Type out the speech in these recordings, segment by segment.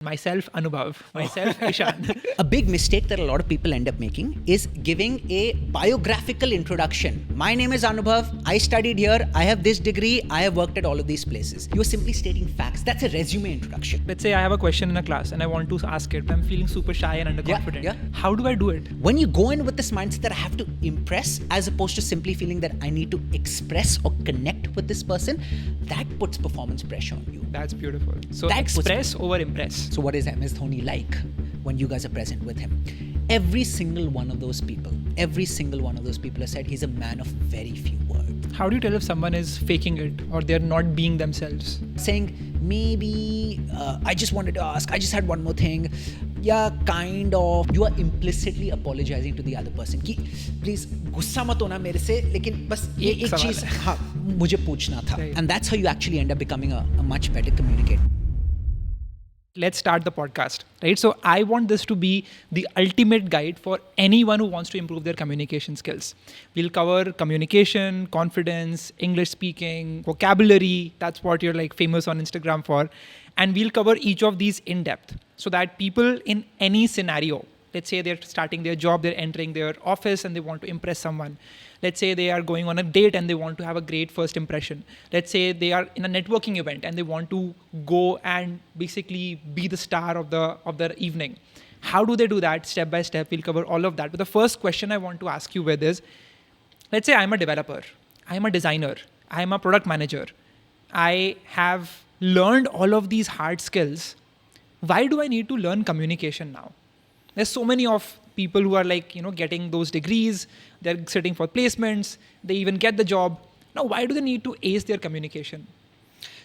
Myself, Anubhav. Myself, Ishan. A big mistake that a lot of people end up making is giving a biographical introduction. My name is Anubhav. I studied here. I have this degree. I have worked at all of these places. You're simply stating facts. That's a resume introduction. Let's say I have a question in a class and I want to ask it. I'm feeling super shy and underconfident. Yeah. How do I do it? When you go in with this mindset that I have to impress, as opposed to simply feeling that I need to express or connect with this person, that puts performance pressure on you. That's beautiful. So That express over impress. So what is MS Dhoni like when you guys are present with him? Every single one of those people has said he's a man of very few words. How do you tell if someone is faking it or they're not being themselves? Saying, maybe, I just wanted to ask, I just had one more thing. Yeah, kind of. You are implicitly apologizing to the other person. कि please गुस्सा मत होना मेरे से, लेकिन बस ये एक चीज हाँ मुझे पूछना था. Right. And that's how you actually end up becoming a much better communicator. Let's start the podcast, right? So I want this to be the ultimate guide for anyone who wants to improve their communication skills. We'll cover communication, confidence, English speaking, vocabulary. That's what you're like famous on Instagram for. And we'll cover each of these in depth so that people in any scenario, let's say they're starting their job, they're entering their office and they want to impress someone. Let's say they are going on a date and they want to have a great first impression. Let's say they are in a networking event and they want to go and basically be the star of the evening. How do they do that? Step by step, we'll cover all of that. But the first question I want to ask you with is, let's say I'm a developer, I'm a designer, I'm a product manager. I have learned all of these hard skills. Why do I need to learn communication now? There's so many of people who are like, getting those degrees, they're sitting for placements, they even get the job. Now, why do they need to ace their communication?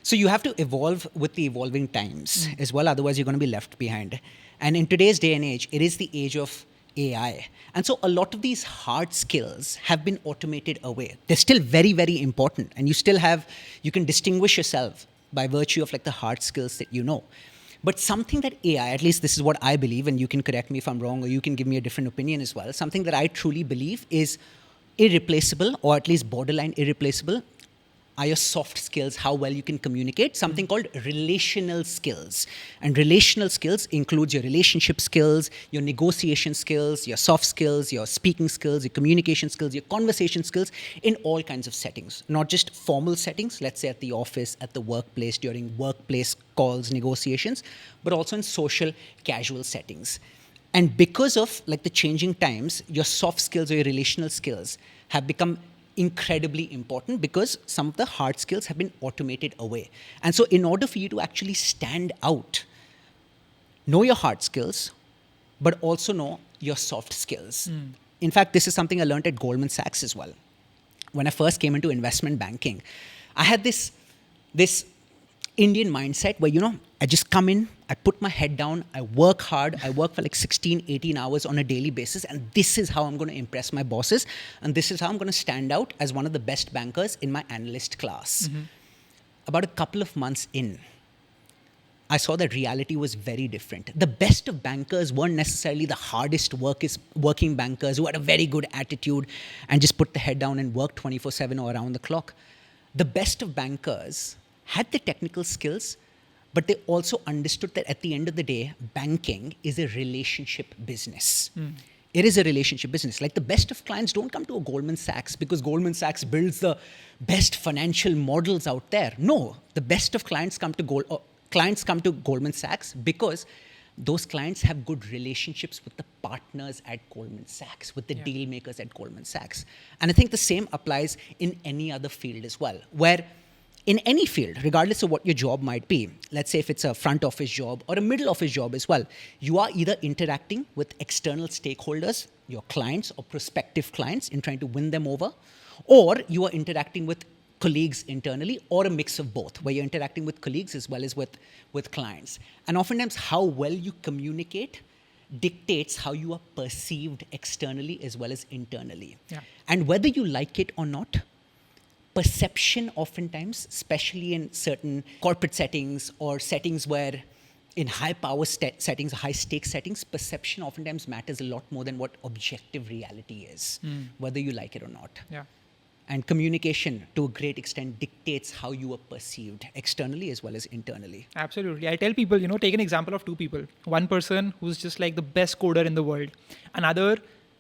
So you have to evolve with the evolving times as well, otherwise you're going to be left behind. And in today's day and age, it is the age of AI. And so a lot of these hard skills have been automated away. They're still very, very important. And you can distinguish yourself by virtue of like the hard skills that you know. But something that AI, at least this is what I believe, and you can correct me if I'm wrong or you can give me a different opinion as well, something that I truly believe is irreplaceable, or at least borderline irreplaceable, are your soft skills, how well you can communicate, something called relational skills. And relational skills includes your relationship skills, your negotiation skills, your soft skills, your speaking skills, your communication skills, your conversation skills in all kinds of settings. Not just formal settings, let's say at the office, at the workplace, during workplace calls, negotiations, but also in social, casual settings. And because of like the changing times, your soft skills or your relational skills have become incredibly important because some of the hard skills have been automated away. And so in order for you to actually stand out, know your hard skills, but also know your soft skills. In fact, this is something I learned at Goldman Sachs as well. When I first came into investment banking, I had this Indian mindset where, I just come in, I put my head down, I work hard, I work for like 16, 18 hours on a daily basis, and this is how I'm going to impress my bosses, and this is how I'm going to stand out as one of the best bankers in my analyst class. About a couple of months in, I saw that reality was very different. The best of bankers weren't necessarily the hardest working bankers who had a very good attitude and just put the head down and worked 24/7 or around the clock. The best of bankers had the technical skills, but they also understood that at the end of the day, banking is a relationship business. It is a relationship business. Like the best of clients don't come to a Goldman Sachs because Goldman Sachs builds the best financial models out there. No, the best of clients come to Goldman Sachs because those clients have good relationships with the partners at Goldman Sachs, with the deal makers at Goldman Sachs. And I think the same applies in any other field as well, where in any field, regardless of what your job might be, let's say if it's a front office job or a middle office job as well, you are either interacting with external stakeholders, your clients or prospective clients in trying to win them over, or you are interacting with colleagues internally, or a mix of both, where you're interacting with colleagues as well as with clients. And oftentimes how well you communicate dictates how you are perceived externally as well as internally. And whether you like it or not, perception oftentimes, especially in certain corporate settings or settings where in high power settings, high stake settings, perception oftentimes matters a lot more than what objective reality is, whether you like it or not. And communication, to a great extent, dictates how you are perceived externally as well as internally. Absolutely. I tell people, take an example of two people. One person who's just like the best coder in the world. Another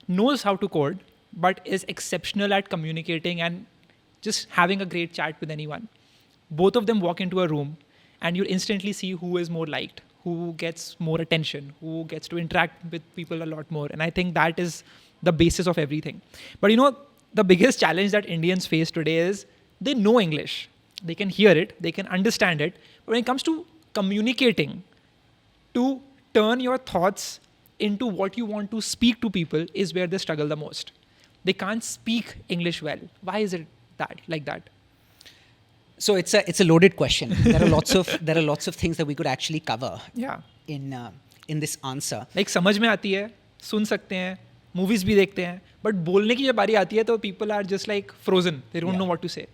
knows how to code, but is exceptional at communicating and just having a great chat with anyone. Both of them walk into a room and you'll instantly see who is more liked, who gets more attention, who gets to interact with people a lot more. And I think that is the basis of everything. But the biggest challenge that Indians face today is they know English. They can hear it, they can understand it. But when it comes to communicating, to turn your thoughts into what you want to speak to people is where they struggle the most. They can't speak English well. Why is it like that? So it's a loaded question. There are lots of things that we could actually cover. Yeah. In this answer. Like समझ में आती है, सुन सकते हैं, movies भी देखते हैं, but बोलने की जब बारी आती है तो people are just like frozen. They don't know what to say.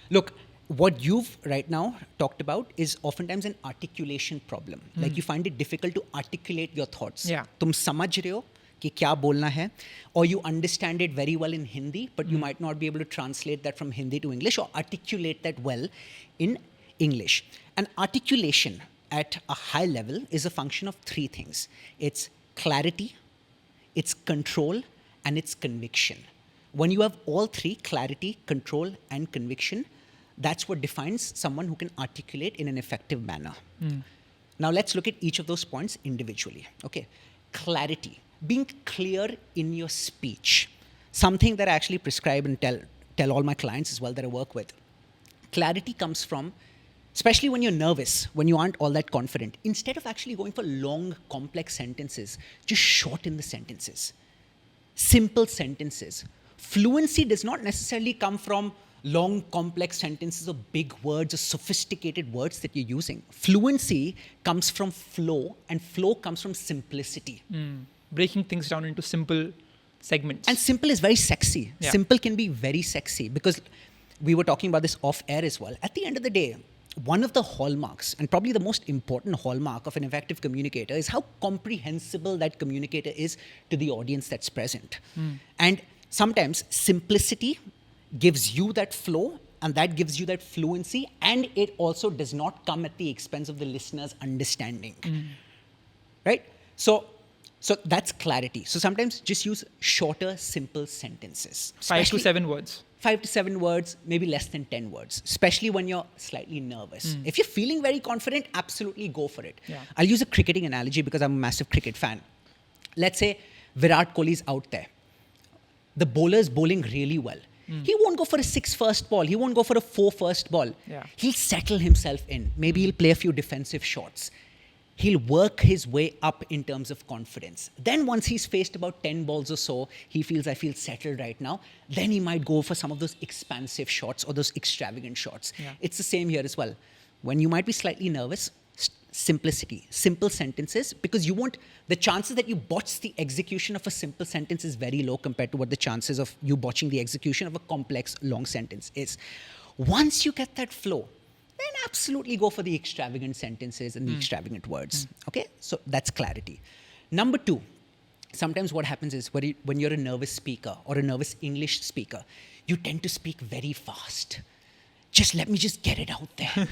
Look, what you've right now talked about is oftentimes an articulation problem. Like you find it difficult to articulate your thoughts. Yeah. तुम समझ रहे हो कि क्या बोलना है, or you understand it very well in Hindi, but you might not be able to translate that from Hindi to English or articulate that well in English. And articulation at a high level is a function of three things. It's clarity, it's control, and it's conviction. When you have all three, clarity, control, and conviction, that's what defines someone who can articulate in an effective manner. Now let's look at each of those points individually. Okay, clarity. Being clear in your speech, something that I actually prescribe and tell all my clients as well that I work with. Clarity comes from, especially when you're nervous, when you aren't all that confident, instead of actually going for long, complex sentences, just shorten the sentences. Simple sentences. Fluency does not necessarily come from long, complex sentences or big words or sophisticated words that you're using. Fluency comes from flow, and flow comes from simplicity. Breaking things down into simple segments. And simple is very sexy. Yeah. Simple can be very sexy because we were talking about this off air as well. At the end of the day, one of the hallmarks, and probably the most important hallmark of an effective communicator, is how comprehensible that communicator is to the audience that's present. And sometimes simplicity gives you that flow, and that gives you that fluency, and it also does not come at the expense of the listener's understanding. Right? So that's clarity. So sometimes just use shorter, simple sentences. 5 to 7 words. 5 to 7 words, maybe less than 10 words, especially when you're slightly nervous. If you're feeling very confident, absolutely go for it. Yeah. I'll use a cricketing analogy because I'm a massive cricket fan. Let's say Virat Kohli's out there. The bowler's bowling really well. He won't go for a 6 first ball. He won't go for a 4 first ball. Yeah. He'll settle himself in. Maybe he'll play a few defensive shots. He'll work his way up in terms of confidence. Then once he's faced about 10 balls or so, he feels, I feel settled right now. Then he might go for some of those expansive shots or those extravagant shots. Yeah. It's the same here as well. When you might be slightly nervous, simplicity, simple sentences, because the chances that you botch the execution of a simple sentence is very low compared to what the chances of you botching the execution of a complex, long sentence is. Once you get that flow, then absolutely go for the extravagant sentences and the extravagant words. Okay? So that's clarity. Number 2, sometimes what happens is when you're a nervous speaker or a nervous English speaker, you tend to speak very fast. Let me get it out there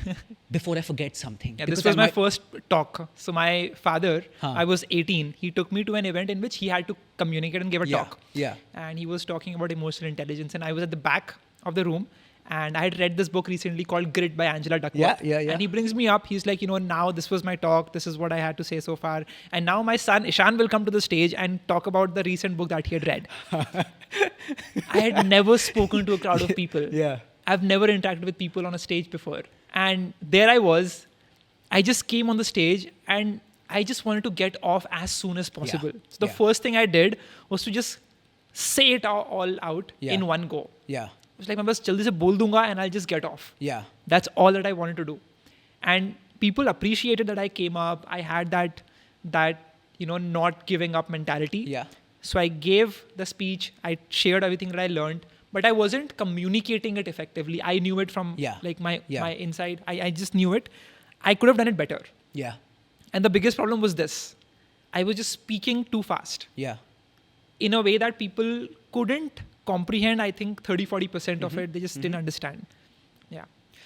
before I forget something. Yeah, this was my first talk. So my father, I was 18. He took me to an event in which he had to communicate and give a talk. Yeah. And he was talking about emotional intelligence. And I was at the back of the room. And I had read this book recently called Grit by Angela Duckworth. Yeah. And he brings me up. He's like, now this was my talk. This is what I had to say so far. And now my son, Ishan, will come to the stage and talk about the recent book that he had read. I had never spoken to a crowd of people. Yeah. I've never interacted with people on a stage before. And there I was. I just came on the stage and I just wanted to get off as soon as possible. So the first thing I did was to just say it all out in one go. Yeah. It was like, मैं बस जल्दी से बोल दूंगा and I'll just get off. Yeah. That's all that I wanted to do. And people appreciated that I came up. I had that not giving up mentality. Yeah. So I gave the speech. I shared everything that I learned. But I wasn't communicating it effectively. I knew it from my inside. I just knew it. I could have done it better. Yeah. And the biggest problem was this. I was just speaking too fast. Yeah. In a way that people couldn't comprehend, I think 30-40% of it. They just didn't understand. Yeah.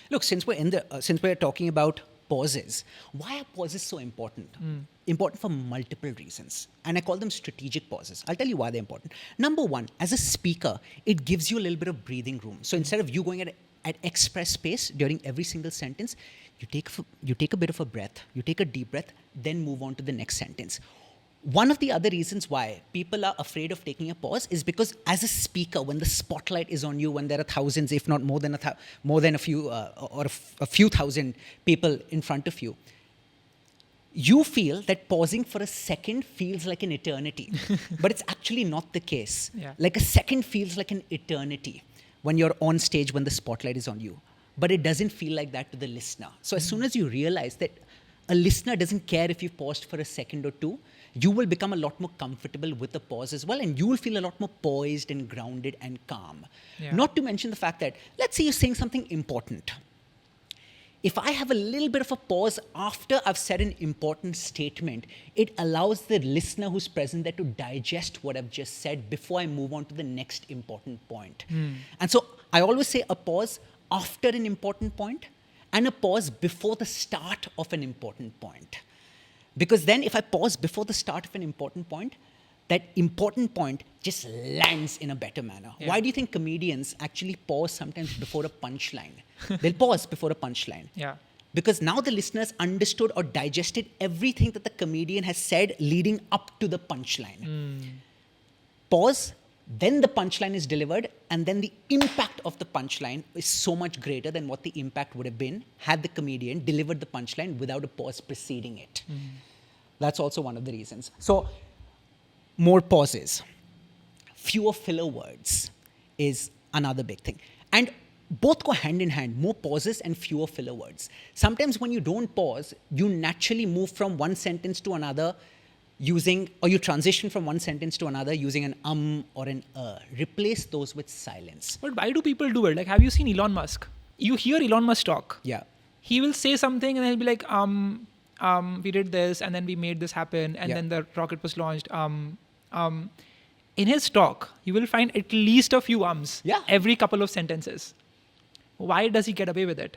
Look, since we're talking about pauses, why are pauses so important? Important for multiple reasons. And I call them strategic pauses. I'll tell you why they're important. Number one, as a speaker, it gives you a little bit of breathing room. So instead of you going at express pace during every single sentence, you take a bit of a breath, you take a deep breath, then move on to the next sentence. One of the other reasons why people are afraid of taking a pause is because as a speaker, when the spotlight is on you, when there are thousands, if not more than a few or a few thousand people in front of you, you feel that pausing for a second feels like an eternity. But it's actually not the case. Yeah. Like a second feels like an eternity when you're on stage, when the spotlight is on you. But it doesn't feel like that to the listener. So as soon as you realize that a listener doesn't care if you've paused for a second or two, you will become a lot more comfortable with the pause as well, and you will feel a lot more poised and grounded and calm. Yeah. Not to mention the fact that, let's say you're saying something important. If I have a little bit of a pause after I've said an important statement, it allows the listener who's present there to digest what I've just said before I move on to the next important point. And so I always say a pause after an important point and a pause before the start of an important point. Because then if I pause before the start of an important point, that important point just lands in a better manner. Yeah. Why do you think comedians actually pause sometimes before a punchline? They'll pause before a punchline. Yeah. Because now the listeners understood or digested everything that the comedian has said leading up to the punchline. Pause, then the punchline is delivered, and then the impact of the punchline is so much greater than what the impact would have been had the comedian delivered the punchline without a pause preceding it. That's also one of the reasons. So, more pauses, fewer filler words is another big thing. And both go hand in hand, more pauses and fewer filler words. Sometimes when you don't pause, you naturally move from one sentence to another or you transition from one sentence to another using an or an Replace those with silence. But why do people do it? Like, have you seen Elon Musk? You hear Elon Musk talk. Yeah. He will say something and he'll be like, we did this and then we made this happen and then the rocket was launched. In his talk, you will find at least a few every couple of sentences. Why does he get away with it?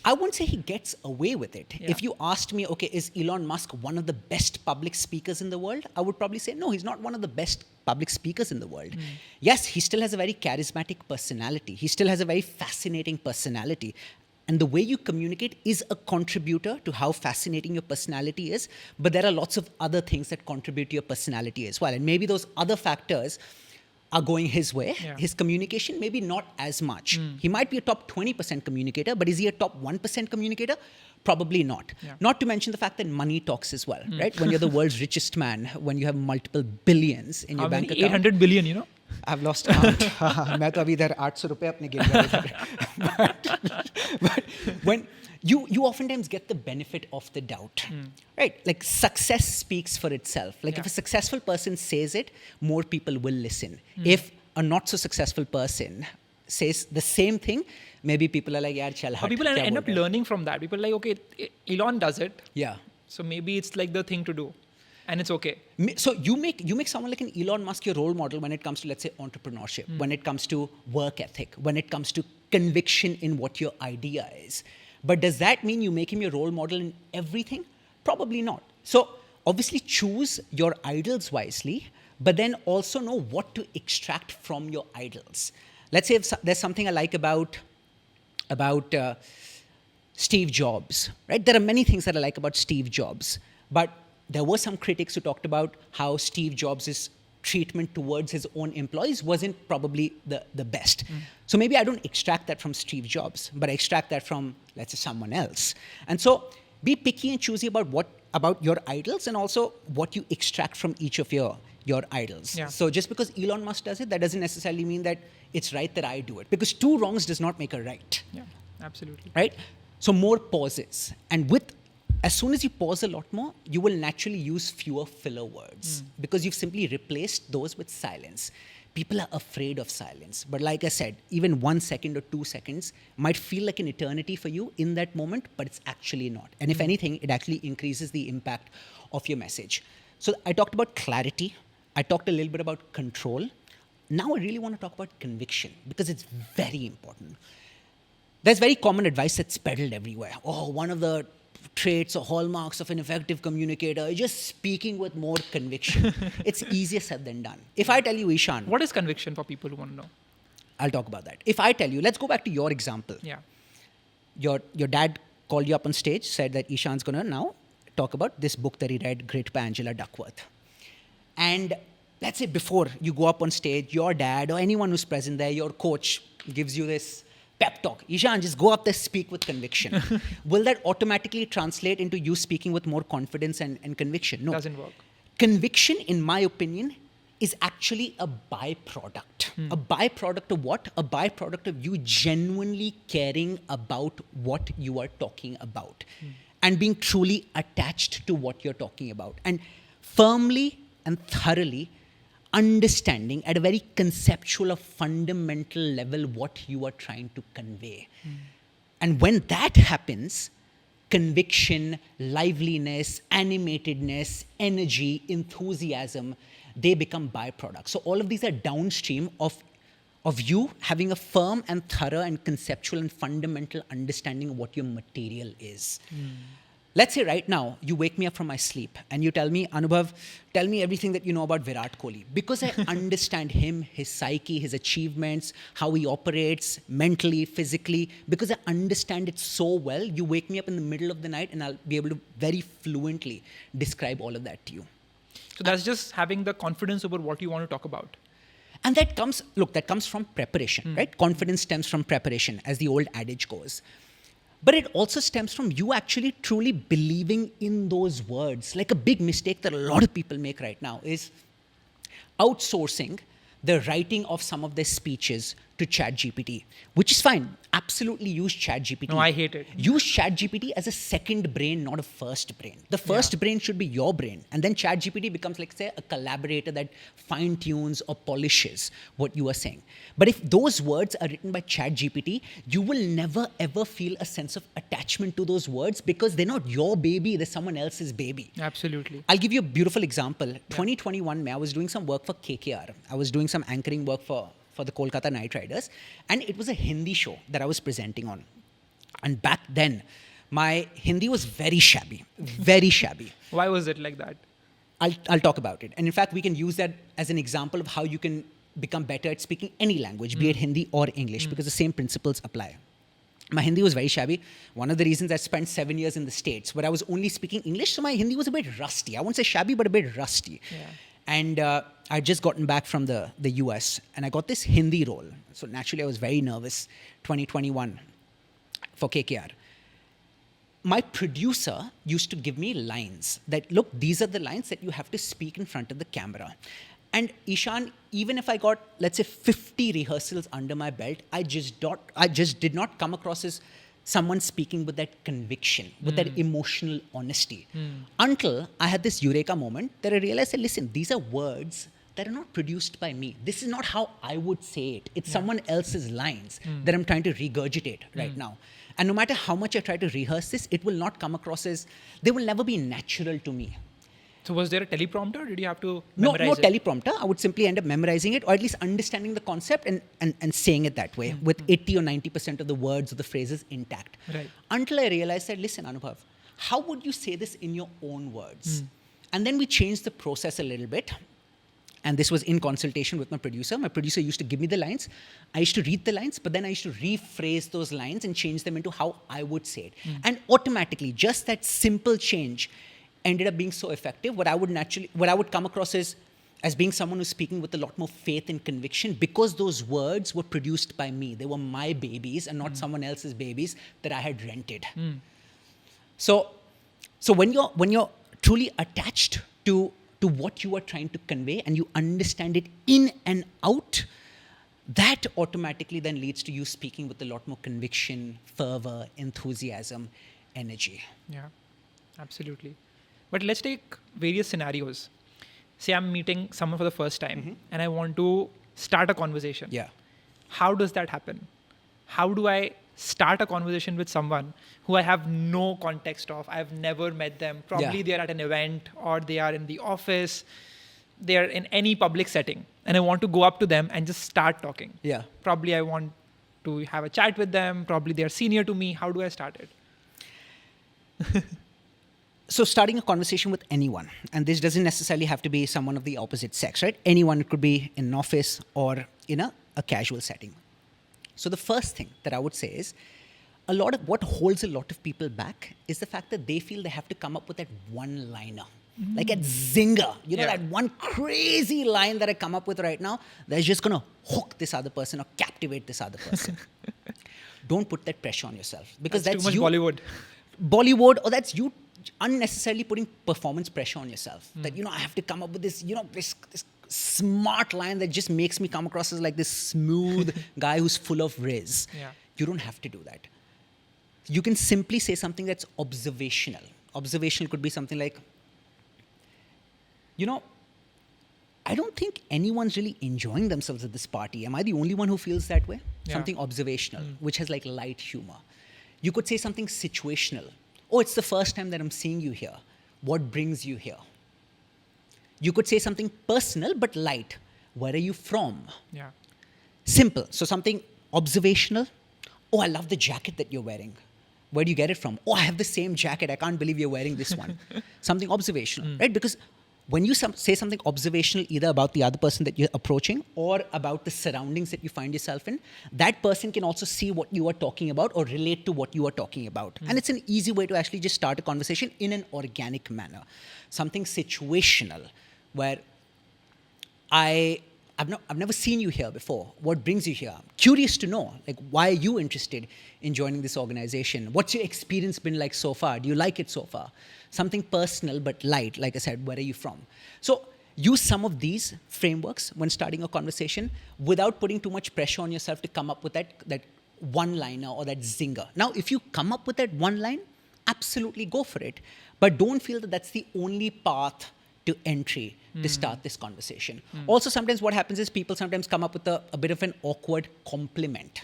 I wouldn't say he gets away with it. Yeah. If you asked me, okay, is Elon Musk one of the best public speakers in the world? I would probably say, no, he's not one of the best public speakers in the world. Yes, he still has a very charismatic personality. He still has a very fascinating personality. And the way you communicate is a contributor to how fascinating your personality is. But there are lots of other things that contribute to your personality as well. And maybe those other factors are going his way. Yeah. His communication, maybe not as much. He might be a top 20% communicator, but is he a top 1% communicator? Probably not. Yeah. Not to mention the fact that money talks as well, right? When you're the world's richest man, when you have multiple billions in your bank account. 800 billion, you know? I've lost count. मैं तो अभी इधर 800 रुपए अपने गिर गए but when you oftentimes get the benefit of the doubt, right? Like success speaks for itself. Like if a successful person says it, more people will listen. If a not so successful person says the same thing, maybe people are like, yaar, chal hat. People end up learning from that. People are like, okay, Elon does it. Yeah. So maybe it's like the thing to do. And it's okay. So you make someone like an Elon Musk your role model when it comes to, let's say, entrepreneurship, when it comes to work ethic, when it comes to conviction in what your idea is. But does that mean you make him your role model in everything? Probably not. So obviously choose your idols wisely, but then also know what to extract from your idols. Let's say if there's something I like about Steve Jobs, right? There are many things that I like about Steve Jobs, but there were some critics who talked about how Steve Jobs' treatment towards his own employees wasn't probably the best. So maybe I don't extract that from Steve Jobs, but I extract that from, let's say, someone else. And so be picky and choosy about your idols and also what you extract from each of your idols. Yeah. So just because Elon Musk does it, that doesn't necessarily mean that it's right that I do it. Because two wrongs does not make a right. Yeah, absolutely. Right? So more pauses. And as soon as you pause a lot more, you will naturally use fewer filler words because you've simply replaced those with silence. People are afraid of silence. But like I said, even 1 second or 2 seconds might feel like an eternity for you in that moment, but it's actually not. And if anything, it actually increases the impact of your message. So I talked about clarity. I talked a little bit about control. now I really want to talk about conviction because it's very important. There's very common advice that's peddled everywhere. Oh, one of the traits or hallmarks of an effective communicator is just speaking with more conviction. It's easier said than done. If I tell you, Ishan, What is conviction for people who want to know? I'll talk about that. If I tell you, let's go back to your example. Yeah. Your dad called you up on stage, said that Ishan's going to now talk about this book that he read, Grit by Angela Duckworth. And let's say before you go up on stage, your dad or anyone who's present there, your coach gives you this pep talk. Ishan, just go up there, speak with conviction. Will that automatically translate into you speaking with more confidence and conviction? No. Doesn't work. Conviction, in my opinion, is actually a byproduct. A byproduct of what? A byproduct of you genuinely caring about what you are talking about and being truly attached to what you're talking about and firmly and thoroughly understanding at a very conceptual or fundamental level what you are trying to convey. And when that happens, conviction, liveliness, animatedness, energy, enthusiasm, they become byproducts. So all of these are downstream of you having a firm and thorough and conceptual and fundamental understanding of what your material is. Let's say right now, you wake me up from my sleep and you tell me, Anubhav, tell me everything that you know about Virat Kohli. Because I understand him, his psyche, his achievements, how he operates mentally, physically. Because I understand it so well, you wake me up in the middle of the night and I'll be able to very fluently describe all of that to you. So that's just having the confidence over what you want to talk about. And that comes from preparation, right? Confidence stems from preparation, as the old adage goes. But it also stems from you actually truly believing in those words. Like a big mistake that a lot of people make right now is outsourcing the writing of some of their speeches to ChatGPT, which is fine. Absolutely use ChatGPT. No, I hate it. Use ChatGPT as a second brain, not a first brain. The first brain should be your brain. And then ChatGPT becomes, like, say, a collaborator that fine-tunes or polishes what you are saying. But if those words are written by ChatGPT, you will never, ever feel a sense of attachment to those words because they're not your baby, they're someone else's baby. Absolutely. I'll give you a beautiful example. 2021, I was doing some work for KKR. I was doing some anchoring work for the Kolkata Knight Riders. And it was a Hindi show that I was presenting on. And back then, my Hindi was very shabby. Very shabby. Why was it like that? I'll talk about it. And in fact, we can use that as an example of how you can become better at speaking any language, be it Hindi or English, because the same principles apply. My Hindi was very shabby. One of the reasons I spent 7 years in the States where I was only speaking English, so my Hindi was a bit rusty. I won't say shabby, but a bit rusty. Yeah. And I'd just gotten back from the US and I got this Hindi role. So naturally I was very nervous, 2021 for KKR. My producer used to give me lines that, look, these are the lines that you have to speak in front of the camera. And Ishan, even if I got, let's say, 50 rehearsals under my belt, I just did not come across as someone speaking with that conviction, with that emotional honesty. Until I had this eureka moment that I realized that, listen, these are words that are not produced by me. This is not how I would say it. It's someone else's lines that I'm trying to regurgitate right now. And no matter how much I try to rehearse this, it will not come across as, they will never be natural to me. So was there a teleprompter? Did you have to No memorize it? teleprompter. I would simply end up memorizing it or at least understanding the concept and saying it that way with 80 or 90% of the words or the phrases intact. Right. Until I realized that, listen, Anubhav, how would you say this in your own words? And then we changed the process a little bit. And this was in consultation with my producer. My producer used to give me the lines. I used to read the lines, but then I used to rephrase those lines and change them into how I would say it. And automatically, just that simple change ended up being so effective. What I would come across as being someone who's speaking with a lot more faith and conviction because those words were produced by me. They were my babies and not someone else's babies that I had rented. So when you're truly attached to what you are trying to convey and you understand it in and out, that automatically then leads to you speaking with a lot more conviction, fervor, enthusiasm, energy. Yeah, absolutely. But let's take various scenarios. Say I'm meeting someone for the first time and I want to start a conversation. Yeah. How does that happen? How do I start a conversation with someone who I have no context of? I've never met them. Probably they're at an event or they are in the office. they're in any public setting and I want to go up to them and just start talking. Yeah. Probably I want to have a chat with them. Probably they're senior to me. How do I start it? So starting a conversation with anyone, and this doesn't necessarily have to be someone of the opposite sex, right? Anyone, it could be in an office or in a casual setting. So the first thing that I would say is, a lot of what holds a lot of people back is the fact that they feel they have to come up with that one-liner. Like a zinger, that one crazy line that I come up with right now that's just going to hook this other person or captivate this other person. Don't put that pressure on yourself, because that's too much you. Bollywood. Or that's you unnecessarily putting performance pressure on yourself. That, I have to come up with this, this smart line that just makes me come across as like this smooth guy who's full of riz. Yeah. You don't have to do that. You can simply say something that's observational. Observational could be something like, I don't think anyone's really enjoying themselves at this party. Am I the only one who feels that way? Yeah. Something observational, which has like light humor. You could say something situational. Oh, it's the first time that I'm seeing you here. What brings you here? You could say something personal but light. Where are you from? Yeah. Simple. So something observational. Oh, I love the jacket that you're wearing. Where do you get it from? Oh, I have the same jacket. I can't believe you're wearing this one. Something observational, right? Because when you say something observational, either about the other person that you're approaching or about the surroundings that you find yourself in, that person can also see what you are talking about or relate to what you are talking about. And it's an easy way to actually just start a conversation in an organic manner. Something situational, where I've never seen you here before. What brings you here? I'm curious to know, like, why are you interested in joining this organization? What's your experience been like so far? Do you like it so far? Something personal but light, like I said, where are you from? So use some of these frameworks when starting a conversation without putting too much pressure on yourself to come up with that one-liner or that zinger. Now, if you come up with that one line, absolutely go for it. But don't feel that that's the only path to entry to start this conversation. Also, sometimes what happens is people sometimes come up with a bit of an awkward compliment.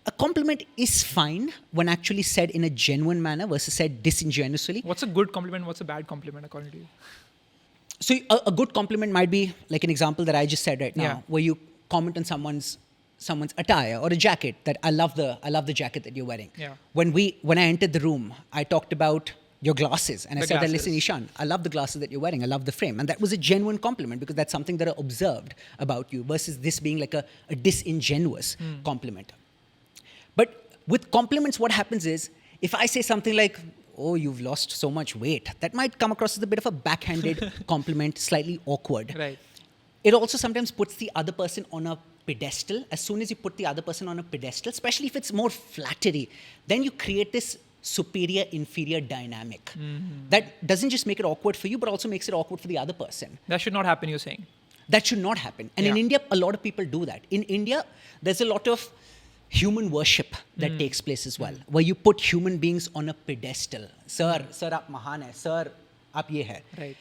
A compliment is fine when actually said in a genuine manner versus said disingenuously. What's a good compliment? What's a bad compliment according to you? So a good compliment might be like an example that I just said right now, where you comment on someone's attire or a jacket, that I love the jacket that you're wearing. Yeah. When I entered the room, I talked about your glasses. And I said, glasses. listen, Ishan, I love the glasses that you're wearing. I love the frame. And that was a genuine compliment because that's something that I observed about you versus this being like a disingenuous compliment. But with compliments, what happens is, if I say something like, oh, you've lost so much weight, that might come across as a bit of a backhanded compliment, slightly awkward. Right. It also sometimes puts the other person on a pedestal. As soon as you put the other person on a pedestal, especially if it's more flattery, then you create this superior-inferior dynamic. That doesn't just make it awkward for you, but also makes it awkward for the other person. That should not happen, you're saying. That should not happen. And in India, a lot of people do that. In India, there's a lot of human worship that takes place as well, where you put human beings on a pedestal. Sir, aap mahan hai. Sir, aap ye hai. Right.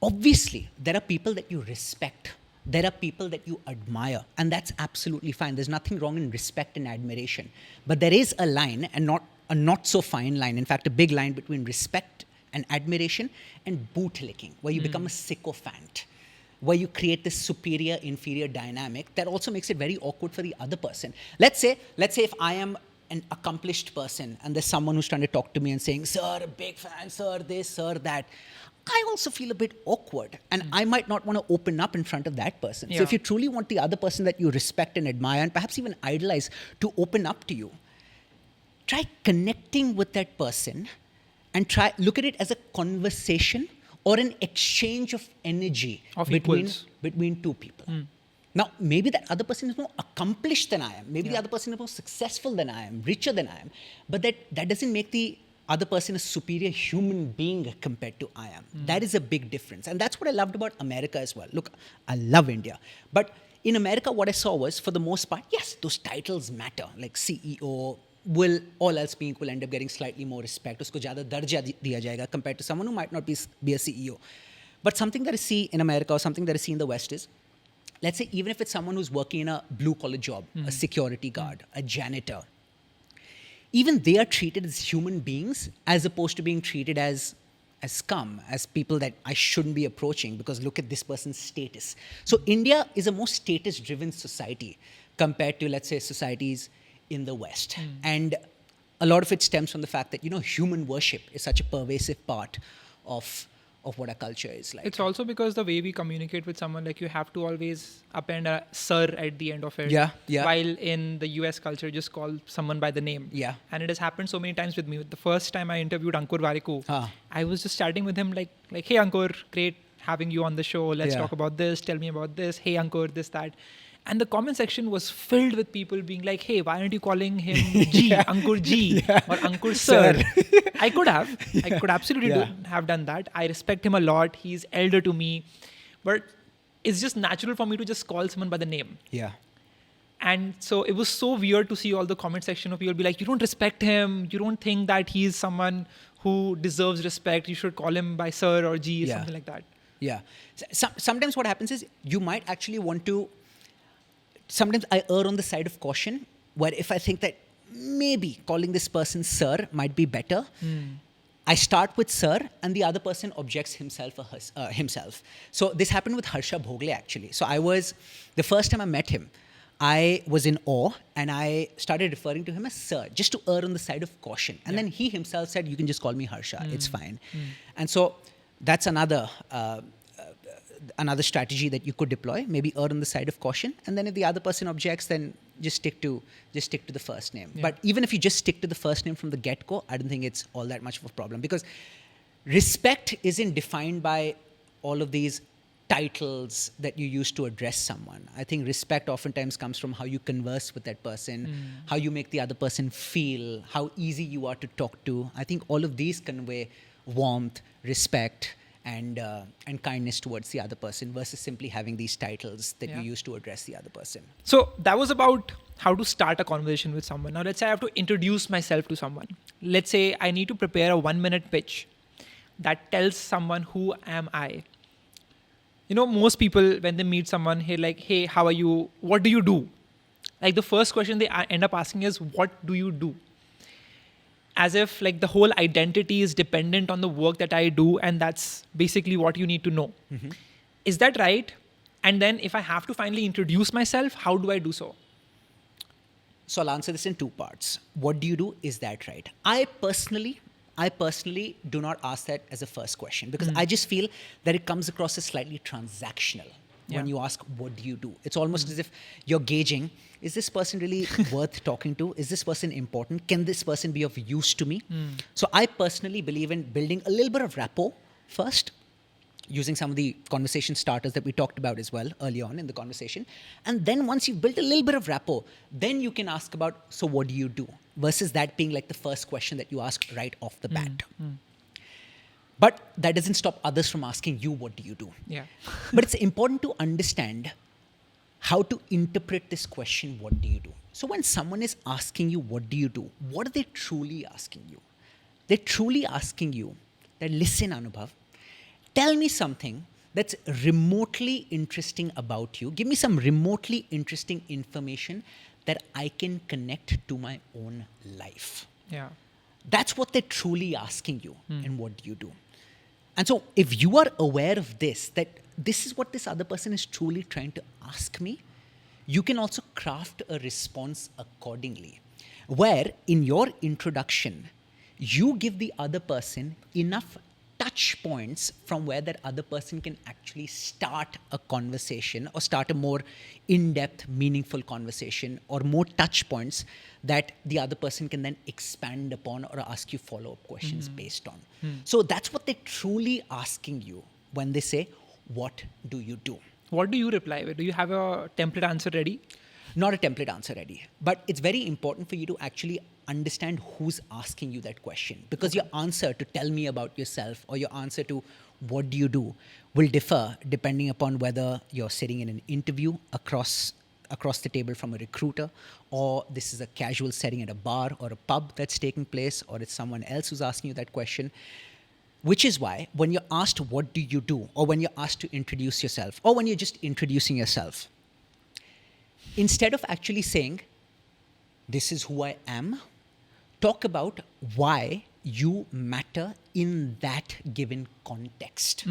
Obviously, there are people that you respect. There are people that you admire. And that's absolutely fine. There's nothing wrong in respect and admiration. But there is a line, and a not so fine line, in fact, a big line between respect and admiration and bootlicking, where you become a sycophant, where you create this superior-inferior dynamic that also makes it very awkward for the other person. Let's say if I am an accomplished person and there's someone who's trying to talk to me and saying, sir, a big fan, sir, this, sir, that, I also feel a bit awkward, and I might not want to open up in front of that person. Yeah. So if you truly want the other person that you respect and admire and perhaps even idolize to open up to you, try connecting with that person and look at it as a conversation or an exchange of energy between two people. Now, maybe that other person is more accomplished than I am. Maybe the other person is more successful than I am, richer than I am. But that doesn't make the other person a superior human being compared to I am. That is a big difference. And that's what I loved about America as well. Look, I love India. But in America, what I saw was, for the most part, yes, those titles matter. Like CEO will, all else being equal, end up getting slightly more respect. Usko zyada darja diya jayega compared to someone who might not be a CEO. But something that I see in America or something that I see in the West is, let's say even if it's someone who's working in a blue-collar job, a security guard, a janitor, even they are treated as human beings as opposed to being treated as as scum, as people that I shouldn't be approaching because look at this person's status. So India is a more status-driven society compared to, let's say, societies in the West. And a lot of it stems from the fact that, human worship is such a pervasive part of what our culture is like. It's also because the way we communicate with someone, like you have to always append a sir at the end of it. Yeah. While in the US culture, just call someone by the name. Yeah. And it has happened so many times with me. The first time I interviewed Ankur Variku, I was just chatting with him like, hey Ankur, great having you on the show. Let's talk about this. Tell me about this. Hey Ankur, this, that. And the comment section was filled with people being like, hey, why aren't you calling him G, Ankur G, or Ankur Sir? I could absolutely have done that. I respect him a lot. He's elder to me. But it's just natural for me to just call someone by the name. Yeah. And so it was so weird to see all the comment section of people be like, you don't respect him. You don't think that he's someone who deserves respect. You should call him by Sir or G or something like that. Yeah. Sometimes what happens is you might actually want to... Sometimes I err on the side of caution, where if I think that maybe calling this person sir might be better, I start with sir and the other person objects himself or himself. So this happened with Harsha Bhogle actually. So the first time I met him, I was in awe and I started referring to him as sir, just to err on the side of caution. And then he himself said, you can just call me Harsha, it's fine. And so that's another strategy that you could deploy, maybe err on the side of caution. And then if the other person objects, then just stick to the first name. But even if you just stick to the first name from the get-go, I don't think it's all that much of a problem, because respect isn't defined by all of these titles that you use to address someone. I think respect oftentimes comes from how you converse with that person, how you make the other person feel, how easy you are to talk to. I think all of these convey warmth, respect, and kindness towards the other person versus simply having these titles that you use to address the other person. So that was about how to start a conversation with someone. Now let's say I have to introduce myself to someone. Let's say I need to prepare a 1-minute pitch that tells someone who am I. Most people, when they meet someone, hey, how are you? What do you do? Like the first question they end up asking is, what do you do? As if like the whole identity is dependent on the work that I do, and that's basically what you need to know. Is that right? And then if I have to finally introduce myself, how do I do so? So I'll answer this in 2 parts. What do you do? Is that right? I personally do not ask that as a first question, because I just feel that it comes across as slightly transactional when you ask, what do you do? It's almost as if you're gauging, is this person really worth talking to? Is this person important? Can this person be of use to me? So I personally believe in building a little bit of rapport first, using some of the conversation starters that we talked about as well early on in the conversation. And then once you've built a little bit of rapport, then you can ask about, so what do you do? Versus that being like the first question that you ask right off the bat. But that doesn't stop others from asking you, what do you do? Yeah. But it's important to understand how to interpret this question, what do you do? So when someone is asking you, what do you do? What are they truly asking you? They're truly asking you that, listen, Anubhav, tell me something that's remotely interesting about you. Give me some remotely interesting information that I can connect to my own life. Yeah. That's what they're truly asking you. And what do you do? And so if you are aware of this, that this is what this other person is truly trying to ask me, you can also craft a response accordingly, where in your introduction, you give the other person enough touch points from where that other person can actually start a conversation or start a more in-depth, meaningful conversation, or more touch points that the other person can then expand upon or ask you follow-up questions based on. So that's what they're truly asking you when they say, what do you do? What do you reply with? Do you have a template answer ready? Not a template answer ready, but it's very important for you to actually understand who's asking you that question, because your answer to tell me about yourself or your answer to what do you do will differ depending upon whether you're sitting in an interview across the table from a recruiter, or this is a casual setting at a bar or a pub that's taking place, or it's someone else who's asking you that question. Which is why when you're asked what do you do, or when you're asked to introduce yourself, or when you're just introducing yourself, instead of actually saying, this is who I am, talk about why you matter in that given context.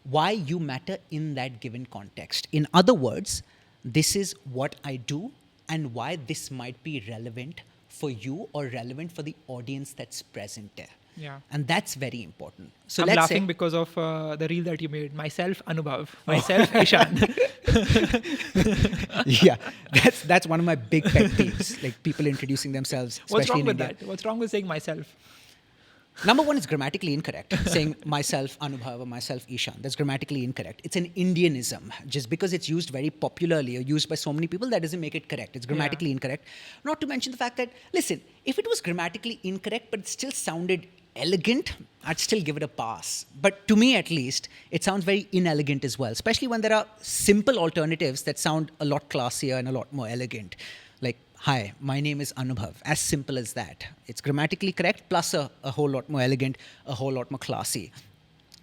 Why you matter in that given context. In other words, this is what I do and why this might be relevant for you or relevant for the audience that's present there. Yeah. And that's very important. So I'm let's laughing say, because of the reel that you made. Myself, Anubhav. Myself, Ishan. yeah, that's one of my big pet peeves, like people introducing themselves. What's especially wrong in with India. that? What's wrong with saying myself? Number one is grammatically incorrect. Saying myself Anubhav or myself Ishan. That's grammatically incorrect. It's an Indianism. Just because it's used very popularly or used by so many people, that doesn't make it correct. It's grammatically incorrect. Not to mention the fact that, listen, if it was grammatically incorrect but it still sounded elegant, I'd still give it a pass. But to me, at least, it sounds very inelegant as well, especially when there are simple alternatives that sound a lot classier and a lot more elegant. Like, hi, my name is Anubhav. As simple as that. It's grammatically correct, plus a whole lot more elegant, a whole lot more classy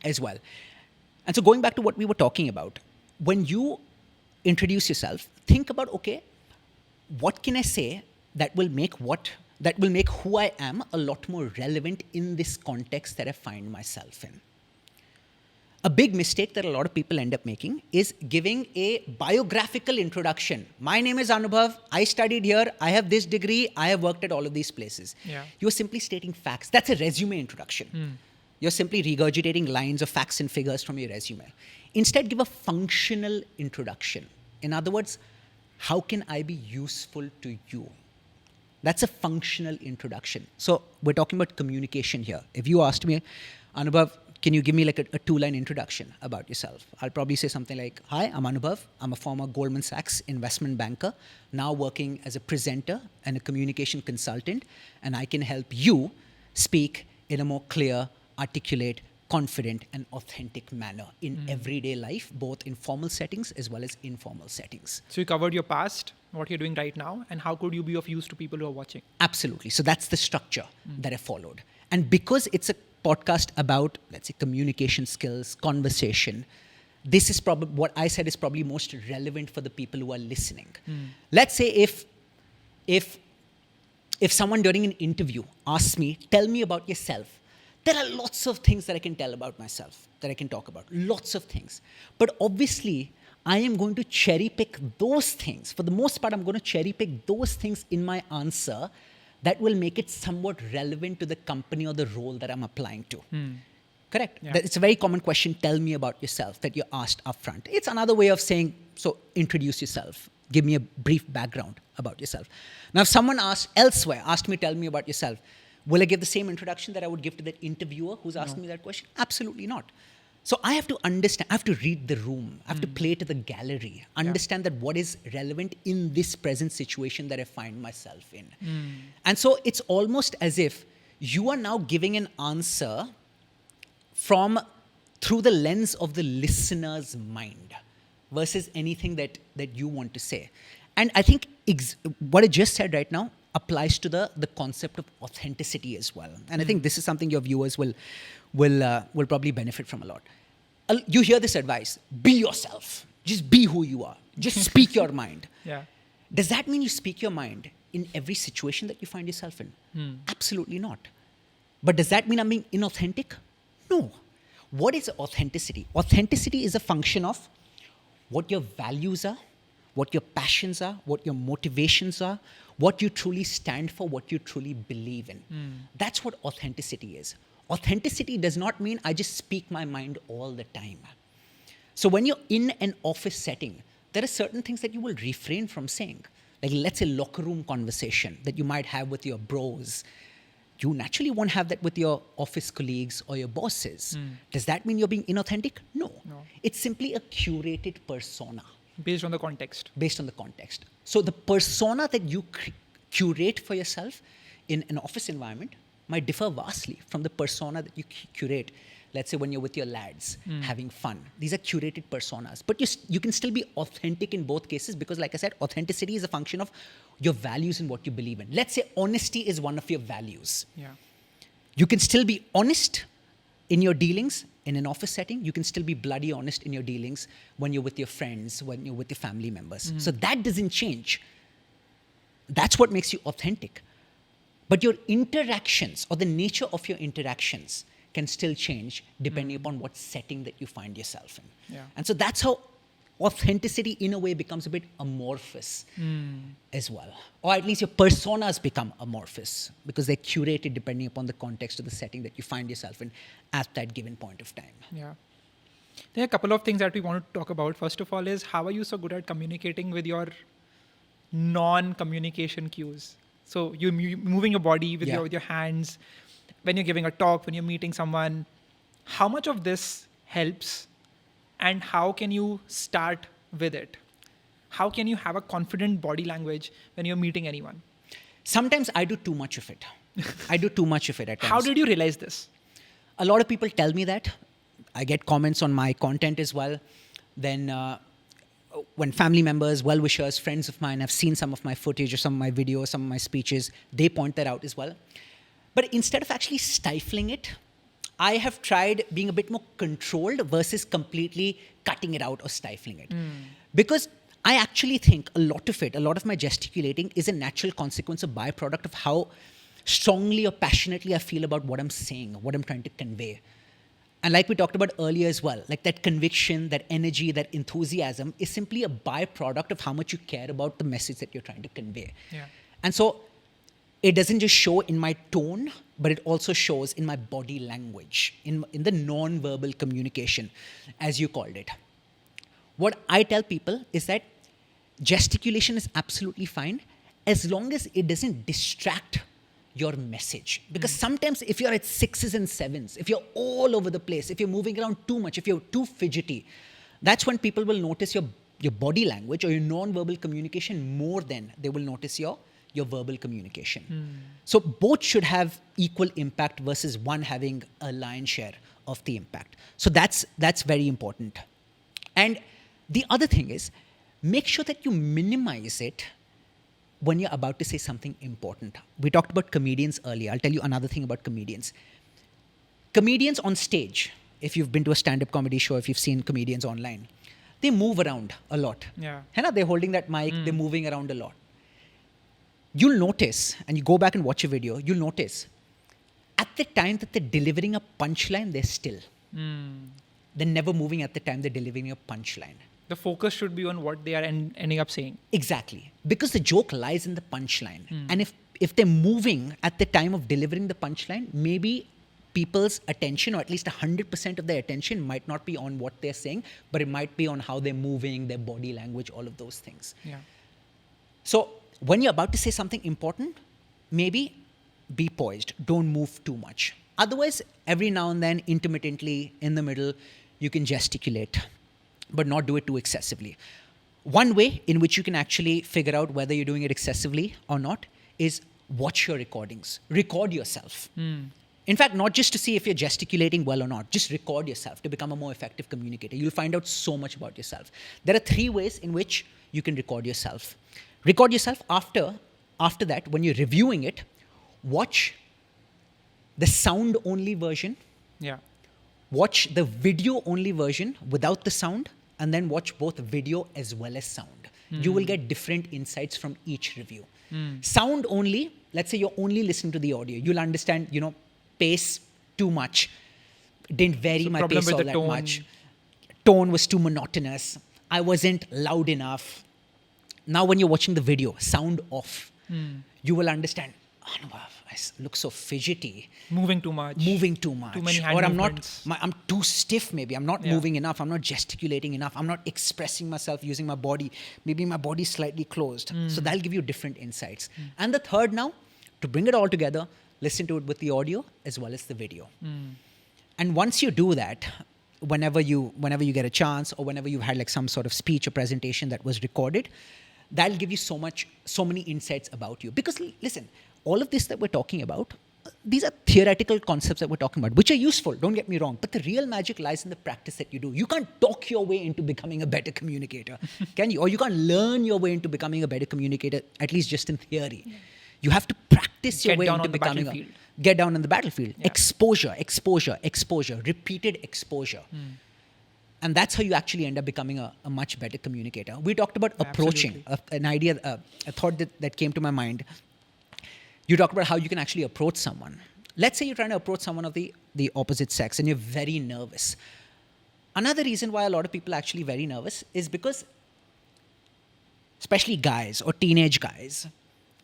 as well. And so going back to what we were talking about, when you introduce yourself, think about, okay, what can I say that will make who I am a lot more relevant in this context that I find myself in. A big mistake that a lot of people end up making is giving a biographical introduction. My name is Anubhav. I studied here. I have this degree. I have worked at all of these places. Yeah. You're simply stating facts. That's a resume introduction. You're simply regurgitating lines of facts and figures from your resume. Instead, give a functional introduction. In other words, how can I be useful to you? That's a functional introduction. So we're talking about communication here. If you asked me, Anubhav, can you give me like a two-line introduction about yourself? I'll probably say something like, hi, I'm Anubhav. I'm a former Goldman Sachs investment banker, now working as a presenter and a communication consultant, and I can help you speak in a more clear, articulate, confident, and authentic manner in everyday life, both in formal settings as well as informal settings. So you covered your past, what you're doing right now, and how could you be of use to people who are watching? Absolutely. So that's the structure that I followed. And because it's a podcast about, let's say, communication skills, conversation, this is probably what I said is probably most relevant for the people who are listening. Let's say if someone during an interview asks me, tell me about yourself, there are lots of things that I can tell about myself, that I can talk about, lots of things. But obviously, I am going to cherry pick those things. For the most part, I'm going to cherry pick those things in my answer that will make it somewhat relevant to the company or the role that I'm applying to. Correct? Yeah. It's a very common question, tell me about yourself, that you're asked upfront. It's another way of saying, so introduce yourself. Give me a brief background about yourself. Now, if someone asked me, tell me about yourself, will I give the same introduction that I would give to that interviewer who's asking me that question? Absolutely not. So I have to understand, I have to read the room, I have to play to the gallery, understand that what is relevant in this present situation that I find myself in. And so it's almost as if you are now giving an answer through the lens of the listener's mind versus anything that you want to say. And I think what I just said right now applies to the concept of authenticity as well. And I think this is something your viewers will probably benefit from a lot. You hear this advice, be yourself. Just be who you are. Just speak your mind. Yeah. Does that mean you speak your mind in every situation that you find yourself in? Absolutely not. But does that mean I'm being inauthentic? No. What is authenticity? Authenticity is a function of what your values are, what your passions are, what your motivations are, what you truly stand for, what you truly believe in. That's what authenticity is. Authenticity does not mean I just speak my mind all the time. So when you're in an office setting, there are certain things that you will refrain from saying. Like, let's say, locker room conversation that you might have with your bros. You naturally won't have that with your office colleagues or your bosses. Does that mean you're being inauthentic? No. It's simply a curated persona. Based on the context. Based on the context. So the persona that you curate for yourself in an office environment might differ vastly from the persona that you curate, let's say, when you're with your lads, having fun. These are curated personas. But you can still be authentic in both cases because, like I said, authenticity is a function of your values and what you believe in. Let's say honesty is one of your values. Yeah. You can still be honest in your dealings in an office setting. You can still be bloody honest in your dealings when you're with your friends, when you're with your family members. So that doesn't change. That's what makes you authentic. But your interactions or the nature of your interactions can still change depending upon what setting that you find yourself in. Yeah. And so that's how authenticity in a way becomes a bit amorphous as well. Or at least your personas become amorphous because they're curated depending upon the context of the setting that you find yourself in at that given point of time. Yeah. There are a couple of things that we want to talk about. First of all is, how are you so good at communicating with your non-communication cues? So you're moving your body with your hands, when you're giving a talk, when you're meeting someone. How much of this helps, and how can you start with it? How can you have a confident body language when you're meeting anyone? Sometimes I do too much of it. I do too much of it at times. How did you realize this? A lot of people tell me that. I get comments on my content as well. Then when family members, well-wishers, friends of mine have seen some of my footage or some of my videos, some of my speeches, they point that out as well. But instead of actually stifling it, I have tried being a bit more controlled versus completely cutting it out or stifling it. Because I actually think a lot of my gesticulating is a natural consequence, a byproduct of how strongly or passionately I feel about what I'm saying, what I'm trying to convey. And like we talked about earlier as well, like that conviction, that energy, that enthusiasm is simply a byproduct of how much you care about the message that you're trying to convey. Yeah. And so it doesn't just show in my tone, but it also shows in my body language, in the non-verbal communication, as you called it. What I tell people is that gesticulation is absolutely fine as long as it doesn't distract your message. Because sometimes if you're at 6s and 7s, if you're all over the place, if you're moving around too much, if you're too fidgety, that's when people will notice your body language or your non-verbal communication more than they will notice your verbal communication. So both should have equal impact versus one having a lion's share of the impact. So that's very important. And the other thing is, make sure that you minimize it when you're about to say something important. We talked about comedians earlier. I'll tell you another thing about comedians. Comedians on stage, if you've been to a stand-up comedy show, if you've seen comedians online, they move around a lot. Yeah. They're holding that mic, they're moving around a lot. You'll notice, and you go back and watch a video, you'll notice, at the time that they're delivering a punchline, they're still. They're never moving at the time they're delivering a punchline. The focus should be on what they are ending up saying. Exactly. Because the joke lies in the punchline. And if they're moving at the time of delivering the punchline, maybe people's attention, or at least 100% of their attention, might not be on what they're saying, but it might be on how they're moving, their body language, all of those things. Yeah. So when you're about to say something important, maybe be poised. Don't move too much. Otherwise, every now and then, intermittently, in the middle, you can gesticulate, but not do it too excessively. One way in which you can actually figure out whether you're doing it excessively or not is watch your recordings. Record yourself. In fact, not just to see if you're gesticulating well or not, just record yourself to become a more effective communicator. You'll find out so much about yourself. There are 3 ways in which you can record yourself. Record yourself after that, when you're reviewing it, watch the sound-only version. Yeah. Watch the video-only version without the sound, and then watch both video as well as sound. You will get different insights from each review. Sound only, let's say you're only listening to the audio. You'll understand, pace too much. Didn't vary my pace all that much. Tone was too monotonous. I wasn't loud enough. Now when you're watching the video, sound off. You will understand, Anubhav, I look so fidgety. Moving too much. Too many hand movements. I'm too stiff maybe. I'm not moving enough. I'm not gesticulating enough. I'm not expressing myself using my body. Maybe my body's slightly closed. So that'll give you different insights. And the third now, to bring it all together, listen to it with the audio as well as the video. And once you do that, whenever you get a chance, or whenever you've had like some sort of speech or presentation that was recorded, that'll give you so many insights about you. Because listen, all of this that we're talking about, these are theoretical concepts that we're talking about, which are useful, don't get me wrong, but the real magic lies in the practice that you do. You can't talk your way into becoming a better communicator, can you? Or you can't learn your way into becoming a better communicator, at least just in theory. You have to practice your way into becoming get down on the battlefield. Yeah. Exposure, repeated exposure. And that's how you actually end up becoming a much better communicator. We talked about approaching, a thought that came to my mind. You talk about how you can actually approach someone. Let's say you're trying to approach someone of the opposite sex and you're very nervous. Another reason why a lot of people are actually very nervous is because, especially guys or teenage guys,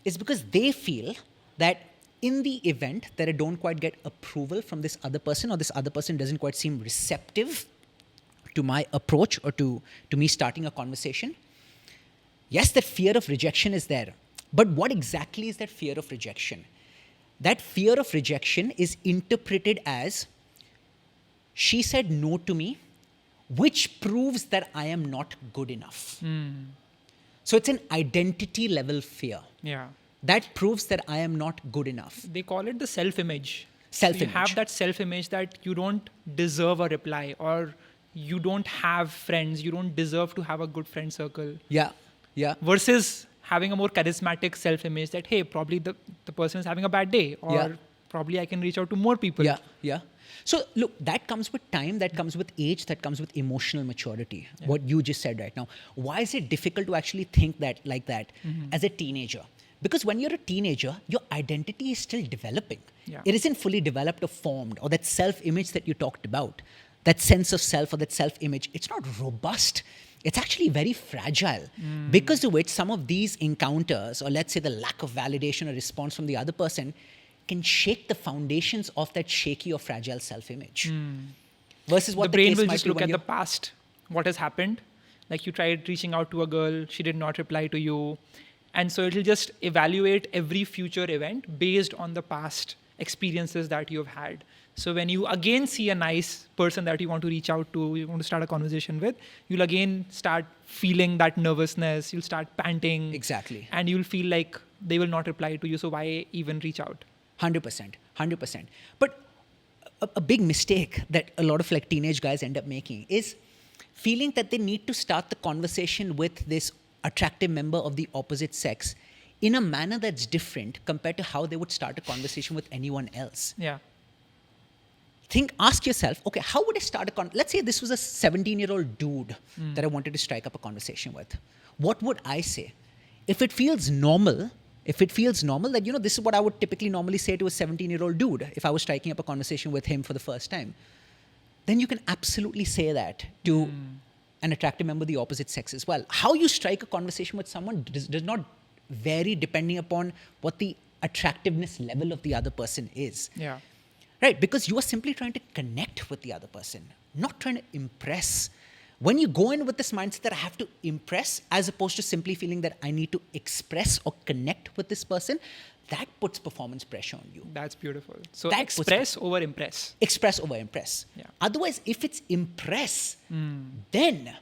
is because they feel that in the event that I don't quite get approval from this other person, or this other person doesn't quite seem receptive to my approach or to me starting a conversation, yes, that fear of rejection is there. But what exactly is that fear of rejection? That fear of rejection is interpreted as, she said no to me, which proves that I am not good enough. So it's an identity level fear. Yeah. That proves that I am not good enough. They call it the self-image. Self-image. So you have that self-image that you don't deserve a reply, or you don't have friends, you don't deserve to have a good friend circle. Yeah, yeah. Versus having a more charismatic self-image that, hey, probably the person is having a bad day, or probably I can reach out to more people. Yeah, yeah. So look, that comes with time, that comes with age, that comes with emotional maturity. Yeah. What you just said right now. Why is it difficult to actually think that like that as a teenager? Because when you're a teenager, your identity is still developing. Yeah. It isn't fully developed or formed, or that self-image that you talked about, that sense of self or that self-image, it's not robust. It's actually very fragile. Because of which some of these encounters, or let's say the lack of validation or response from the other person, can shake the foundations of that shaky or fragile self-image. Versus what the brain case will might just be look when at the you're- past, what has happened. Like you tried reaching out to a girl, she did not reply to you. And so it'll just evaluate every future event based on the past experiences that you've had. So when you again see a nice person that you want to reach out to, you want to start a conversation with, you'll again start feeling that nervousness, you'll start panting. Exactly. And you'll feel like they will not reply to you, so why even reach out? 100%, 100%. But a big mistake that a lot of like teenage guys end up making is feeling that they need to start the conversation with this attractive member of the opposite sex in a manner that's different compared to how they would start a conversation with anyone else. Yeah. Ask yourself, okay, how would I start let's say this was a 17-year-old dude that I wanted to strike up a conversation with. What would I say? If it feels normal that, this is what I would typically normally say to a 17-year-old dude if I was striking up a conversation with him for the first time, then you can absolutely say that to an attractive member of the opposite sex as well. How you strike a conversation with someone does not vary depending upon what the attractiveness level of the other person is. Yeah. Right? Because you are simply trying to connect with the other person, not trying to impress. When you go in with this mindset that I have to impress, as opposed to simply feeling that I need to express or connect with this person, that puts performance pressure on you. That's beautiful. So That express over impress. Express over impress. Yeah. Otherwise, if it's impress, then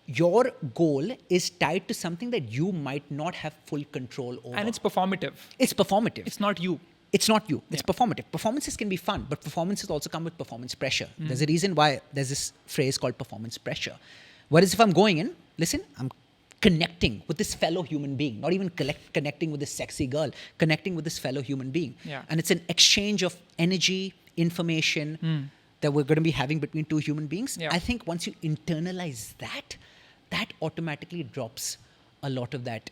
your goal is tied to something that you might not have full control over. And it's performative. It's performative. It's not you. It's not you. It's Yeah. performative. Performances can be fun, but performances also come with performance pressure. There's a reason why there's this phrase called performance pressure. Whereas if I'm going in, listen, I'm connecting with this fellow human being, not even connecting with this sexy girl, connecting with this fellow human being. Yeah. And it's an exchange of energy, information that we're going to be having between two human beings. Yeah. I think once you internalize that, that automatically drops a lot of that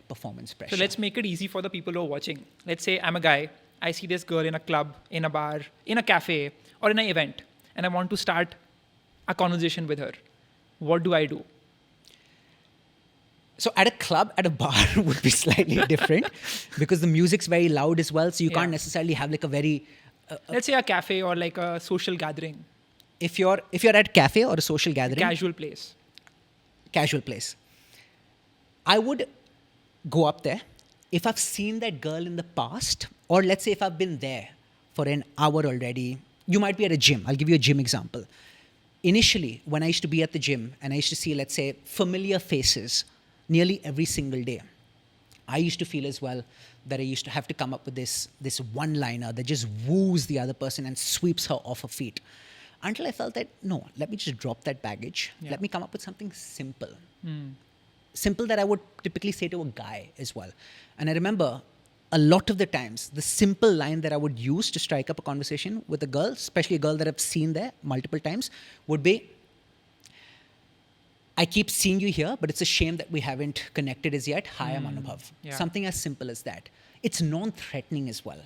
performance pressure. So let's make it easy for the people who are watching. Let's say I'm a guy, I see this girl in a club, in a bar, in a cafe, or in an event, and I want to start a conversation with her. What do I do? So at a club, at a bar would be slightly different because the music's very loud as well. So you can't necessarily have like a very... Let's say a cafe or like a social gathering. If you're at a cafe or a social gathering... Casual place. I would go up there. If I've seen that girl in the past, or let's say if I've been there for an hour already, you might be at a gym. I'll give you a gym example. Initially, when I used to be at the gym and I used to see, let's say, familiar faces nearly every single day, I used to feel as well that I used to have to come up with this one-liner that just woos the other person and sweeps her off her feet. Until I felt that, no, let me just drop that baggage. Yeah. Let me come up with something simple. Simple that I would typically say to a guy as well. And I remember a lot of the times, the simple line that I would use to strike up a conversation with a girl, especially a girl that I've seen there multiple times, would be, I keep seeing you here, but it's a shame that we haven't connected as yet. Hi, I'm Anubhav. Yeah. Something as simple as that. it's non-threatening as well.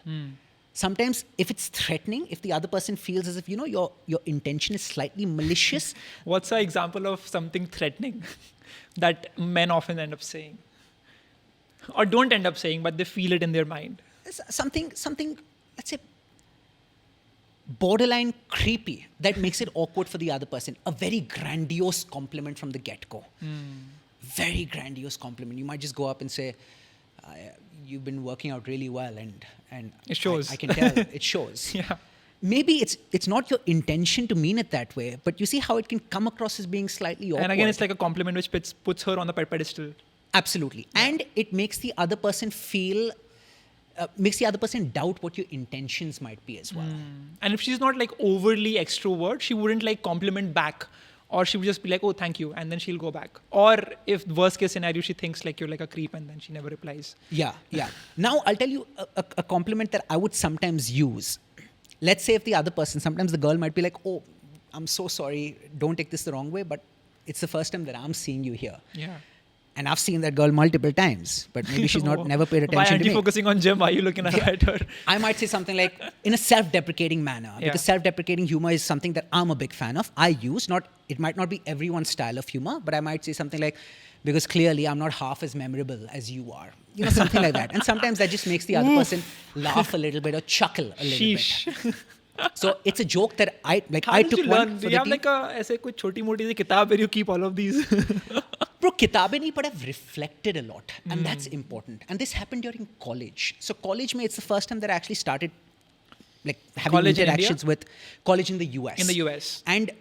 Sometimes if it's threatening, if the other person feels as if, your intention is slightly malicious. What's an example of something threatening that men often end up saying? Or don't end up saying, but they feel it in their mind. Something, let's say, borderline creepy that makes it awkward for the other person. A very grandiose compliment from the get-go. Very grandiose compliment. You might just go up and say, you've been working out really well, and it shows. I can tell it shows. Yeah. Maybe it's not your intention to mean it that way, but you see how it can come across as being slightly awkward. And again, it's like a compliment which puts her on the pedestal. Absolutely. Yeah. And it makes the other person doubt what your intentions might be as well. And if she's not like overly extrovert, she wouldn't like compliment back, or she would just be like, oh, thank you, and then she'll go back. Or if worst case scenario, she thinks like you're like a creep, and then she never replies. Yeah. Now I'll tell you a compliment that I would sometimes use. Let's say if the other person, sometimes the girl might be like, oh, I'm so sorry, don't take this the wrong way, but it's the first time that I'm seeing you here. Yeah. And I've seen that girl multiple times, but maybe she's never paid attention to me. Why aren't you focusing on gym? Why are you looking at her? I might say something like, in a self-deprecating manner, because self-deprecating humor is something that I'm a big fan of. I use, it might not be everyone's style of humor, but I might say something like, because clearly I'm not half as memorable as you are. Something like that. And sometimes that just makes the other person laugh a little bit or chuckle a little bit. So it's a joke that I took one. Do you have like ऐसे कोई छोटी मोटी सी किताब where you keep all of these? Bro, किताबें नहीं, but I've reflected a lot, and that's important. And this happened during college. So college, it's the first time that I actually started like having college interactions with college in the US. In the US. And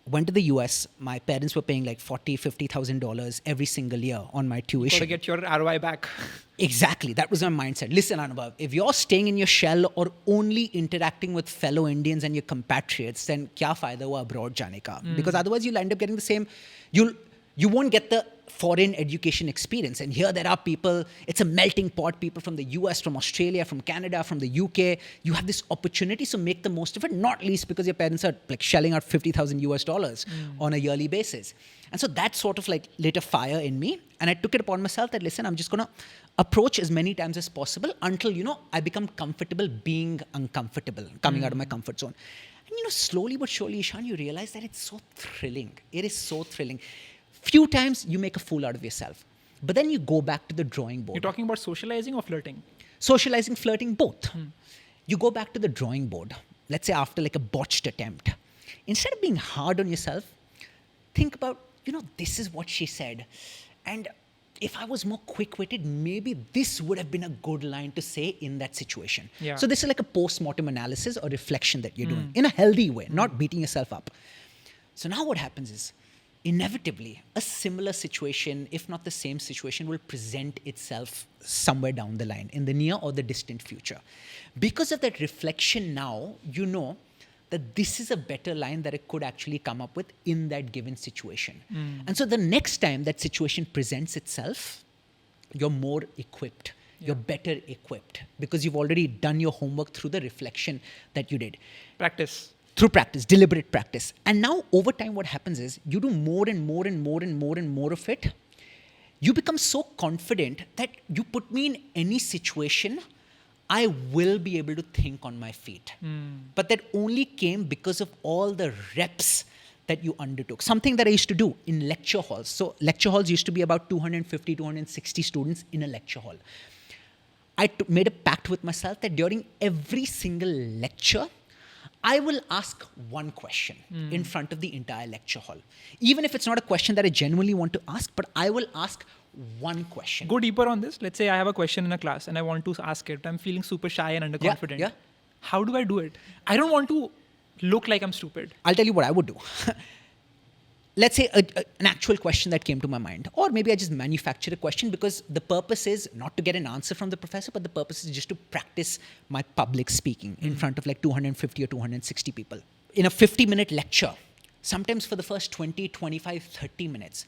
went to the US. My parents were paying like $40,000-$50,000 every single year on my tuition. Got to get your ROI back. Exactly. That was my mindset. Listen, Anubhav, if you're staying in your shell or only interacting with fellow Indians and your compatriots, then kya fayda hua abroad jane ka? Because otherwise you'll end up getting the same, you won't get the foreign education experience. And here there are people, it's a melting pot, people from the US, from Australia, from Canada, from the UK. You have this opportunity, so make the most of it, not least because your parents are like shelling out $50,000 on a yearly basis. And so that sort of like lit a fire in me. And I took it upon myself that, listen, I'm just going to approach as many times as possible until, I become comfortable being uncomfortable, coming out of my comfort zone. And, slowly but surely, Ishan, you realize that it's so thrilling. It is so thrilling. Few times you make a fool out of yourself, but then you go back to the drawing board. You're talking about socializing or flirting? Socializing, flirting, both. You go back to the drawing board, let's say after like a botched attempt. Instead of being hard on yourself, think about, this is what she said. And if I was more quick-witted, maybe this would have been a good line to say in that situation. Yeah. So this is like a post-mortem analysis or reflection that you're doing in a healthy way, not beating yourself up. So now what happens is, inevitably, a similar situation, if not the same situation, will present itself somewhere down the line, in the near or the distant future. Because of that reflection now, you know that this is a better line that it could actually come up with in that given situation. And so the next time that situation presents itself, you're more equipped. You're better equipped because you've already done your homework through the reflection that you did. Through practice, deliberate practice. And now over time what happens is you do more and more and more and more and more of it. You become so confident that you put me in any situation, I will be able to think on my feet. But that only came because of all the reps that you undertook. Something that I used to do in lecture halls. So lecture halls used to be about 250, 260 students in a lecture hall. I made a pact with myself that during every single lecture, I will ask one question in front of the entire lecture hall. Even if it's not a question that I genuinely want to ask, but I will ask one question. Go deeper on this. Let's say I have a question in a class and I want to ask it. I'm feeling super shy and underconfident. Yeah. How do I do it? I don't want to look like I'm stupid. I'll tell you what I would do. Let's say an actual question that came to my mind. Or maybe I just manufactured a question because the purpose is not to get an answer from the professor, but the purpose is just to practice my public speaking in front of like 250 or 260 people. In a 50-minute lecture, sometimes for the first 20, 25, 30 minutes,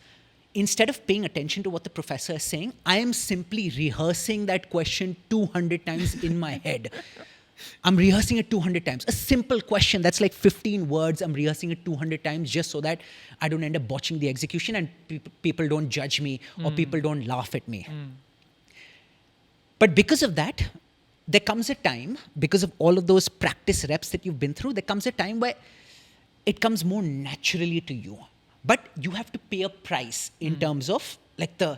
instead of paying attention to what the professor is saying, I am simply rehearsing that question 200 times in my head. I'm rehearsing it 200 times. A simple question that's like 15 words. I'm rehearsing it 200 times just so that I don't end up botching the execution and people don't judge me or people don't laugh at me. But because of that, there comes a time, because of all of those practice reps that you've been through, there comes a time where it comes more naturally to you. But you have to pay a price in terms of like the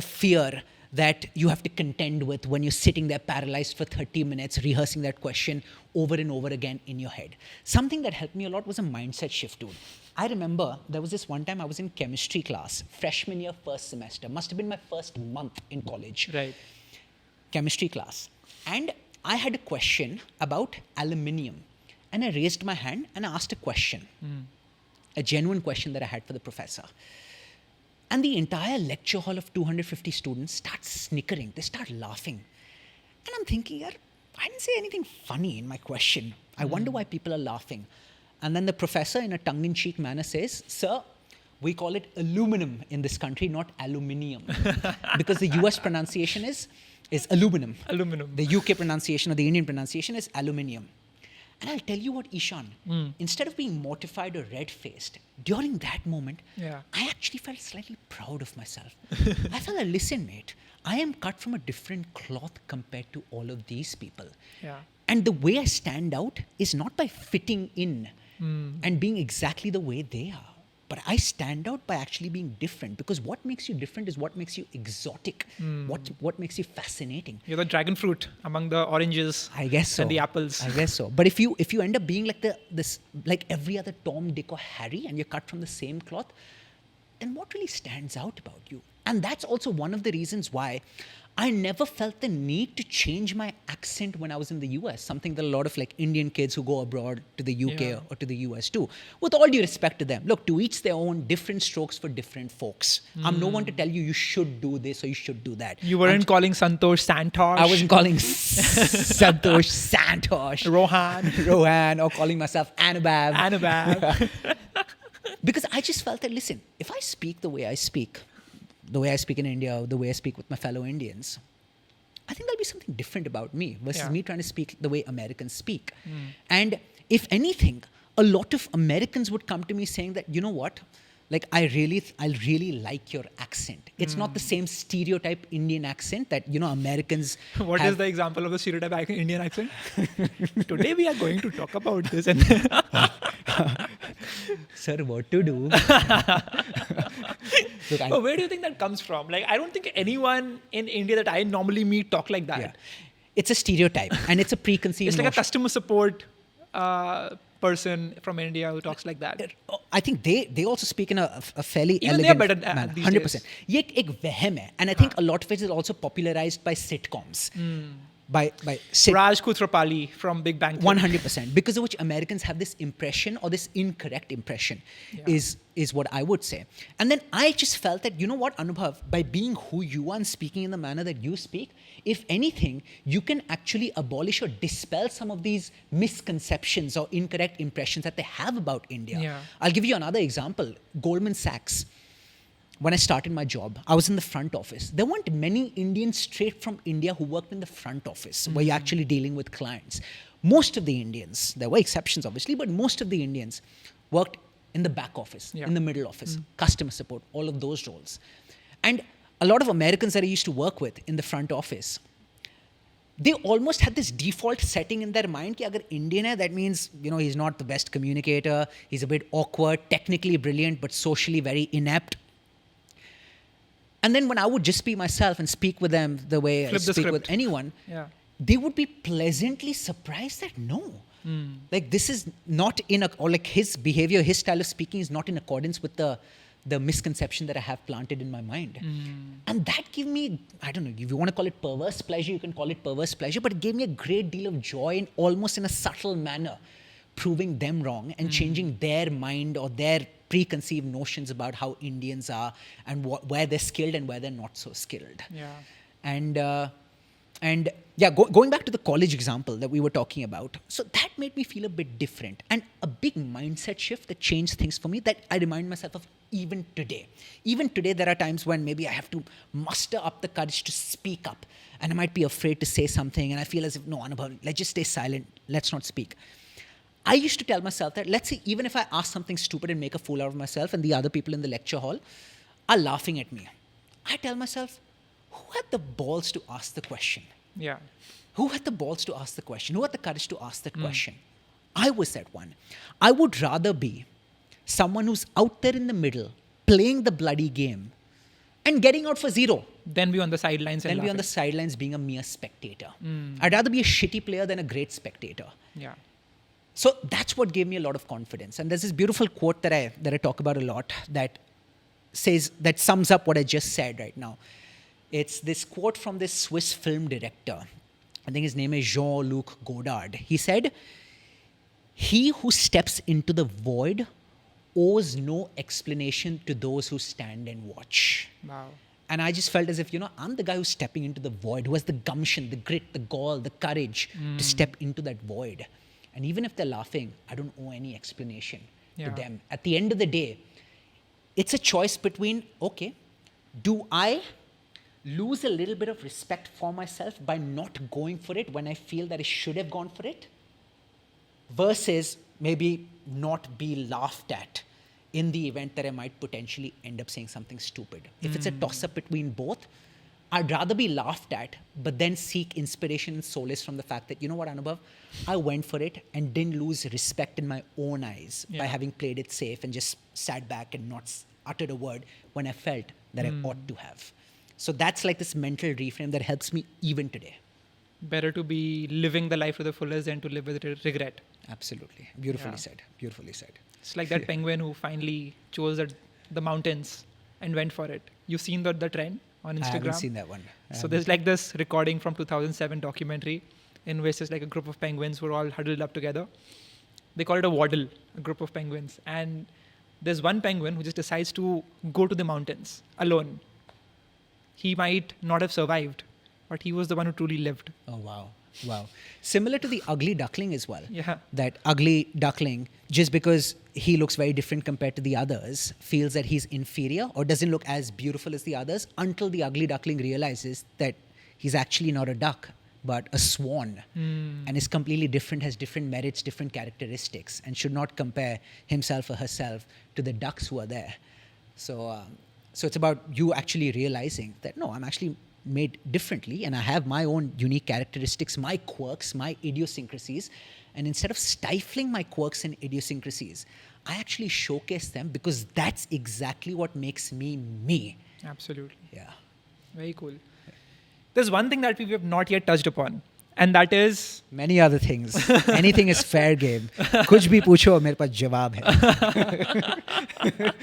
fear that you have to contend with when you're sitting there paralyzed for 30 minutes, rehearsing that question over and over again in your head. Something that helped me a lot was a mindset shift, dude. I remember there was this one time I was in chemistry class, freshman year, first semester. Must have been my first month in college. Right. Chemistry class. And I had a question about aluminium. And I raised my hand and I asked a question, a genuine question that I had for the professor. And the entire lecture hall of 250 students starts snickering. They start laughing. And I'm thinking, I didn't say anything funny in my question. I wonder why people are laughing. And then the professor, in a tongue-in-cheek manner, says, "Sir, we call it aluminum in this country, not aluminium." Because the US pronunciation is aluminum. Aluminum. The UK pronunciation or the Indian pronunciation is aluminium. And I'll tell you what, Ishan, instead of being mortified or red-faced, during that moment, I actually felt slightly proud of myself. I felt, listen, mate, I am cut from a different cloth compared to all of these people. Yeah. And the way I stand out is not by fitting in and being exactly the way they are. But I stand out by actually being different, because what makes you different is what makes you exotic, what makes you fascinating. You're the dragon fruit among the oranges. I guess so. And the apples. I guess so. But if you end up being like like every other Tom, Dick, or Harry, and you're cut from the same cloth, then what really stands out about you? And that's also one of the reasons why I never felt the need to change my accent when I was in the US, something that a lot of like Indian kids who go abroad to the UK or to the US do. With all due respect to them, look, to each their own, different strokes for different folks. I'm no one to tell you should do this or you should do that. You weren't calling Santosh Santosh. I wasn't calling Santosh Santosh. Rohan, or calling myself Anubhav. Because I just felt that, listen, if I speak the way I speak in India, the way I speak with my fellow Indians, I think there'll be something different about me versus me trying to speak the way Americans speak. And if anything, a lot of Americans would come to me saying that, you know what, like I really like your accent. It's not the same stereotype Indian accent that, Americans What is the example of the stereotype Indian accent? Today we are going to talk about this. And Sir, what to do? Look, where do you think that comes from? Like, I don't think anyone in India that I normally meet talk like that. Yeah. It's a stereotype and it's a preconceived It's like a notion. customer support person from India who talks like that. I think they also speak in a fairly Even elegant they are better manner. these 100%. days. Ye ek vehem hai. And I think a lot of it is also popularized by sitcoms. By Raj Kuthrapali from Big Bang Theory. 100%. Because of which Americans have this impression, or this incorrect impression, is what I would say. And then I just felt that, you know what, Anubhav, by being who you are and speaking in the manner that you speak, if anything, you can actually abolish or dispel some of these misconceptions or incorrect impressions that they have about India. Yeah. I'll give you another example. Goldman Sachs. When I started my job, I was in the front office. There weren't many Indians straight from India who worked in the front office, where you're actually dealing with clients. Most of the Indians, there were exceptions obviously, but most of the Indians worked in the back office, in the middle office, customer support, all of those roles. And a lot of Americans that I used to work with in the front office, they almost had this default setting in their mind that agar Indian hai, that means, he's not the best communicator, he's a bit awkward, technically brilliant, but socially very inept. And then when I would just be myself and speak with them the way I speak with anyone, they would be pleasantly surprised that no. Like this is not or like his behavior, his style of speaking is not in accordance with the misconception that I have planted in my mind. And that gave me, I don't know, if you want to call it perverse pleasure, you can call it perverse pleasure, but it gave me a great deal of joy in almost in a subtle manner, proving them wrong and changing their mind or their preconceived notions about how Indians are and where they're skilled and where they're not so skilled. Going back to the college example that we were talking about, so that made me feel a bit different, and a big mindset shift that changed things for me that I remind myself of even today. Even today, there are times when maybe I have to muster up the courage to speak up, and I might be afraid to say something, and I feel as if, no, Anubhav, let's just stay silent, let's not speak. I used to tell myself that, let's say, even if I ask something stupid and make a fool out of myself and the other people in the lecture hall are laughing at me, I tell myself, who had the balls to ask the question? Yeah. Who had the balls to ask the question? Who had the courage to ask that question? I was that one. I would rather be someone who's out there in the middle, playing the bloody game and getting out for zero. Then be on the sidelines and Then be on laughing. the sidelines being a mere spectator. I'd rather be a shitty player than a great spectator. Yeah. So that's what gave me a lot of confidence. And there's this beautiful quote that I talk about a lot that sums up what I just said right now. It's this quote from this Swiss film director. I think his name is Jean-Luc Godard. He said, "He who steps into the void owes no explanation to those who stand and watch." Wow. And I just felt as if, I'm the guy who's stepping into the void, who has the gumption, the grit, the gall, the courage to step into that void. And even if they're laughing, I don't owe any explanation to them. At the end of the day, it's a choice between, okay, do I lose a little bit of respect for myself by not going for it when I feel that I should have gone for it? Versus maybe not be laughed at in the event that I might potentially end up saying something stupid. If it's a toss-up between both, I'd rather be laughed at, but then seek inspiration and solace from the fact that, you know what, Anubhav, I went for it and didn't lose respect in my own eyes by having played it safe and just sat back and not uttered a word when I felt that I ought to have. So that's like this mental reframe that helps me even today. Better to be living the life to the fullest than to live with regret. Absolutely. Beautifully said. Beautifully said. It's like that penguin who finally chose the mountains and went for it. You've seen the trend on Instagram? I haven't seen that one. So there's like this recording from 2007 documentary in which there's like a group of penguins who are all huddled up together. They call it a waddle, a group of penguins. And there's one penguin who just decides to go to the mountains alone. He might not have survived, but he was the one who truly lived. Oh, wow. Wow. Similar to the ugly duckling as well. Yeah. That ugly duckling, just because he looks very different compared to the others, feels that he's inferior or doesn't look as beautiful as the others until the ugly duckling realizes that he's actually not a duck, but a swan. And is completely different, has different merits, different characteristics, and should not compare himself or herself to the ducks who are there. So it's about you actually realizing that, no, I'm actually made differently and I have my own unique characteristics, my quirks, my idiosyncrasies. And instead of stifling my quirks and idiosyncrasies, I actually showcase them because that's exactly what makes me me. Absolutely. Yeah. Very cool. There's one thing that we have not yet touched upon, and that is... Many other things. Anything is fair game. Kuch bhi pucho, mere paas jawab hai.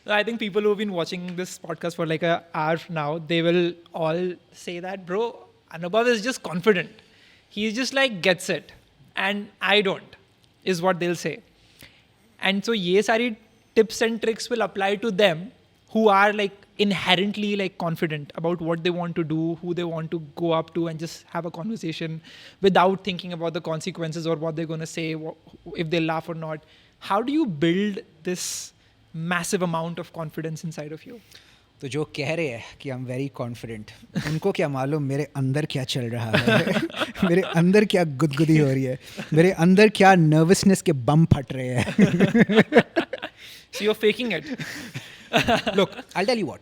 I think people who've been watching this podcast for like an hour now, they will all say that, bro, Anubhav is just confident. He just like gets it. And I don't, is what they'll say. And so ye sari tips and tricks will apply to them who are like inherently like confident about what they want to do, who they want to go up to and just have a conversation without thinking about the consequences or what they're going to say, if they laugh or not. How do you build this massive amount of confidence inside of you? तो जो कह रहे हैं कि I'm very confident, उनको क्या मालूम मेरे अंदर क्या चल रहा है, मेरे अंदर क्या गुदगुदी हो रही है, मेरे अंदर क्या nervousness के बम फट रहे हैं. So you're faking it. Look, I'll tell you what.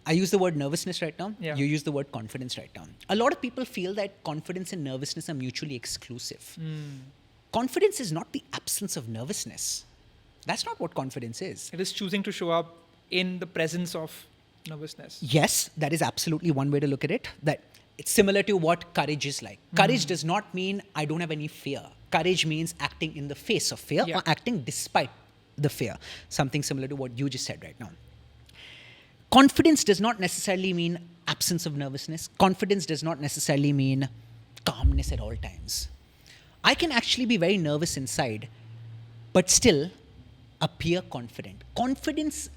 I use the word nervousness right now. Yeah. You use the word confidence right now. A lot of people feel that confidence and nervousness are mutually exclusive. Confidence is not the absence of nervousness. That's not what confidence is. It is choosing to show up in the presence of nervousness. Yes, that is absolutely one way to look at it. That it's similar to what courage is like. Courage does not mean I don't have any fear. Courage means acting in the face of fear or acting despite the fear. Something similar to what you just said right now. Confidence does not necessarily mean absence of nervousness. Confidence does not necessarily mean calmness at all times. I can actually be very nervous inside, but still appear confident. Confidence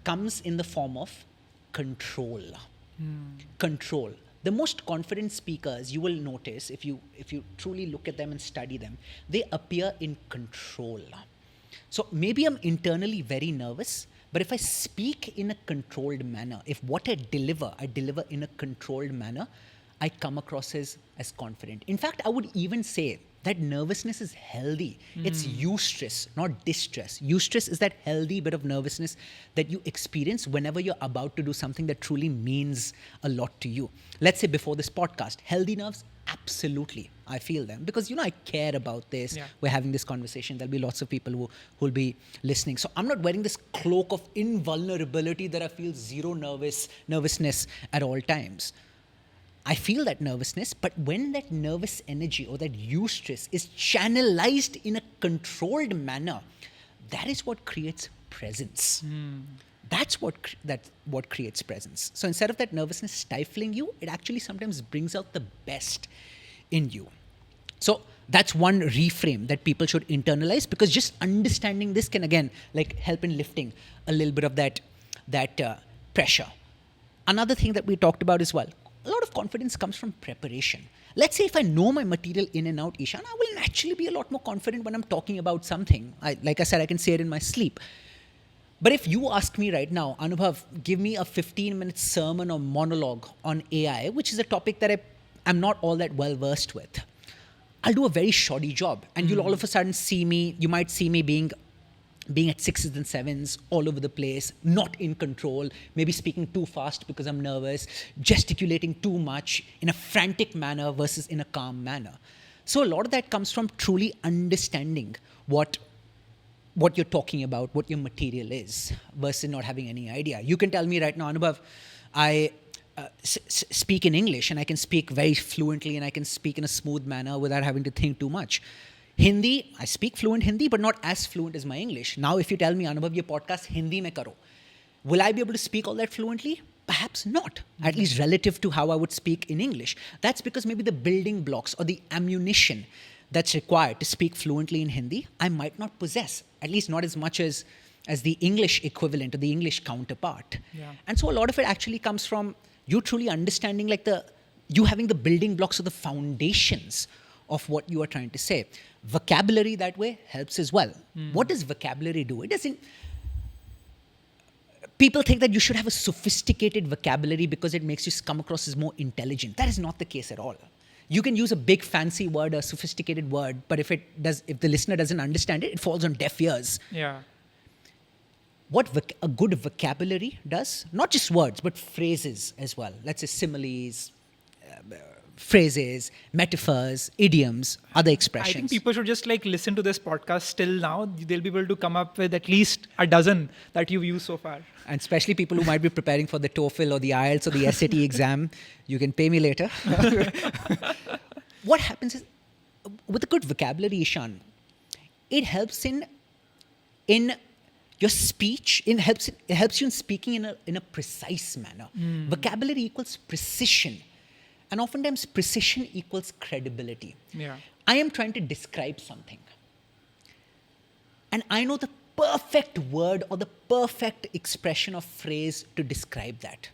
comes in the form of control. Control. The most confident speakers, you will notice, if you truly look at them and study them, they appear in control. So maybe I'm internally very nervous, but if I speak in a controlled manner, if what I deliver in a controlled manner, I come across as confident. In fact, I would even say that nervousness is healthy. It's eustress, not distress. Eustress is that healthy bit of nervousness that you experience whenever you're about to do something that truly means a lot to you. Let's say before this podcast, healthy nerves, absolutely. I feel them because, I care about this. Yeah. We're having this conversation. There'll be lots of people who will be listening. So I'm not wearing this cloak of invulnerability that I feel zero nervousness at all times. I feel that nervousness, but when that nervous energy or that eustress is channelized in a controlled manner, that is what creates presence. That's what creates presence. So instead of that nervousness stifling you, it actually sometimes brings out the best in you. So that's one reframe that people should internalize, because just understanding this can again help in lifting a little bit of that pressure. Another thing that we talked about as well, a lot of confidence comes from preparation. Let's say if I know my material in and out, Ishan, I will naturally be a lot more confident when I'm talking about something. Like I said, I can say it in my sleep. But if you ask me right now, Anubhav, give me a 15-minute sermon or monologue on AI, which is a topic that I'm not all that well versed with, I'll do a very shoddy job. And you'll all of a sudden you might see me being at sixes and sevens all over the place, not in control, maybe speaking too fast because I'm nervous, gesticulating too much in a frantic manner versus in a calm manner. So a lot of that comes from truly understanding what you're talking about, what your material is, versus not having any idea. You can tell me right now, Anubhav, I speak in English and I can speak very fluently and I can speak in a smooth manner without having to think too much. Hindi, I speak fluent Hindi, but not as fluent as my English. Now, if you tell me, Anubhav, your podcast Hindi mein karo, will I be able to speak all that fluently? Perhaps not, at least relative to how I would speak in English. That's because maybe the building blocks or the ammunition that's required to speak fluently in Hindi, I might not possess, at least not as much as the English equivalent or the English counterpart. Yeah. And so a lot of it actually comes from you truly understanding you having the building blocks or the foundations of what you are trying to say. Vocabulary that way helps as well. What does vocabulary do? It doesn't. People think that you should have a sophisticated vocabulary because it makes you come across as more intelligent. That is not the case at all. You can use a big fancy word, a sophisticated word, but if the listener doesn't understand it, it falls on deaf ears. Yeah. What a good vocabulary does, not just words, but phrases as well. Let's say similes, phrases, metaphors, idioms, other expressions. I think people should just listen to this podcast still now. They'll be able to come up with at least a dozen that you've used so far. And especially people who might be preparing for the TOEFL or the IELTS or the SAT exam, you can pay me later. What happens is, with a good vocabulary, Ishan, it helps in your speech. It helps you in speaking in a precise manner. Vocabulary equals precision. And oftentimes, precision equals credibility. Yeah. I am trying to describe something. And I know the perfect word or the perfect expression or phrase to describe that.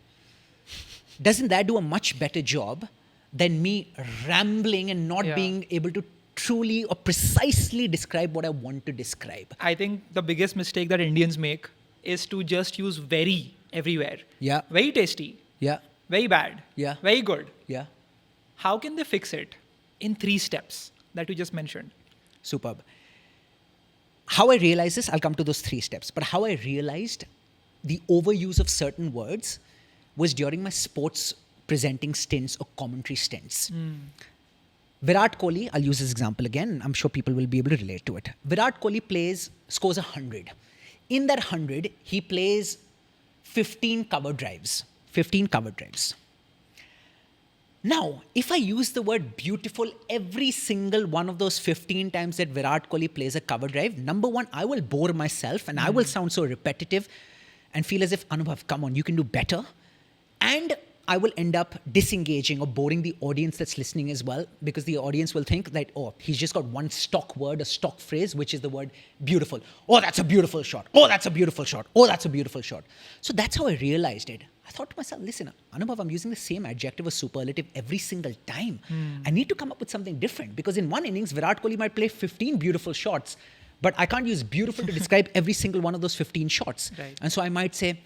Doesn't that do a much better job than me rambling and not being able to truly or precisely describe what I want to describe? I think the biggest mistake that Indians make is to just use very everywhere. Yeah. Very tasty. Yeah. Very bad. Yeah. Very good. Yeah. How can they fix it in 3 steps that you just mentioned? Superb. How I realized this, I'll come to those 3 steps. But how I realized the overuse of certain words was during my sports presenting stints or commentary stints. Virat Kohli, I'll use this example again. I'm sure people will be able to relate to it. Virat Kohli scores 100. In that 100, he plays 15 cover drives. 15 cover drives. Now, if I use the word beautiful every single one of those 15 times that Virat Kohli plays a cover drive, number one, I will bore myself and I will sound so repetitive and feel as if, Anubhav, come on, you can do better. And I will end up disengaging or boring the audience that's listening as well, because the audience will think that, oh, he's just got one stock word, a stock phrase, which is the word beautiful. Oh, that's a beautiful shot. Oh, that's a beautiful shot. Oh, that's a beautiful shot. So that's how I realized it. I thought to myself, listen, Anubhav, I'm using the same adjective or superlative every single time. I need to come up with something different, because in one innings, Virat Kohli might play 15 beautiful shots, but I can't use beautiful to describe every single one of those 15 shots. Right. And so I might say,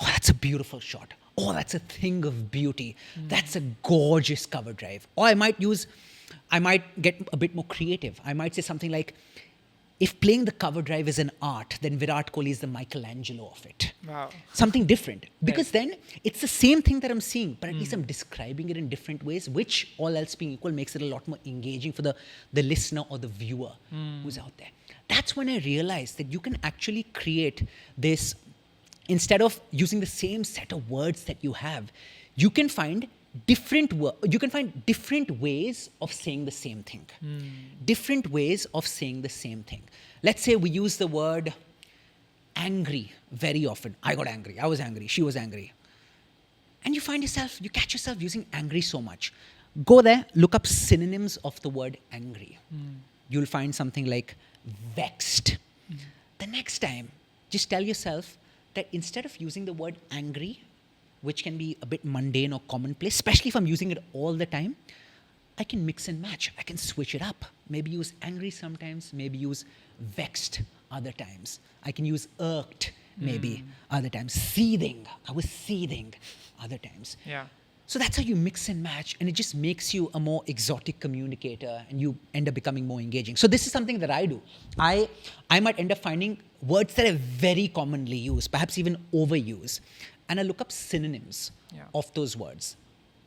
oh, that's a beautiful shot. Oh, that's a thing of beauty. That's a gorgeous cover drive. Or I might use I might get a bit more creative. I might say something like, if playing the cover drive is an art, then Virat Kohli is the Michelangelo of it. Wow. Something different. Because Right. then it's the same thing that I'm seeing, but at least I'm describing it in different ways, which, all else being equal, makes it a lot more engaging for the listener or the viewer who's out there. That's when I realized that you can actually create this, instead of using the same set of words that you have, you can find different ways of saying the same thing. Different ways of saying the same thing. Let's say we use the word angry very often. I got angry. I was angry. She was angry. And you catch yourself using angry so much. Go there, look up synonyms of the word angry. You'll find something like vexed. The next time, just tell yourself that instead of using the word angry, which can be a bit mundane or commonplace, especially if I'm using it all the time, I can mix and match. I can switch it up. Maybe use angry sometimes, maybe use vexed other times. I can use irked maybe other times. Seething. I was seething other times. Yeah. So that's how you mix and match, and it just makes you a more exotic communicator, and you end up becoming more engaging. So this is something that I do. I might end up finding words that I very commonly use, perhaps even overuse, and I look up synonyms of those words.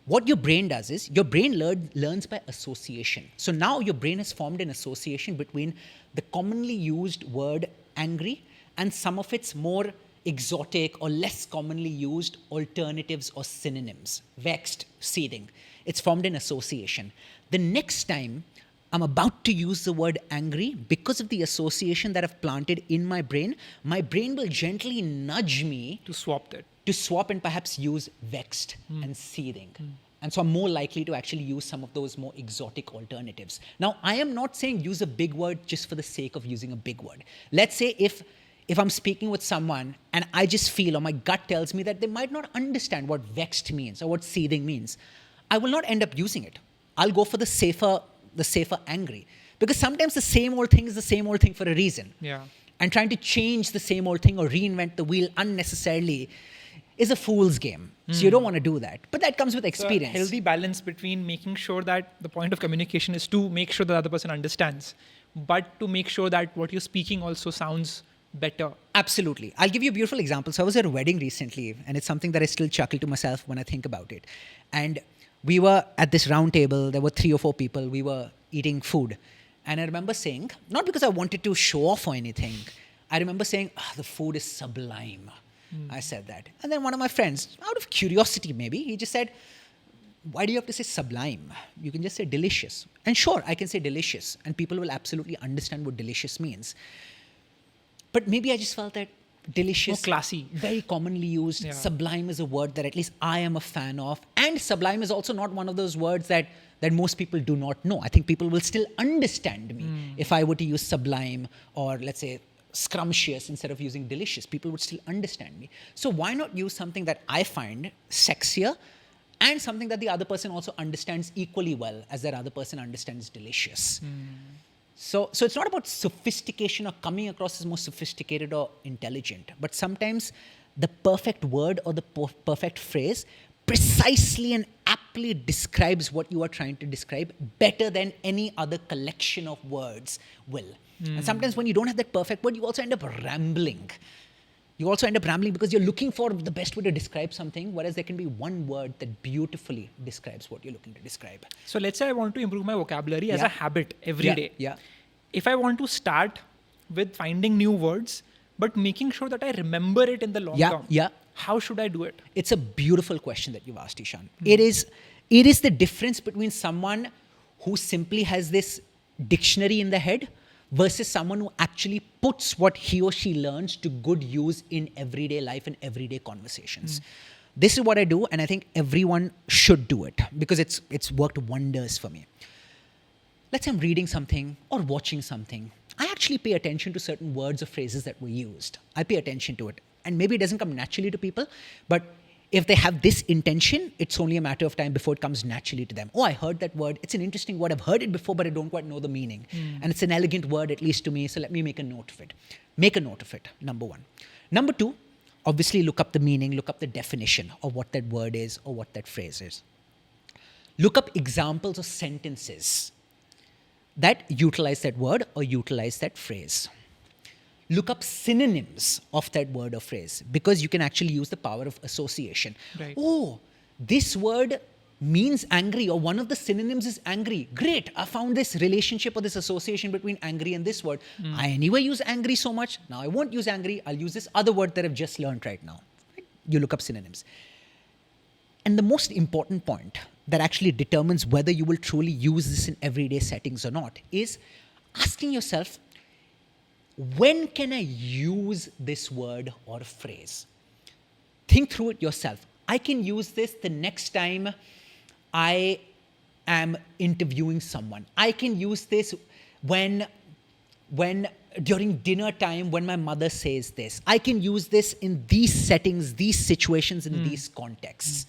What your brain does is, your brain learns by association. So now your brain has formed an association between the commonly used word angry and some of its more exotic or less commonly used alternatives or synonyms. Vexed, seething. It's formed an association. The next time I'm about to use the word angry, because of the association that I've planted in my brain will gently nudge me To swap that. to swap and perhaps use vexed and seething. And so I'm more likely to actually use some of those more exotic alternatives. Now, I am not saying use a big word just for the sake of using a big word. Let's say if I'm speaking with someone and I just feel, or my gut tells me that they might not understand what vexed means or what seething means, I will not end up using it. I'll go for the safer angry. Because sometimes the same old thing is the same old thing for a reason. Yeah. And trying to change the same old thing or reinvent the wheel unnecessarily is a fool's game. So you don't want to do that. But that comes with experience. So a healthy balance between making sure that the point of communication is to make sure the other person understands, but to make sure that what you're speaking also sounds better. Absolutely. I'll give you a beautiful example. So I was at a wedding recently, and it's something that I still chuckle to myself when I think about it. And we were at this round table. There were 3 or 4 people. We were eating food. And I remember saying, not because I wanted to show off or anything, I remember saying, the food is sublime. I said that. And then one of my friends, out of curiosity maybe, he just said, why do you have to say sublime? You can just say delicious. And sure, I can say delicious, and people will absolutely understand what delicious means. But maybe I just felt that delicious, More classy. very commonly used. Yeah. Sublime is a word that at least I am a fan of. And sublime is also not one of those words that most people do not know. I think people will still understand me if I were to use sublime, or let's say scrumptious instead of using delicious. People would still understand me. So why not use something that I find sexier and something that the other person also understands equally well as that other person understands delicious? So it's not about sophistication or coming across as more sophisticated or intelligent, but sometimes the perfect word or the perfect phrase precisely and aptly describes what you are trying to describe better than any other collection of words will. And sometimes when you don't have that perfect word, you also end up rambling. You also end up rambling because you're looking for the best way to describe something, whereas there can be one word that beautifully describes what you're looking to describe. So let's say I want to improve my vocabulary as a habit every day. Yeah. If I want to start with finding new words, but making sure that I remember it in the long term, how should I do it? It's a beautiful question that you've asked, Ishan. It is the difference between someone who simply has this dictionary in the head versus someone who actually puts what he or she learns to good use in everyday life and everyday conversations. This is what I do, and I think everyone should do it because it's worked wonders for me. Let's say I'm reading something or watching something. I actually pay attention to certain words or phrases that were used. I pay attention to it. And maybe it doesn't come naturally to people, but if they have this intention, it's only a matter of time before it comes naturally to them. Oh, I heard that word. It's an interesting word. I've heard it before, but I don't quite know the meaning. And it's an elegant word, at least to me, so let me make a note of it. Make a note of it, number one. Number two, obviously look up the meaning, look up the definition of what that word is or what that phrase is. Look up examples of sentences that utilize that word or utilize that phrase. Look up synonyms of that word or phrase, because you can actually use the power of association. Right. Oh, this word means angry, or one of the synonyms is angry. Great, I found this relationship or this association between angry and this word. I anyway use angry so much. Now I won't use angry. I'll use this other word that I've just learned right now. Right? You look up synonyms. And the most important point that actually determines whether you will truly use this in everyday settings or not is asking yourself, when can I use this word or phrase? Think through it yourself. I can use this the next time I am interviewing someone. I can use this when during dinner time when my mother says this. I can use this in these settings, these situations, in these contexts.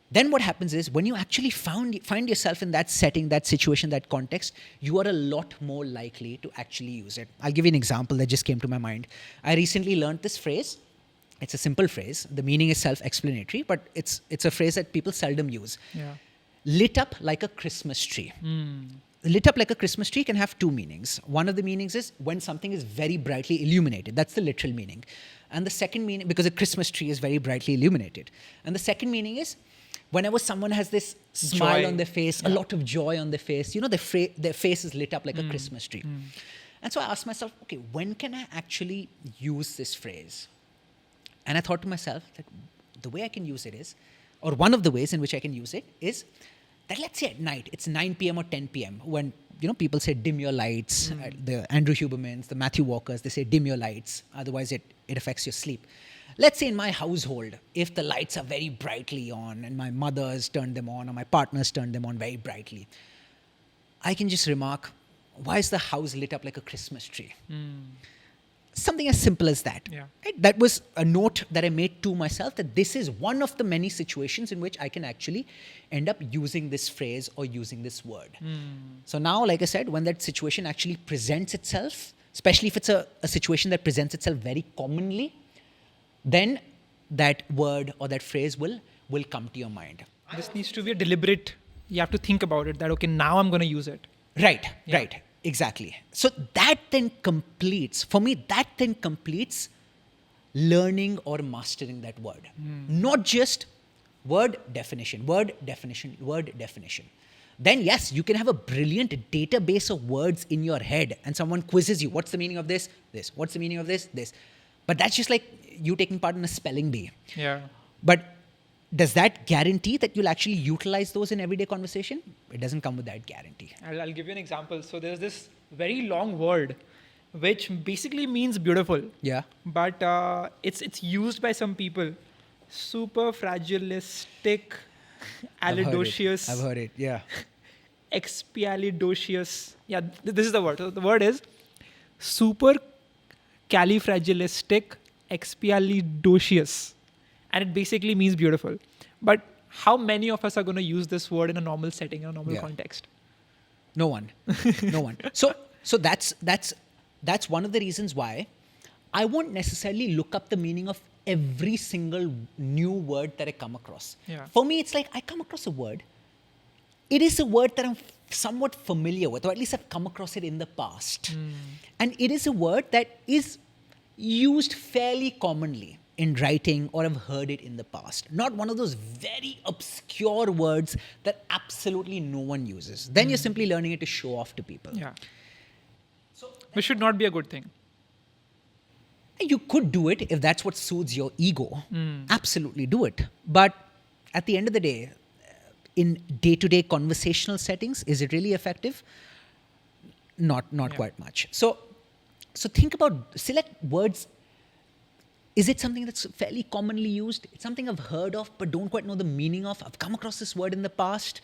Then what happens is, when you actually find yourself in that setting, that situation, that context, you are a lot more likely to actually use it. I'll give you an example that just came to my mind. I recently learned this phrase. It's a simple phrase. The meaning is self-explanatory, but it's a phrase that people seldom use. Yeah. Lit up like a Christmas tree. Lit up like a Christmas tree can have two meanings. One of the meanings is when something is very brightly illuminated. That's the literal meaning. And the second meaning, because a Christmas tree is very brightly illuminated. And the second meaning is whenever someone has this smile on their face, a lot of joy on their face, their face is lit up like a Christmas tree. And so I asked myself, okay, when can I actually use this phrase? And I thought to myself that the way I can use it is, or one of the ways in which I can use it is that, let's say at night, it's 9 p.m. or 10 p.m. when people say dim your lights, the Andrew Hubermans, the Matthew Walkers, they say dim your lights, otherwise it affects your sleep. Let's say in my household, if the lights are very brightly on and my mother's turned them on or my partner's turned them on very brightly, I can just remark, why is the house lit up like a Christmas tree? Something as simple as that. Yeah. Right? That was a note that I made to myself, that this is one of the many situations in which I can actually end up using this phrase or using this word. So now, like I said, when that situation actually presents itself, especially if it's a situation that presents itself very commonly, then that word or that phrase will come to your mind. This needs to be a deliberate, you have to think about it, that, okay, now I'm going to use it. Right. Exactly. So that then completes learning or mastering that word. Not just word definition. Then yes, you can have a brilliant database of words in your head and someone quizzes you. What's the meaning of this? This. What's the meaning of this? This. But that's just like you taking part in a spelling bee. Yeah. But does that guarantee that you'll actually utilize those in everyday conversation? It doesn't come with that guarantee. I'll give you an example. So there's this very long word which basically means beautiful. Yeah. But it's used by some people. Superfragilistic, alidocious. I've heard it. Yeah. Expialidocious. Yeah, this is the word. So the word is supercalifragilistic expialidocious. And it basically means beautiful. But how many of us are going to use this word in a normal setting, in a normal context? No one. So that's one of the reasons why I won't necessarily look up the meaning of every single new word that I come across. Yeah. For me, it's like I come across a word. It is a word that I'm somewhat familiar with, or at least I've come across it in the past. And it is a word that is used fairly commonly in writing, or I've heard it in the past. Not one of those very obscure words that absolutely no one uses. Then you're simply learning it to show off to people. Yeah. Which should not be a good thing. You could do it if that's what soothes your ego. Absolutely do it. But at the end of the day, in day-to-day conversational settings, is it really effective? Not quite much. So think about, select words. Is it something that's fairly commonly used? It's something I've heard of but don't quite know the meaning of. I've come across this word in the past.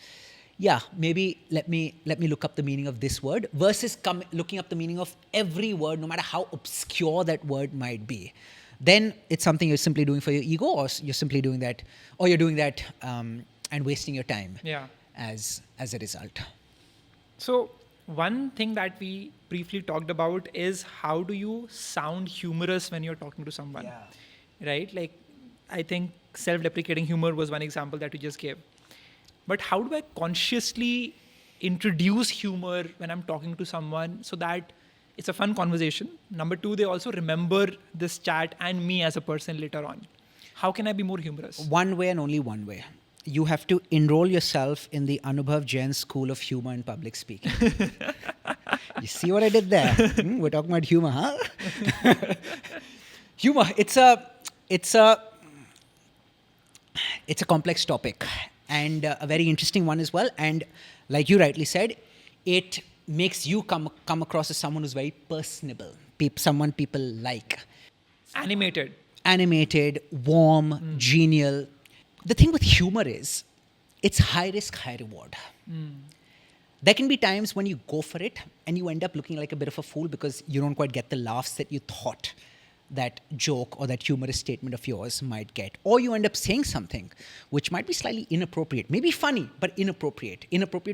Yeah, maybe let me look up the meaning of this word versus looking up the meaning of every word, no matter how obscure that word might be. Then it's something you're simply doing for your ego, or you're simply doing that, or you're doing that and wasting your time as a result. So one thing that we briefly talked about is how do you sound humorous when you're talking to someone, right? Like, I think self-deprecating humor was one example that you just gave. But how do I consciously introduce humor when I'm talking to someone so that it's a fun conversation. Number two, they also remember this chat and me as a person later on. How can I be more humorous? One way and only one way. You have to enroll yourself in the Anubhav Jain School of Humor and Public Speaking. You see what I did there? We're talking about humor, huh? Humor, it's a complex topic and a very interesting one as well. And like you rightly said, it makes you come across as someone who's very personable, someone people like. Animated, warm, genial. The thing with humor is, it's high risk, high reward. There can be times when you go for it and you end up looking like a bit of a fool because you don't quite get the laughs that you thought that joke or that humorous statement of yours might get. Or you end up saying something which might be slightly inappropriate, maybe funny, but inappropriate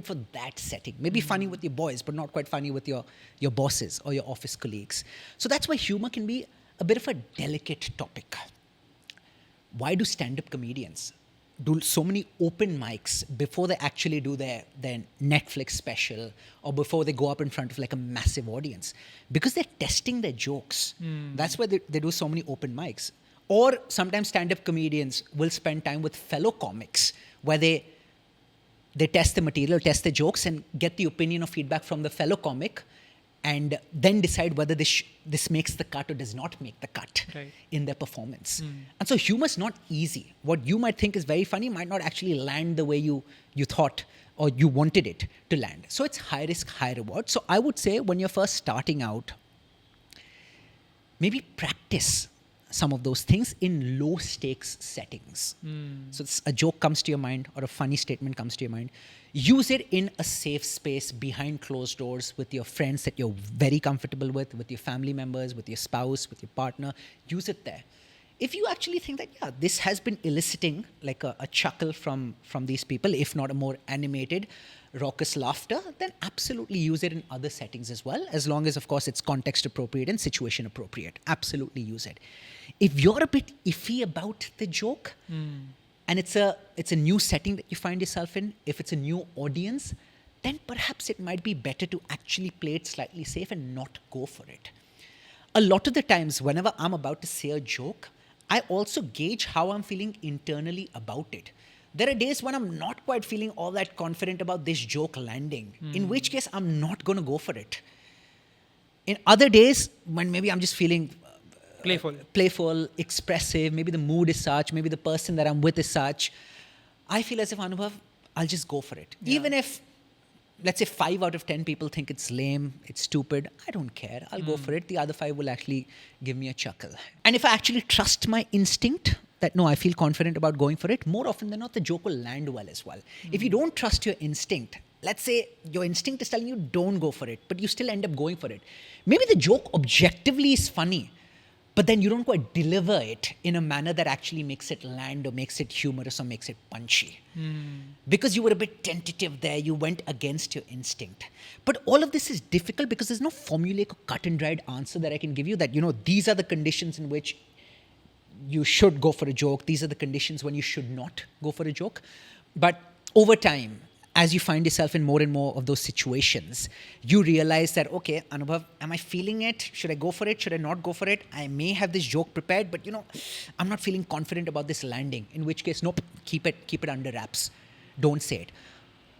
for that setting. Maybe funny with your boys, but not quite funny with your bosses or your office colleagues. So that's why humor can be a bit of a delicate topic. Why do stand-up comedians do so many open mics before they actually do their Netflix special or before they go up in front of like a massive audience? Because they're testing their jokes. That's why they do so many open mics. Or sometimes stand-up comedians will spend time with fellow comics where they test the material, test the jokes and get the opinion or feedback from the fellow comic and then decide whether this makes the cut or does not make the cut in their performance. And so humor's not easy. What you might think is very funny might not actually land the way you thought or you wanted it to land. So it's high risk, high reward. So I would say when you're first starting out, maybe practice some of those things in low stakes settings. So a joke comes to your mind or a funny statement comes to your mind. Use it in a safe space behind closed doors with your friends that you're very comfortable with your family members, with your spouse, with your partner. Use it there. If you actually think that, yeah, this has been eliciting like a chuckle from these people, if not a more animated, raucous laughter, then absolutely use it in other settings as well, as long as, of course, it's context appropriate and situation appropriate. Absolutely use it. If you're a bit iffy about the joke, and it's a new setting that you find yourself in, if it's a new audience, then perhaps it might be better to actually play it slightly safe and not go for it. A lot of the times, whenever I'm about to say a joke, I also gauge how I'm feeling internally about it. There are days when I'm not quite feeling all that confident about this joke landing, in which case I'm not going to go for it. In other days, when maybe I'm just feeling playful, expressive, maybe the mood is such, maybe the person that I'm with is such, I feel as if, Anubhav, I'll just go for it. Yeah. Even if, let's say 5 out of 10 people think it's lame, it's stupid, I don't care. I'll go for it. The other 5 will actually give me a chuckle. And if I actually trust my instinct, that no, I feel confident about going for it, more often than not, the joke will land well as well. If you don't trust your instinct, let's say your instinct is telling you don't go for it, but you still end up going for it. Maybe the joke objectively is funny, but then you don't quite deliver it in a manner that actually makes it land or makes it humorous or makes it punchy. Because you were a bit tentative there, you went against your instinct. But all of this is difficult because there's no formulaic or cut and dried answer that I can give you that, these are the conditions in which you should go for a joke. These are the conditions when you should not go for a joke. But over time, as you find yourself in more and more of those situations, you realize that, okay, Anubhav, am I feeling it? Should I go for it? Should I not go for it? I may have this joke prepared, but I'm not feeling confident about this landing. In which case, nope, keep it under wraps. Don't say it.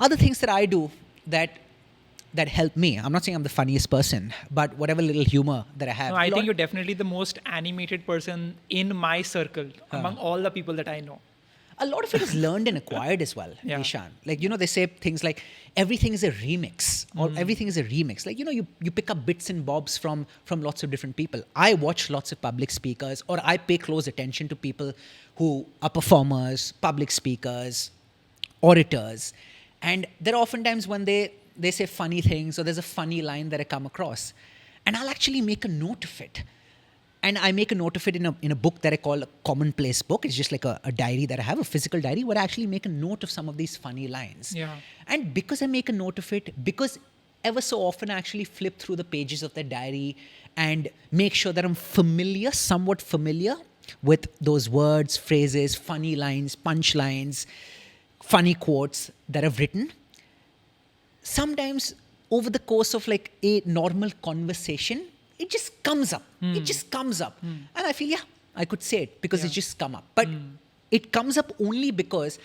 Other things that I do that help me. I'm not saying I'm the funniest person, but whatever little humor that I have. No, I think you're definitely the most animated person in my circle among all the people that I know. A lot of it is learned and acquired as well, Ishan. Like, they say things like everything is a remix or everything is a remix. Like, you pick up bits and bobs from lots of different people. I watch lots of public speakers or I pay close attention to people who are performers, public speakers, orators. And there are often times when they say funny things or there's a funny line that I come across. And I'll actually make a note of it. And I make a note of it in a book that I call a commonplace book. It's just like a diary that I have, a physical diary, where I actually make a note of some of these funny lines. Yeah. And because I make a note of it, because ever so often I actually flip through the pages of the diary and make sure that I'm somewhat familiar with those words, phrases, funny lines, punchlines, funny quotes that I've written, sometimes over the course of like a normal conversation, it just comes up. It just comes up. And I feel, yeah, I could say it because it's just come up. But it comes up only because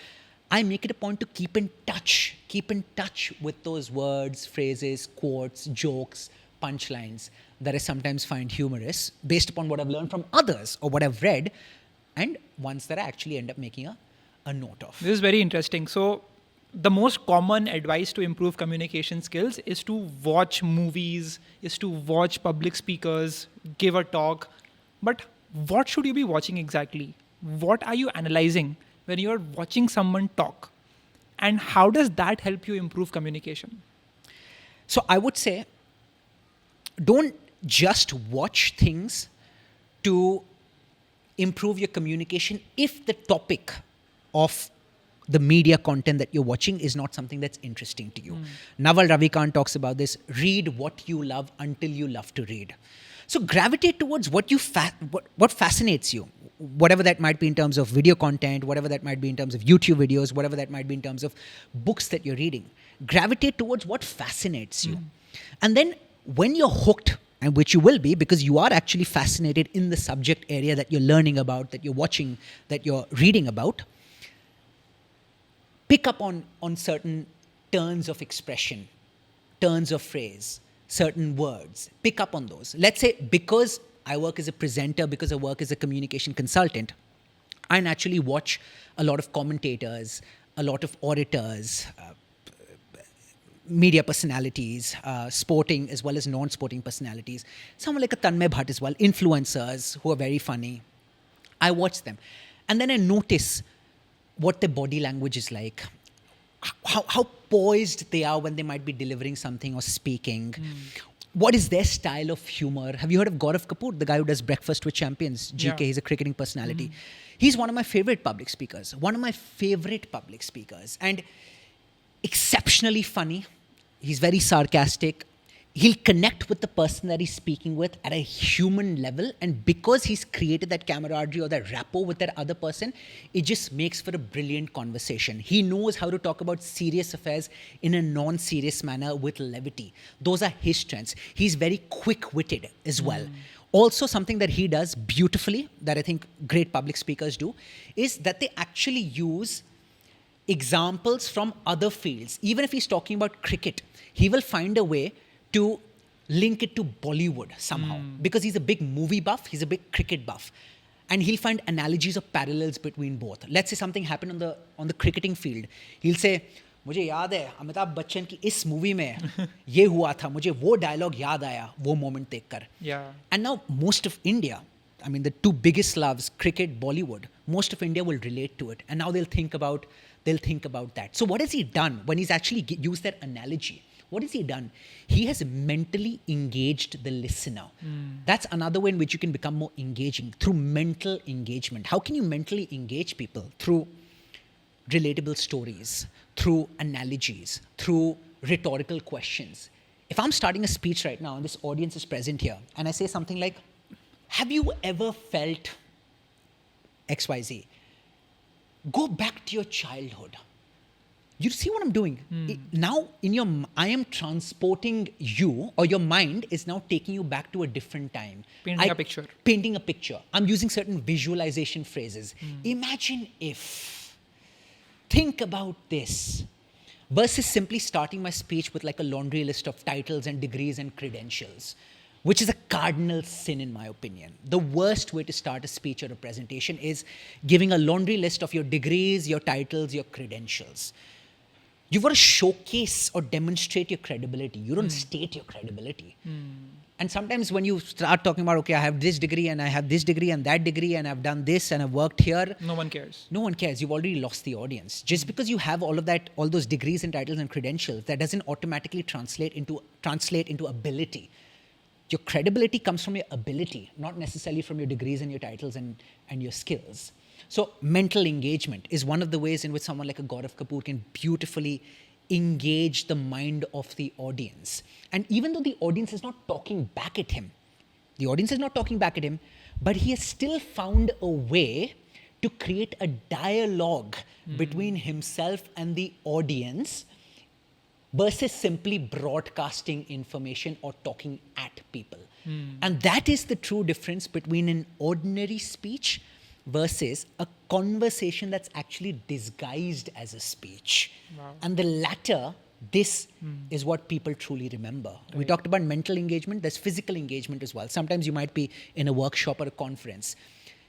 I make it a point to keep in touch with those words, phrases, quotes, jokes, punchlines that I sometimes find humorous based upon what I've learned from others or what I've read, and ones that I actually end up making a note of. This is very interesting. So, the most common advice to improve communication skills is to watch movies, is to watch public speakers, give a talk. But what should you be watching exactly? What are you analyzing when you're watching someone talk? And how does that help you improve communication? So I would say, don't just watch things to improve your communication if the topic of the media content that you're watching is not something that's interesting to you. Naval Ravikant talks about this: read what you love until you love to read. So gravitate towards what fascinates you, whatever that might be in terms of video content, whatever that might be in terms of YouTube videos, whatever that might be in terms of books that you're reading. Gravitate towards what fascinates you. And then when you're hooked, and which you will be because you are actually fascinated in the subject area that you're learning about, that you're watching, that you're reading about, pick up on certain turns of expression, turns of phrase, certain words. Pick up on those. Let's say because I work as a presenter, because I work as a communication consultant, I naturally watch a lot of commentators, a lot of orators, media personalities, sporting as well as non-sporting personalities. Someone like a Tanmay Bhatt as well, influencers who are very funny. I watch them. And then I notice what their body language is like, how poised they are when they might be delivering something or speaking. What is their style of humor? Have you heard of Gaurav Kapoor, the guy who does Breakfast with Champions? GK, he's a cricketing personality. He's one of my favorite public speakers. And exceptionally funny. He's very sarcastic. He'll connect with the person that he's speaking with at a human level. And because he's created that camaraderie or that rapport with that other person, it just makes for a brilliant conversation. He knows how to talk about serious affairs in a non-serious manner with levity. Those are his strengths. He's very quick-witted as well. Also, something that he does beautifully, that I think great public speakers do, is that they actually use examples from other fields. Even if he's talking about cricket, he will find a way to link it to Bollywood somehow, because he's a big movie buff, he's a big cricket buff, and he'll find analogies or parallels between both. Let's say something happened on the cricketing field. He'll say, मुझे याद है अमिताभ बच्चन की इस movie में ये हुआ था, मुझे वो डायलॉग याद आया वो मोमेंट देखकर. And now most of India, I mean the two biggest loves, cricket, Bollywood, most of India will relate to it, and now they'll think about that. So what has he done when he's actually used that analogy? What has he done? He has mentally engaged the listener. That's another way in which you can become more engaging, through mental engagement. How can you mentally engage people? Through relatable stories, through analogies, through rhetorical questions. If I'm starting a speech right now and this audience is present here, and I say something like, have you ever felt XYZ? Go back to your childhood. You see what I'm doing? Now, I am transporting you, or your mind is now taking you back to a different time. Painting a picture. I'm using certain visualization phrases. Imagine if, think about this, versus simply starting my speech with like a laundry list of titles and degrees and credentials, which is a cardinal sin in my opinion. The worst way to start a speech or a presentation is giving a laundry list of your degrees, your titles, your credentials. You've got to showcase or demonstrate your credibility. You don't state your credibility. And sometimes when you start talking about, okay, I have this degree and I have this degree and that degree and I've done this and I've worked here. No one cares. No one cares. You've already lost the audience. Just because you have all of that, all those degrees and titles and credentials, that doesn't automatically translate into ability. Your credibility comes from your ability, not necessarily from your degrees and your titles and your skills. So mental engagement is one of the ways in which someone like a Gaurav Kapoor can beautifully engage the mind of the audience. And even though the audience is not talking back at him, but he has still found a way to create a dialogue between himself and the audience versus simply broadcasting information or talking at people. And that is the true difference between an ordinary speech versus a conversation that's actually disguised as a speech. Wow. And the latter, this is what people truly remember. We talked about mental engagement, there's physical engagement as well. Sometimes you might be in a workshop or a conference.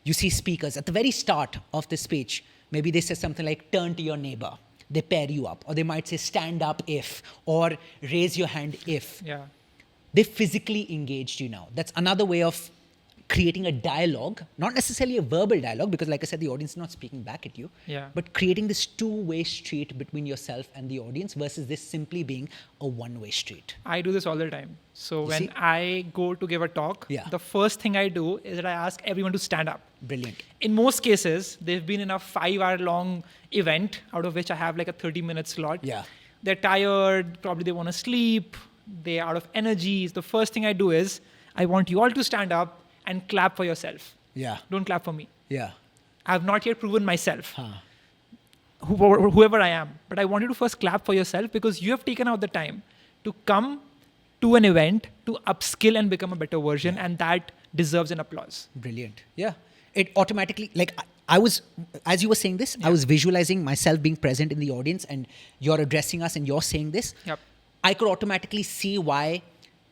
You see speakers at the very start of the speech, maybe they say something like, turn to your neighbor. They pair you up. Or they might say, stand up if, or raise your hand if. Yeah. They physically engaged you now. That's another way of creating a dialogue, not necessarily a verbal dialogue, because like I said, the audience is not speaking back at you, Yeah. but creating this two-way street between yourself and the audience versus this simply being a one-way street. I do this all the time. So when see? I go to give a talk, Yeah. the first thing I do is that I ask everyone to stand up. Brilliant. In most cases, they've been in a 5-hour-long event, out of which I have like a 30-minute slot. Yeah. They're tired, probably they want to sleep, they're out of energy. The first thing I do is I want you all to stand up and clap for yourself. Yeah. Don't clap for me. Yeah. I have not yet proven myself, Huh. whoever I am. But I want you to first clap for yourself because you have taken out the time to come to an event to upskill and become a better version, and that deserves an applause. Brilliant. Yeah. It automatically, like I was, as you were saying this, I was visualizing myself being present in the audience and you're addressing us and you're saying this. Yep. I could automatically see why,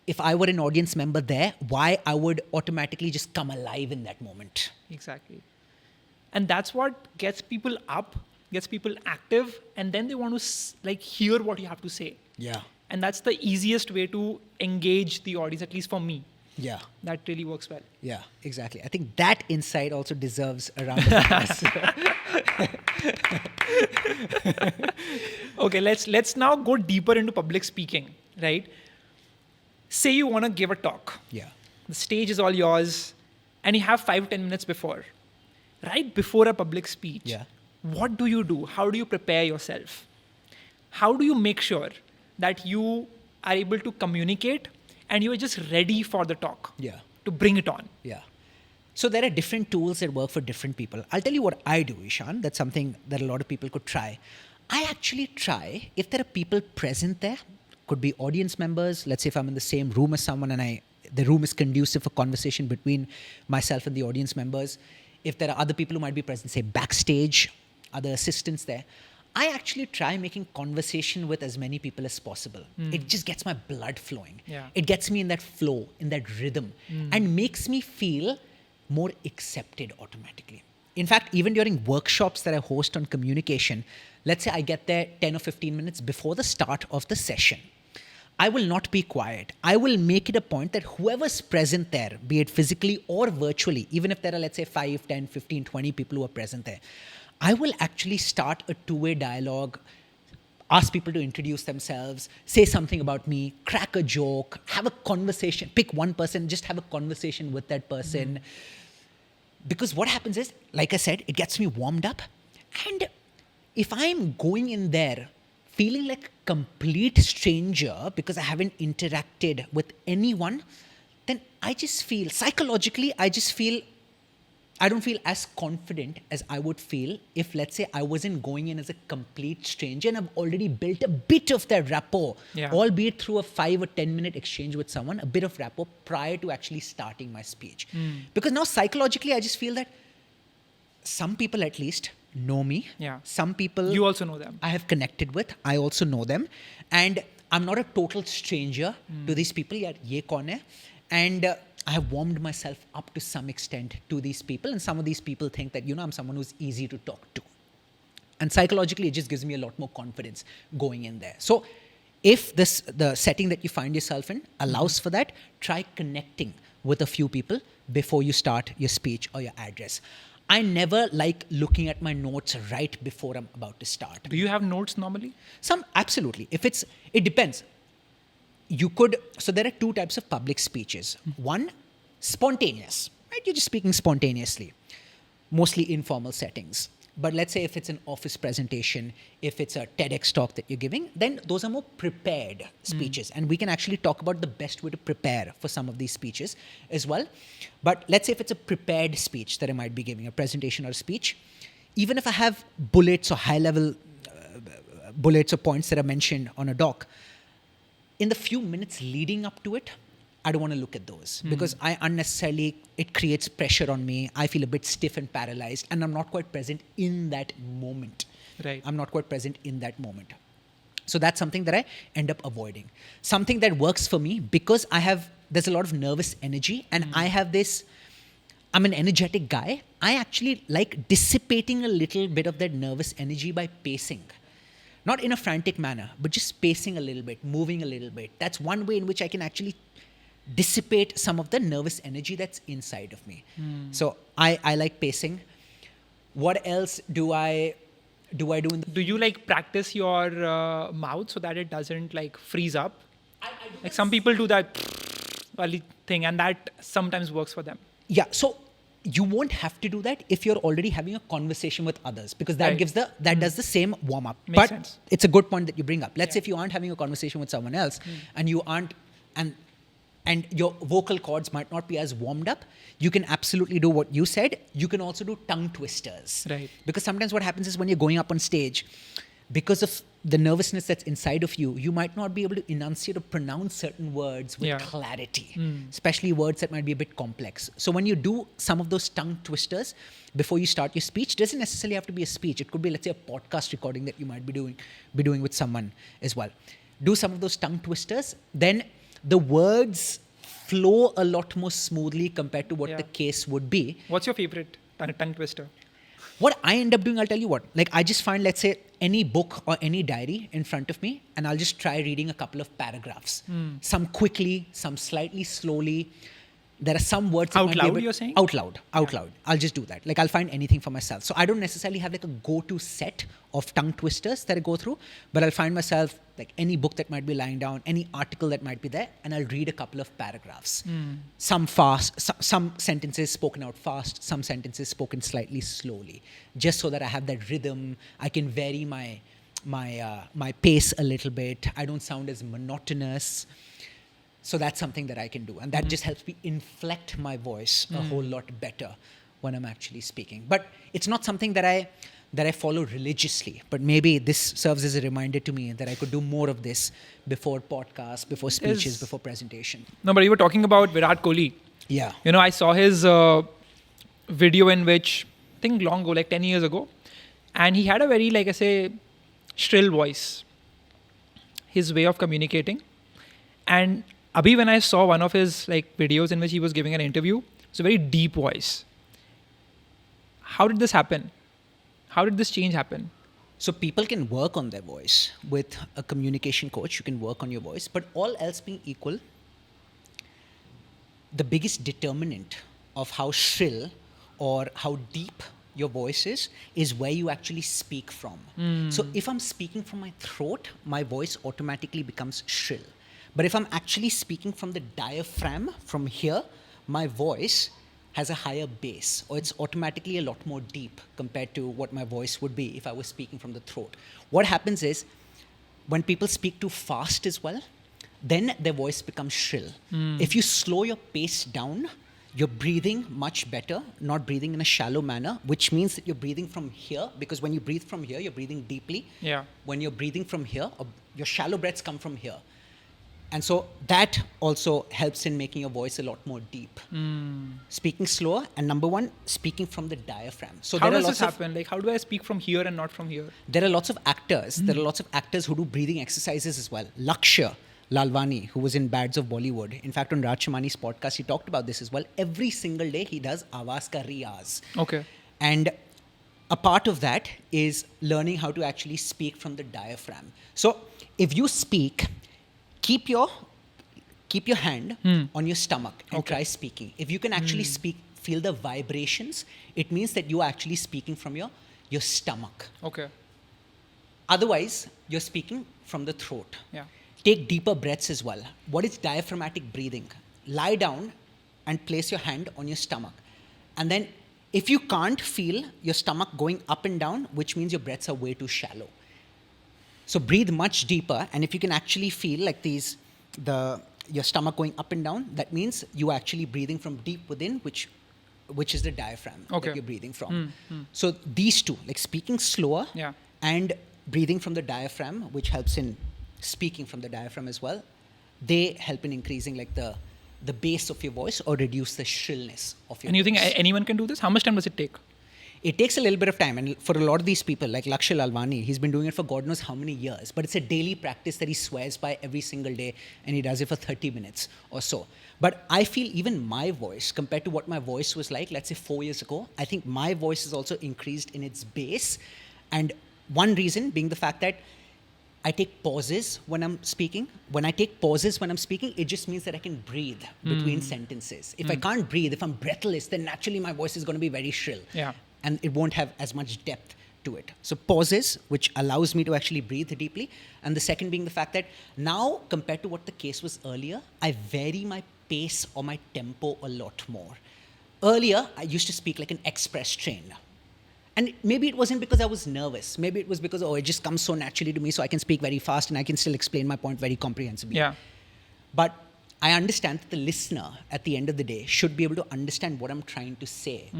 if I were an audience member there, why I would automatically just come alive in that moment. Exactly. And that's what gets people up, gets people active, and then they want to hear what you have to say. Yeah. And that's the easiest way to engage the audience, at least for me. Yeah. That really works well. Yeah, exactly. I think that insight also deserves a round of applause. Okay, let's now go deeper into public speaking, right? Say you want to give a talk. Yeah. The stage is all yours, and you have 5-10 minutes before. Right before a public speech, Yeah. what do you do? How do you prepare yourself? How do you make sure that you are able to communicate and you are just ready for the talk? Yeah. To bring it on. Yeah. So there are different tools that work for different people. I'll tell you what I do, Ishan. That's something that a lot of people could try. I actually try, if there are people present there, could be audience members. Let's say if I'm in the same room as someone and the room is conducive for conversation between myself and the audience members. If there are other people who might be present, say backstage, other assistants there, I actually try making conversation with as many people as possible. It just gets my blood flowing. Yeah. It gets me in that flow, in that rhythm, and makes me feel more accepted automatically. In fact, even during workshops that I host on communication, let's say I get there 10 or 15 minutes before the start of the session. I will not be quiet. I will make it a point that whoever's present there, be it physically or virtually, even if there are, let's say, 5, 10, 15, 20 people who are present there, I will actually start a two-way dialogue, ask people to introduce themselves, say something about me, crack a joke, have a conversation, pick one person, just have a conversation with that person. Because what happens is, like I said, it gets me warmed up. And if I'm going in there feeling like a complete stranger because I haven't interacted with anyone, then I just feel, psychologically, I don't feel as confident as I would feel if, let's say, I wasn't going in as a complete stranger and I've already built a bit of that rapport, albeit through a 5 or 10 minute exchange with someone, a bit of rapport prior to actually starting my speech. Because now psychologically, I just feel that some people at least know me. Yeah. Some people You also know them. I have connected with. I also know them. And I'm not a total stranger to these people. Yaar, ye kaun hai? And I have warmed myself up to some extent to these people. And some of these people think that, I'm someone who's easy to talk to. And psychologically, it just gives me a lot more confidence going in there. So if the setting that you find yourself in allows for that, try connecting with a few people before you start your speech or your address. I never like looking at my notes right before I'm about to start. Do you have notes normally? Absolutely. It depends. So there are two types of public speeches. One, spontaneous, right? You're just speaking spontaneously, mostly informal settings. But let's say if it's an office presentation, if it's a TEDx talk that you're giving, then those are more prepared speeches. And we can actually talk about the best way to prepare for some of these speeches as well. But let's say if it's a prepared speech that I might be giving, a presentation or a speech, even if I have bullets or high-level bullets or points that are mentioned on a doc, in the few minutes leading up to it, I don't want to look at those because it creates pressure on me. I feel a bit stiff and paralyzed, and I'm not quite present in that moment. Right. I'm not quite present in that moment. So that's something that I end up avoiding. Something that works for me because there's a lot of nervous energy, and I'm an energetic guy. I actually like dissipating a little bit of that nervous energy by pacing. Not in a frantic manner, but just pacing a little bit, moving a little bit. That's one way in which I can actually dissipate some of the nervous energy that's inside of me. So I like pacing. What else do I do in the... Do you like practice your mouth so that it doesn't like freeze up? Like some people do that thing, and that sometimes works for them. Yeah, so you won't have to do that if you're already having a conversation with others, because that Right. does the same warm up. Makes But sense. it's a good point that you bring up. Let's say if you aren't having a conversation with someone else and you aren't and your vocal cords might not be as warmed up, you can absolutely do what you said. You can also do tongue twisters. Right. Because sometimes what happens is when you're going up on stage, because of the nervousness that's inside of you, you might not be able to enunciate or pronounce certain words with clarity, especially words that might be a bit complex. So when you do some of those tongue twisters before you start your speech, doesn't necessarily have to be a speech. It could be, let's say, a podcast recording that you might be doing with someone as well. Do some of those tongue twisters, then the words flow a lot more smoothly compared to what the case would be. What's your favorite tongue twister? What I end up doing, I'll tell you what. Like, I just find, let's say, any book or any diary in front of me, and I'll just try reading a couple of paragraphs. Some quickly, some slightly slowly. There are some words that Out might be loud, a bit... you're saying? Out loud. I'll just do that. Like, I'll find anything for myself. So I don't necessarily have like a go-to set of tongue twisters that I go through, but I'll find myself like any book that might be lying down, any article that might be there, and I'll read a couple of paragraphs. Some fast, some sentences spoken out fast, some sentences spoken slightly slowly, just so that I have that rhythm. I can vary my pace a little bit. I don't sound as monotonous. So that's something that I can do. And that just helps me inflect my voice a whole lot better when I'm actually speaking. But it's not something that I follow religiously. But maybe this serves as a reminder to me that I could do more of this before podcasts, before speeches, before presentation. No, but you were talking about Virat Kohli. Yeah. You know, I saw his video in which, I think long ago, like 10 years ago, and he had a very, like I say, shrill voice. His way of communicating. And Abhi, when I saw one of his like videos in which he was giving an interview, it's a very deep voice. How did this happen? How did this change happen? So people can work on their voice with a communication coach. You can work on your voice, but all else being equal, the biggest determinant of how shrill or how deep your voice is where you actually speak from. So if I'm speaking from my throat, my voice automatically becomes shrill. But if I'm actually speaking from the diaphragm, from here, my voice has a higher bass, or it's automatically a lot more deep compared to what my voice would be if I was speaking from the throat. What happens is, when people speak too fast as well, then their voice becomes shrill. If you slow your pace down, you're breathing much better, not breathing in a shallow manner, which means that you're breathing from here, because when you breathe from here, you're breathing deeply. Yeah. When you're breathing from here, your shallow breaths come from here. And so that also helps in making your voice a lot more deep. Speaking slower, and number one, speaking from the diaphragm. So How there are does lots this of happen? Like, how do I speak from here and not from here? there are lots of actors. There are lots of actors who do breathing exercises as well. Lakshya Lalwani, who was in Bads of Bollywood. In fact, on Raj Shamani's podcast, he talked about this as well. Every single day, he does Awaaz ka Riyaz. Okay. And a part of that is learning how to actually speak from the diaphragm. So if you speak, keep your hand on your stomach and try speaking. If you can actually speak, feel the vibrations, it means that you are actually speaking from your stomach. Okay. Otherwise, you're speaking from the throat. Yeah. Take deeper breaths as well. What is diaphragmatic breathing? Lie down and place your hand on your stomach. And then if you can't feel your stomach going up and down, which means your breaths are way too shallow. So breathe much deeper, and if you can actually feel like your stomach going up and down, that means you are actually breathing from deep within, which is the diaphragm that you're breathing from. So these two, like speaking slower Yeah. and breathing from the diaphragm, which helps in speaking from the diaphragm as well, they help in increasing like the bass of your voice or reduce the shrillness of your And you voice. think anyone can do this? How much time does it take? It takes a little bit of time, and for a lot of these people, like Lakshya Lalwani, he's been doing it for God knows how many years, but it's a daily practice that he swears by every single day, and he does it for 30 minutes or so. But I feel even my voice, compared to what my voice was like, let's say 4 years ago, I think my voice has also increased in its bass. And one reason being the fact that I take pauses when I'm speaking. When I take pauses when I'm speaking, it just means that I can breathe between sentences. If I can't breathe, if I'm breathless, then naturally my voice is going to be very shrill. Yeah. And it won't have as much depth to it. So pauses, which allows me to actually breathe deeply. And the second being the fact that now, compared to what the case was earlier, I vary my pace or my tempo a lot more. Earlier, I used to speak like an express train. And maybe it wasn't because I was nervous. Maybe it was because, it just comes so naturally to me, so I can speak very fast and I can still explain my point very comprehensively. Yeah. But I understand that the listener, at the end of the day, should be able to understand what I'm trying to say.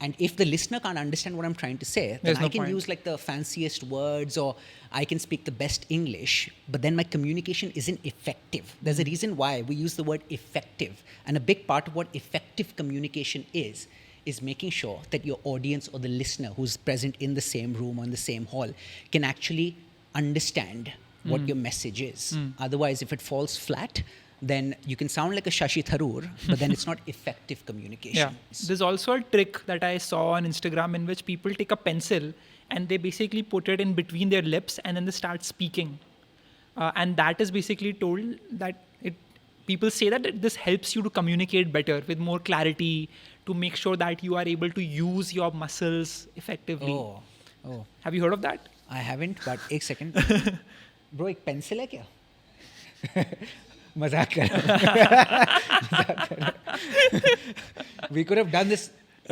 And if the listener can't understand what I'm trying to say, then There's I no can point. use like the fanciest words, or I can speak the best English, but then my communication isn't effective. There's a reason why we use the word effective. And a big part of what effective communication is making sure that your audience or the listener who's present in the same room or in the same hall can actually understand what your message is. Otherwise, if it falls flat, then you can sound like a Shashi Tharoor, but then it's not effective communication. Yeah. There's also a trick that I saw on Instagram in which people take a pencil and they basically put it in between their lips and then they start speaking. And that is basically told that people say that this helps you to communicate better with more clarity, to make sure that you are able to use your muscles effectively. Oh. Have you heard of that? I haven't, but एक second. Bro, एक pencil है क्या? मजाक कर रहा हूँ. We could have done this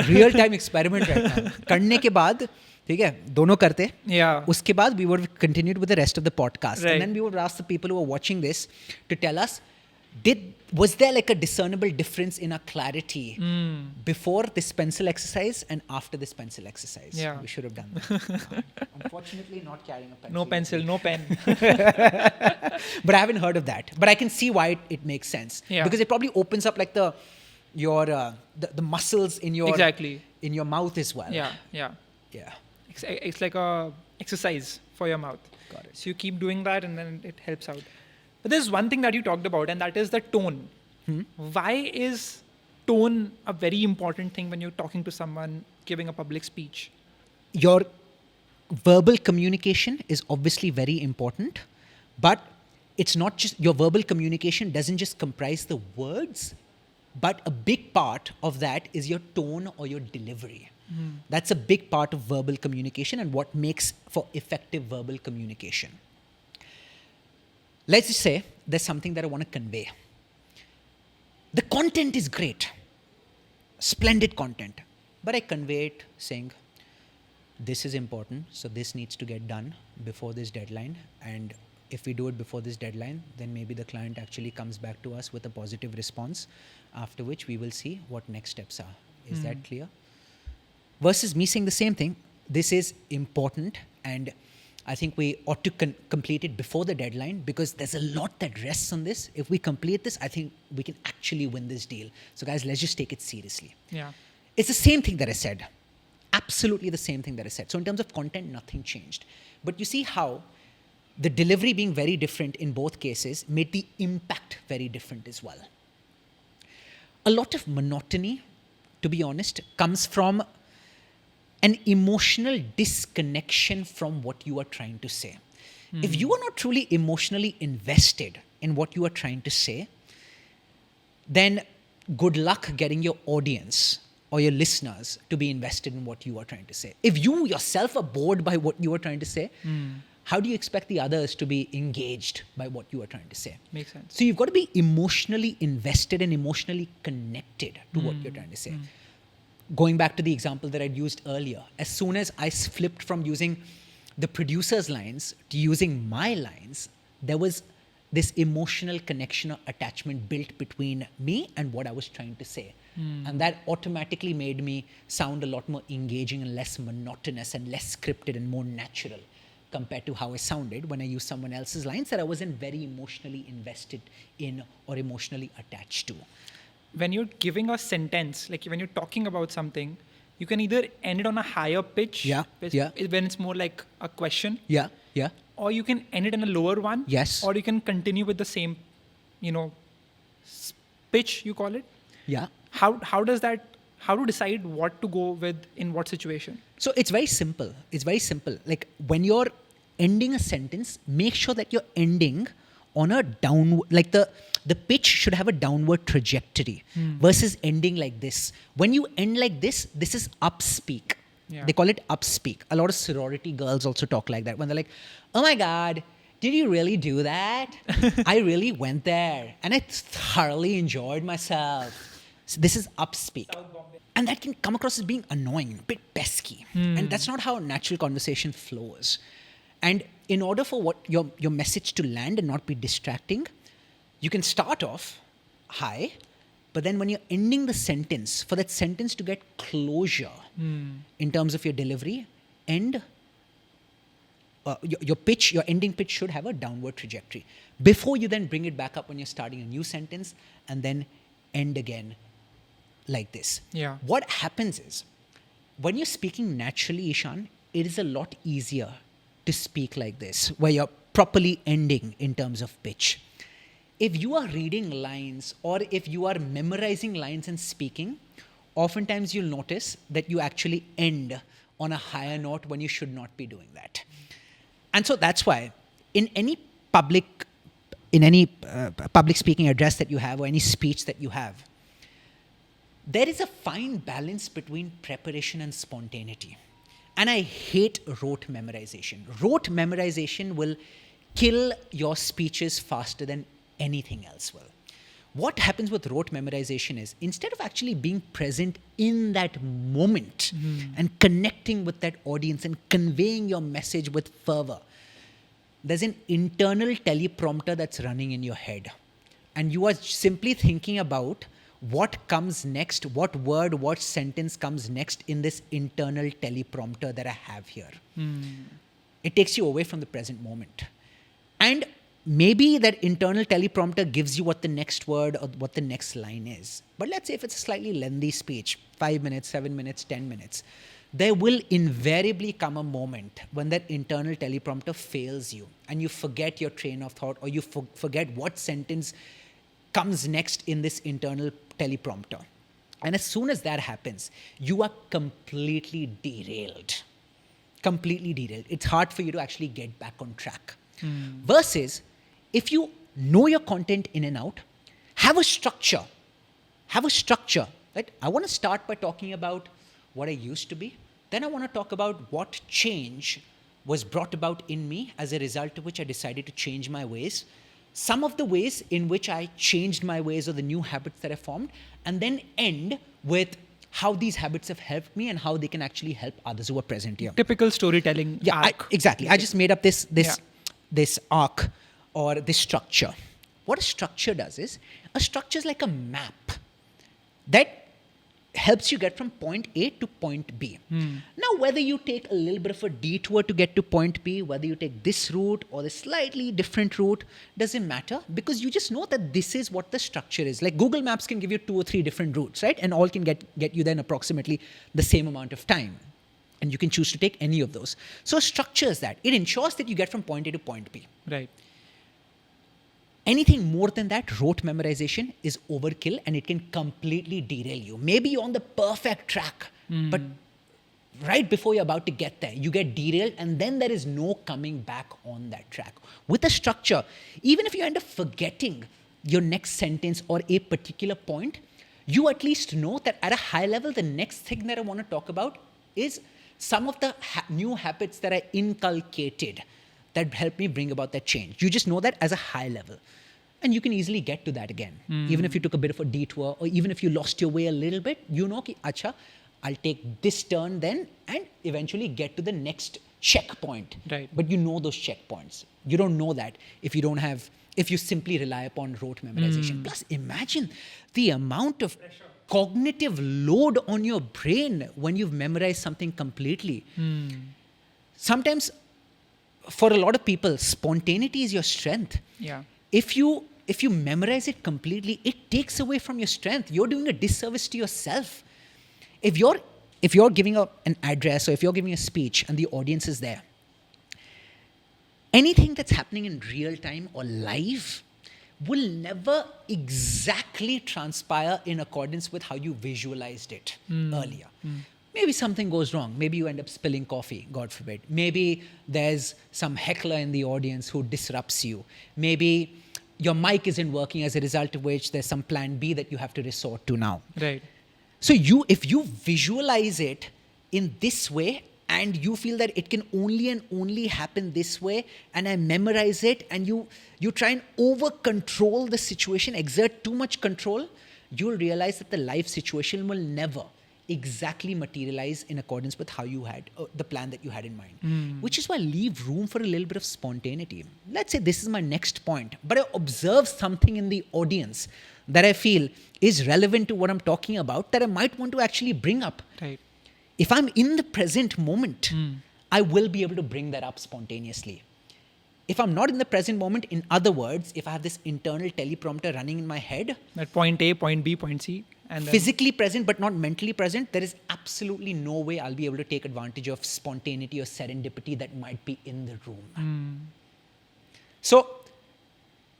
real time experiment right now. करने के बाद, ठीक है, दोनों करते. Yeah. उसके बाद we would have continued with the rest of the podcast. Right. And then we would ask the people who are watching this to tell us, was there like a discernible difference in our clarity before this pencil exercise and after this pencil exercise? Yeah. We should have done that. Unfortunately, not carrying a pencil. No pencil, no pen. But I haven't heard of that. But I can see why it makes sense. Yeah. Because it probably opens up like the muscles in your Exactly. in your mouth as well. Yeah. Yeah. It's like a exercise for your mouth. Got it. So you keep doing that and then it helps out. But there's one thing that you talked about, and that is the tone. Why is tone a very important thing when you're talking to someone, giving a public speech? Your verbal communication is obviously very important, but it's not just your verbal communication doesn't just comprise the words, but a big part of that is your tone or your delivery. That's a big part of verbal communication and what makes for effective verbal communication. Let's just say there's something that I want to convey. The content is great, splendid content, but I convey it saying, this is important, so this needs to get done before this deadline. And if we do it before this deadline, then maybe the client actually comes back to us with a positive response, after which we will see what next steps are. Is that clear? Versus me saying the same thing, this is important and I think we ought to complete it before the deadline because there's a lot that rests on this. If we complete this, I think we can actually win this deal. So guys, let's just take it seriously. Yeah. It's the same thing that I said. Absolutely the same thing that I said. So in terms of content, nothing changed. But you see how the delivery being very different in both cases made the impact very different as well. A lot of monotony, to be honest, comes from an emotional disconnection from what you are trying to say. If you are not truly emotionally invested in what you are trying to say, then good luck getting your audience or your listeners to be invested in what you are trying to say. If you yourself are bored by what you are trying to say, how do you expect the others to be engaged by what you are trying to say? Makes sense. So you've got to be emotionally invested and emotionally connected to what you're trying to say. Going back to the example that I'd used earlier, as soon as I flipped from using the producer's lines to using my lines, there was this emotional connection or attachment built between me and what I was trying to say. And that automatically made me sound a lot more engaging and less monotonous and less scripted and more natural compared to how I sounded when I used someone else's lines that I wasn't very emotionally invested in or emotionally attached to. When you're giving a sentence, like when you're talking about something, you can either end it on a higher pitch, when it's more like a question, Yeah. or you can end it in a lower one, Yes. or you can continue with the same, pitch, you call it. Yeah. How to decide what to go with in what situation? So it's very simple. Like when you're ending a sentence, make sure that you're ending on a downward, like the pitch should have a downward trajectory versus ending like this. When you end like this is upspeak. Yeah. They call it upspeak. A lot of sorority girls also talk like that when they're like, oh my God, did you really do that? I really went there and I thoroughly enjoyed myself. So this is upspeak. And that can come across as being annoying, a bit pesky. And that's not how natural conversation flows. And in order for what your message to land and not be distracting, you can start off high, but then when you're ending the sentence, for that sentence to get closure in terms of your delivery, your ending pitch should have a downward trajectory. Before you then bring it back up when you're starting a new sentence and then end again like this. Yeah. What happens is, when you're speaking naturally, Ishan, it is a lot easier to speak like this, where you're properly ending in terms of pitch. If you are reading lines or if you are memorizing lines and speaking, oftentimes you'll notice that you actually end on a higher note when you should not be doing that. And so that's why in any public speaking address that you have or any speech that you have, there is a fine balance between preparation and spontaneity. And I hate rote memorization. Rote memorization will kill your speeches faster than anything else will. What happens with rote memorization is, instead of actually being present in that moment and connecting with that audience and conveying your message with fervor, there's an internal teleprompter that's running in your head. And you are simply thinking about what comes next, what word, what sentence comes next in this internal teleprompter that I have here. It takes you away from the present moment. And maybe that internal teleprompter gives you what the next word or what the next line is. But let's say if it's a slightly lengthy speech, 5 minutes, 7 minutes, 10 minutes, there will invariably come a moment when that internal teleprompter fails you and you forget your train of thought, or you forget what sentence comes next in this internal teleprompter. And as soon as that happens, you are completely derailed. Completely derailed. It's hard for you to actually get back on track. Versus, if you know your content in and out, have a structure. Right? I want to start by talking about what I used to be. Then I want to talk about what change was brought about in me as a result of which I decided to change my ways. Some of the ways in which I changed my ways or the new habits that I formed, and then end with how these habits have helped me and how they can actually help others who are present here. Typical storytelling arc. Exactly. I just made up this arc or this structure. What a structure does is, a structure is like a map that helps you get from point A to point B. Now, whether you take a little bit of a detour to get to point B, whether you take this route or the slightly different route, doesn't matter, because you just know that this is what the structure is. Like Google Maps can give you 2 or 3 different routes, right? And all can get you there in approximately the same amount of time. And you can choose to take any of those. So structure is that. It ensures that you get from point A to point B. Right. Anything more than that, rote memorization is overkill and it can completely derail you. Maybe you're on the perfect track, but right before you're about to get there, you get derailed and then there is no coming back on that track. With a structure, even if you end up forgetting your next sentence or a particular point, you at least know that at a high level, the next thing that I want to talk about is some of the new habits that I inculcated that helped me bring about that change. You just know that as a high level. And you can easily get to that again. Even if you took a bit of a detour, or even if you lost your way a little bit, you know, acha, I'll take this turn then and eventually get to the next checkpoint. Right. But you know those checkpoints. You don't know that if you simply rely upon rote memorization. Plus, imagine the amount of cognitive load on your brain when you've memorized something completely. Sometimes for a lot of people, spontaneity is your strength. Yeah. If you memorize it completely, it takes away from your strength. You're doing a disservice to yourself. If you're giving an address or if you're giving a speech and the audience is there, anything that's happening in real time or live will never exactly transpire in accordance with how you visualized it earlier. Maybe something goes wrong. Maybe you end up spilling coffee, God forbid. Maybe there's some heckler in the audience who disrupts you. Maybe your mic isn't working, as a result of which there's some plan B that you have to resort to now. Right. So if you visualize it in this way, and you feel that it can only and only happen this way, and I memorize it, and you try and over control the situation, exert too much control, you'll realize that the life situation will never exactly materialize in accordance with how you had the plan that you had in mind. Which is why leave room for a little bit of spontaneity. Let's say this is my next point, but I observe something in the audience that I feel is relevant to what I'm talking about, that I might want to actually bring up. Right. If I'm in the present moment, I will be able to bring that up spontaneously. If I'm not in the present moment, in other words, if I have this internal teleprompter running in my head, At point A, point B, point C, and then physically present but not mentally present, there is absolutely no way I'll be able to take advantage of spontaneity or serendipity that might be in the room. So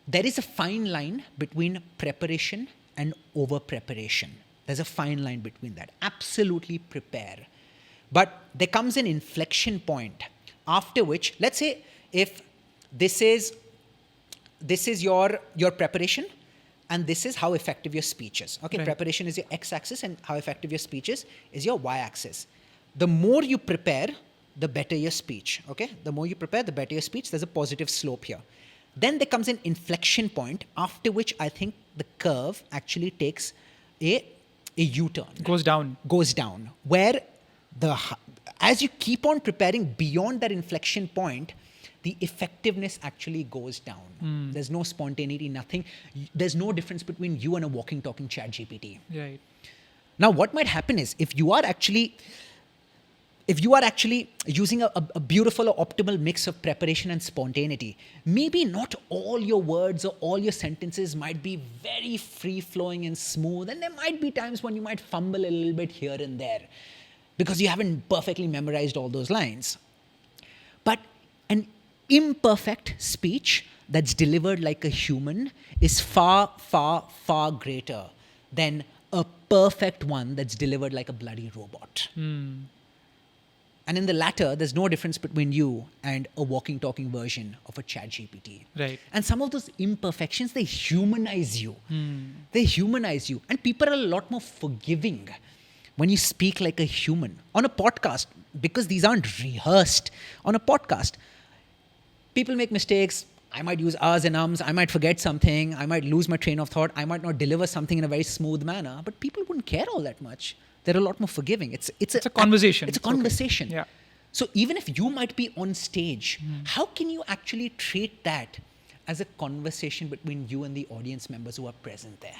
there is a fine line between preparation and over preparation. There's a fine line between that. Absolutely prepare. But there comes an inflection point after which, let's say if this is your preparation, and this is how effective your speech is. Okay, Right. Preparation is your x-axis, and how effective your speech is your y-axis. The more you prepare, the better your speech. Okay, the more you prepare, the better your speech. There's a positive slope here. Then there comes an inflection point after which I think the curve actually takes a U-turn. goes down. Goes down, where as you keep on preparing beyond that inflection point, the effectiveness actually goes down. There's no spontaneity, nothing. There's no difference between you and a walking, talking chat GPT. Right. Now, what might happen is if you are actually using a beautiful or optimal mix of preparation and spontaneity, maybe not all your words or all your sentences might be very free-flowing and smooth, and there might be times when you might fumble a little bit here and there because you haven't perfectly memorized all those lines. But an imperfect speech that's delivered like a human is far, far, far greater than a perfect one that's delivered like a bloody robot. And in the latter, there's no difference between you and a walking, talking version of a chat GPT. Right. And some of those imperfections, they humanize you. They humanize you. And people are a lot more forgiving when you speak like a human. On a podcast, because these aren't rehearsed, on a podcast, people make mistakes. I might use ahs and ums. I might forget something. I might lose my train of thought. I might not deliver something in a very smooth manner. But people wouldn't care all that much. They're a lot more forgiving. It's a conversation. It's a It's okay. conversation. Yeah. So even if you might be on stage, how can you actually treat that as a conversation between you and the audience members who are present there?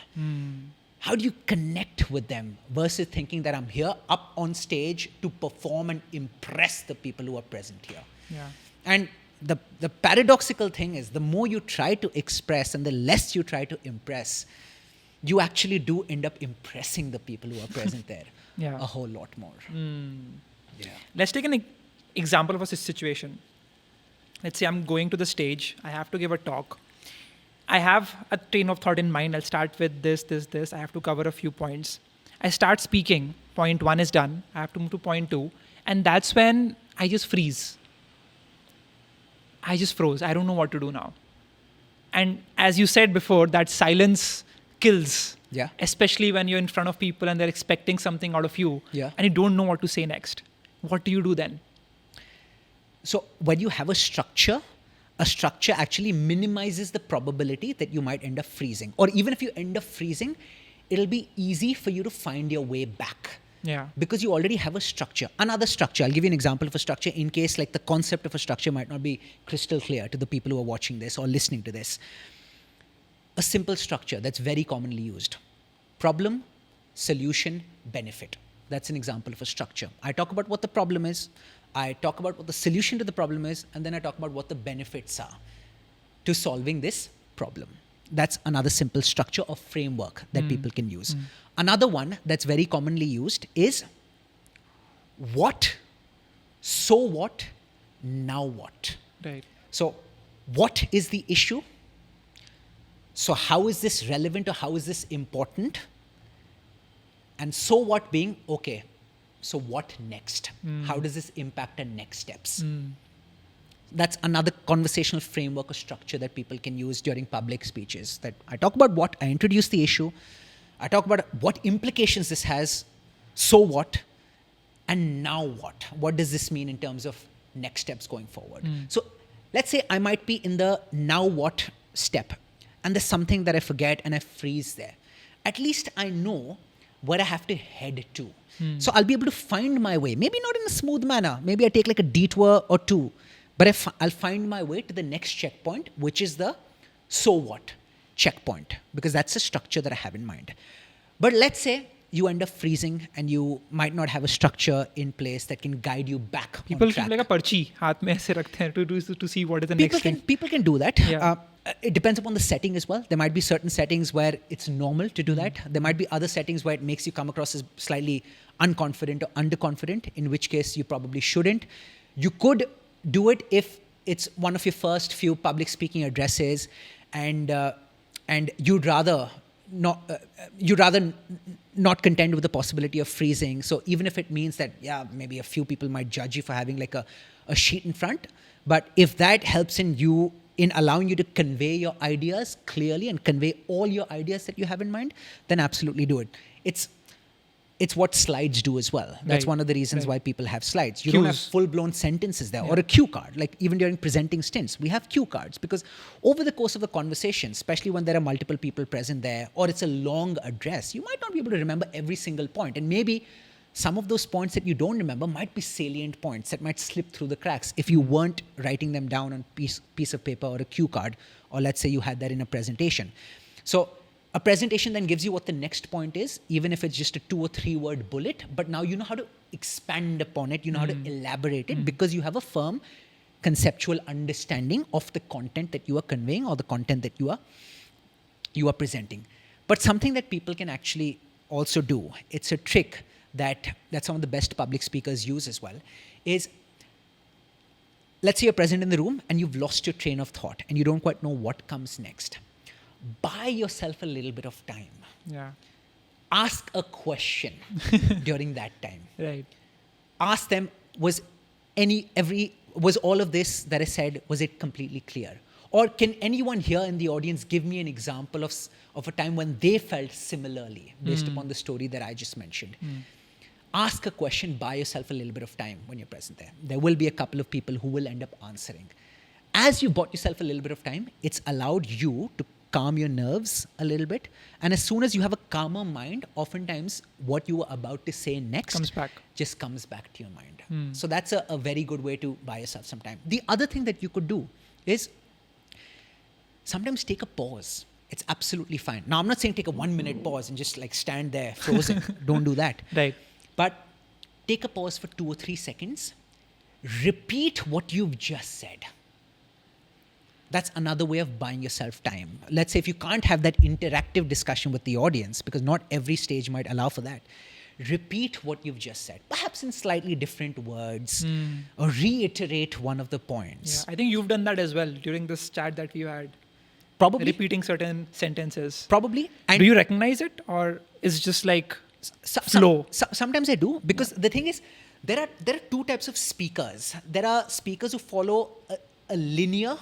How do you connect with them versus thinking that I'm here up on stage to perform and impress the people who are present here? Yeah. And the paradoxical thing is, the more you try to express and the less you try to impress, you actually do end up impressing the people who are present there Yeah. a whole lot more. Yeah. Let's take an example of a situation. Let's say I'm going to the stage. I have to give a talk. I have a train of thought in mind. I'll start with this. I have to cover a few points. I start speaking. Point 1 is done. I have to move to point 2. And that's when I just freeze. I just froze. I don't know what to do now. And as you said before, that silence kills. Yeah. Especially when you're in front of people and they're expecting something out of you. Yeah. And you don't know what to say next. What do you do then? So when you have a structure actually minimizes the probability that you might end up freezing. Or even if you end up freezing, it'll be easy for you to find your way back. Yeah. Because you already have a structure. Another structure, I'll give you an example of a structure in case like the concept of a structure might not be crystal clear to the people who are watching this or listening to this. A simple structure that's very commonly used. Problem, solution, benefit. That's an example of a structure. I talk about what the problem is. I talk about what the solution to the problem is, and then I talk about what the benefits are to solving this problem. That's another simple structure or framework that people can use. Another one that's very commonly used is what, so what, now what. Right. So what is the issue? So how is this relevant or how is this important? And so what being, okay, so what next? How does this impact our next steps? That's another conversational framework or structure that people can use during public speeches. That I talk about what, I introduce the issue, I talk about what implications this has, so what, and now what? What does this mean in terms of next steps going forward? So let's say I might be in the now what step, and there's something that I forget and I freeze there. At least I know where I have to head to. So I'll be able to find my way, maybe not in a smooth manner. Maybe I take like a detour or two, but I'll find my way to the next checkpoint, which is the so what checkpoint, because that's the structure that I have in mind. But let's say you end up freezing and you might not have a structure in place that can guide you back People on keep track. like a parchi हाथ में ऐसे रखते हैं to see what is the next thing. People can do that. Yeah. It depends upon the setting as well. There might be certain settings where it's normal to do that. There might be other settings where it makes you come across as slightly unconfident or underconfident, in which case you probably shouldn't. You could do it if it's one of your first few public speaking addresses, and you'd rather not contend with the possibility of freezing. So even if it means that, yeah, maybe a few people might judge you for having like a sheet in front, but if that helps in allowing you to convey your ideas clearly and convey all your ideas that you have in mind, then absolutely do it. It's what slides do as well. That's Right. one of the reasons Right. why people have slides. You don't have Cues. full-blown sentences there or a cue card. Like even during presenting stints, we have cue cards because over the course of the conversation, especially when there are multiple people present there or it's a long address, you might not be able to remember every single point. And maybe some of those points that you don't remember might be salient points that might slip through the cracks if you weren't writing them down on piece of paper or a cue card, or let's say you had that in a presentation. So a presentation then gives you what the next point is, even if it's just a 2 or 3 word bullet, but now you know how to expand upon it, you know how to elaborate it because you have a firm conceptual understanding of the content that you are conveying or the content that you are presenting. But something that people can actually also do, it's a trick that some of the best public speakers use as well, is let's say you're present in the room and you've lost your train of thought and you don't quite know what comes next. Buy yourself a little bit of time. Yeah. Ask a question during that time. Right. Ask them, was all of this that I said, was it completely clear? Or can anyone here in the audience give me an example of a time when they felt similarly based upon the story that I just mentioned? Ask a question, buy yourself a little bit of time when you're present there. There will be a couple of people who will end up answering. As you bought yourself a little bit of time, it's allowed you to calm your nerves a little bit. And as soon as you have a calmer mind, oftentimes what you were about to say next just comes back to your mind. So that's a very good way to buy yourself some time. The other thing that you could do is sometimes take a pause. It's absolutely fine. Now, I'm not saying take a 1 minute pause and just like stand there frozen. Don't do that. Right. But take a pause for 2 or 3 seconds. Repeat what you've just said. That's another way of buying yourself time. Let's say if you can't have that interactive discussion with the audience, because not every stage might allow for that, repeat what you've just said, perhaps in slightly different words, or reiterate one of the points. Yeah. I think you've done that as well during this chat that we had. Probably. Repeating certain sentences. Probably. Do you recognize it, or is it just like flow? Sometimes I do, because the thing is, there are 2 types of speakers. There are speakers who follow a linear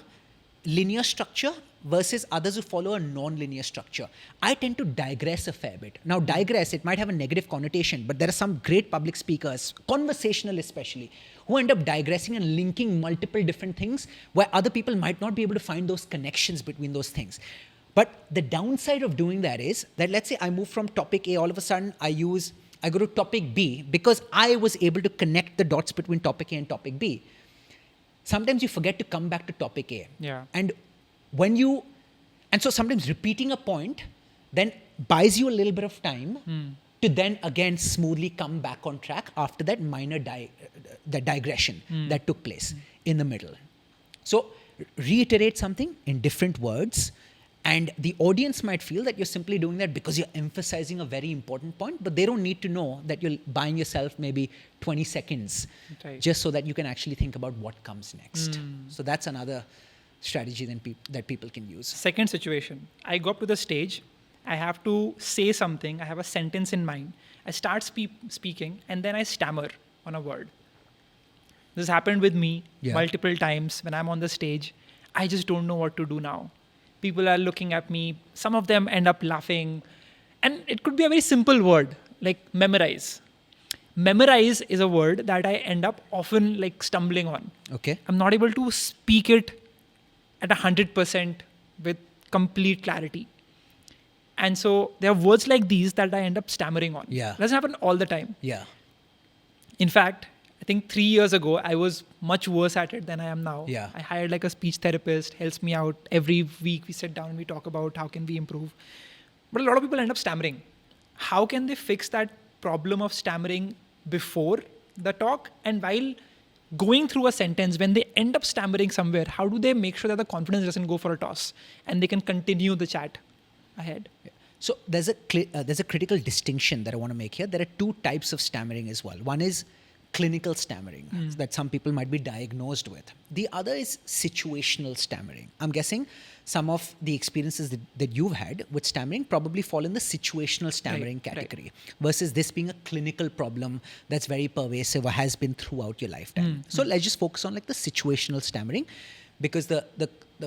structure versus others who follow a non-linear structure. I tend to digress a fair bit. Now, digress, it might have a negative connotation, but there are some great public speakers, conversational especially, who end up digressing and linking multiple different things where other people might not be able to find those connections between those things. But the downside of doing that is that, let's say I move from topic A, all of a sudden I go to topic B because I was able to connect the dots between topic A and topic B. Sometimes you forget to come back to topic A. Yeah. And so sometimes repeating a point then buys you a little bit of time to then again smoothly come back on track after that minor the digression that took place in the middle. So reiterate something in different words, and the audience might feel that you're simply doing that because you're emphasizing a very important point, but they don't need to know that you're buying yourself maybe 20 seconds just so that you can actually think about what comes next. So that's another strategy that people can use. Second situation, I go up to the stage, I have to say something, I have a sentence in mind. I start speaking and then I stammer on a word. This happened with me multiple times when I'm on the stage. I just don't know what to do now. People are looking at me. Some of them end up laughing. And it could be a very simple word like memorize. Memorize is a word that I end up often like stumbling on. Okay. I'm not able to speak it at 100% with complete clarity. And so there are words like these that I end up stammering on. Yeah. It doesn't happen all the time. Yeah. In fact, I think 3 years ago, I was much worse at it than I am now. Yeah. I hired like a speech therapist, helps me out. Every week we sit down and we talk about how can we improve. But a lot of people end up stammering. How can they fix that problem of stammering before the talk? And while going through a sentence, when they end up stammering somewhere, how do they make sure that the confidence doesn't go for a toss and they can continue the chat ahead? So there's a critical distinction that I want to make here. There are two types of stammering as well. One is clinical stammering that some people might be diagnosed with. The other is situational stammering. I'm guessing some of the experiences that you've had with stammering probably fall in the situational stammering category versus this being a clinical problem that's very pervasive or has been throughout your lifetime. So let's just focus on like the situational stammering, because the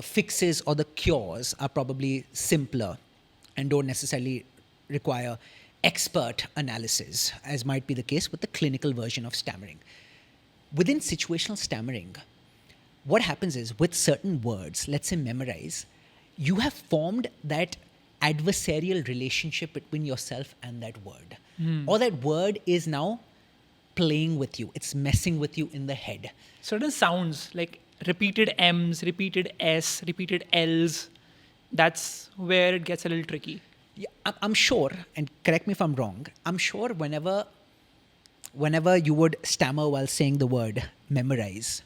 fixes or the cures are probably simpler and don't necessarily require expert analysis, as might be the case with the clinical version of stammering. Within situational stammering, what happens is with certain words, let's say memorize, you have formed that adversarial relationship between yourself and that word. Or that word is now playing with you. It's messing with you in the head. Certain sounds like repeated M's, repeated S, repeated L's, that's where it gets a little tricky. Yeah, I'm sure, and correct me if I'm wrong, I'm sure whenever you would stammer while saying the word memorize,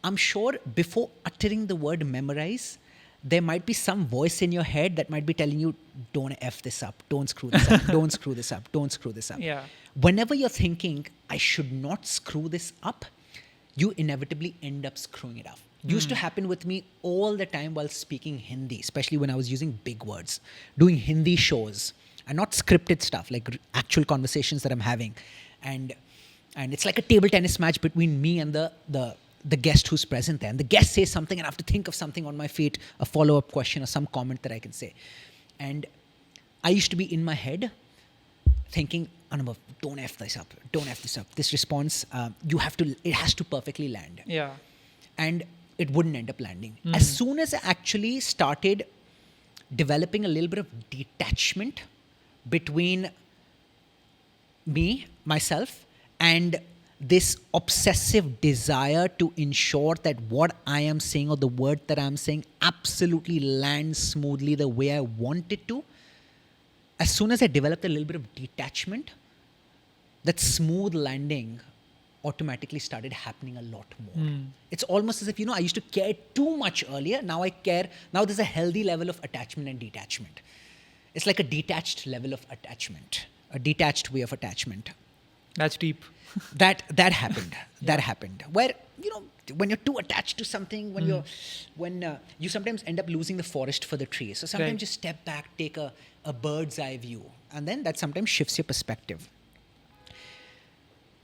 I'm sure before uttering the word memorize, there might be some voice in your head that might be telling you, don't F this up, don't screw this up, don't screw this up, don't screw this up. Yeah. Whenever you're thinking, I should not screw this up, you inevitably end up screwing it up. Used to happen with me all the time while speaking Hindi, especially when I was using big words, doing Hindi shows and not scripted stuff, like actual conversations that I'm having. And it's like a table tennis match between me and the guest who's present there. And the guest says something and I have to think of something on my feet, a follow-up question or some comment that I can say. And I used to be in my head thinking, Anubhav, don't F this up, don't F this up. This response, it has to perfectly land. Yeah. And it wouldn't end up landing. As soon as I actually started developing a little bit of detachment between myself, and this obsessive desire to ensure that what I am saying or the word that I'm saying absolutely lands smoothly the way I want it to, as soon as I developed a little bit of detachment, that smooth landing automatically started happening a lot more. It's almost as if, I used to care too much earlier. Now I care. Now there's a healthy level of attachment and detachment. It's like a detached level of attachment, a detached way of attachment. That's deep. That happened. That happened. Where, when you're too attached to something, when you sometimes end up losing the forest for the trees. So sometimes just step back, take a bird's eye view, and then that sometimes shifts your perspective.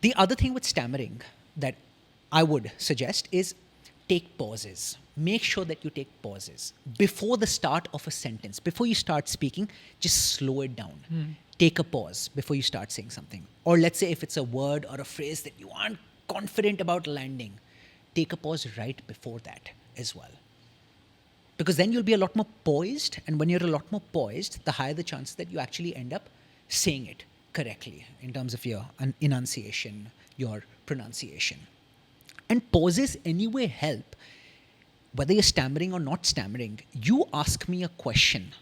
The other thing with stammering that I would suggest is take pauses. Make sure that you take pauses. Before the start of a sentence, before you start speaking, just slow it down. Take a pause before you start saying something. Or let's say if it's a word or a phrase that you aren't confident about landing, take a pause right before that as well. Because then you'll be a lot more poised, and when you're a lot more poised, the higher the chance that you actually end up saying it correctly in terms of your enunciation, your pronunciation. And pauses anyway help. Whether you're stammering or not stammering, you ask me a question.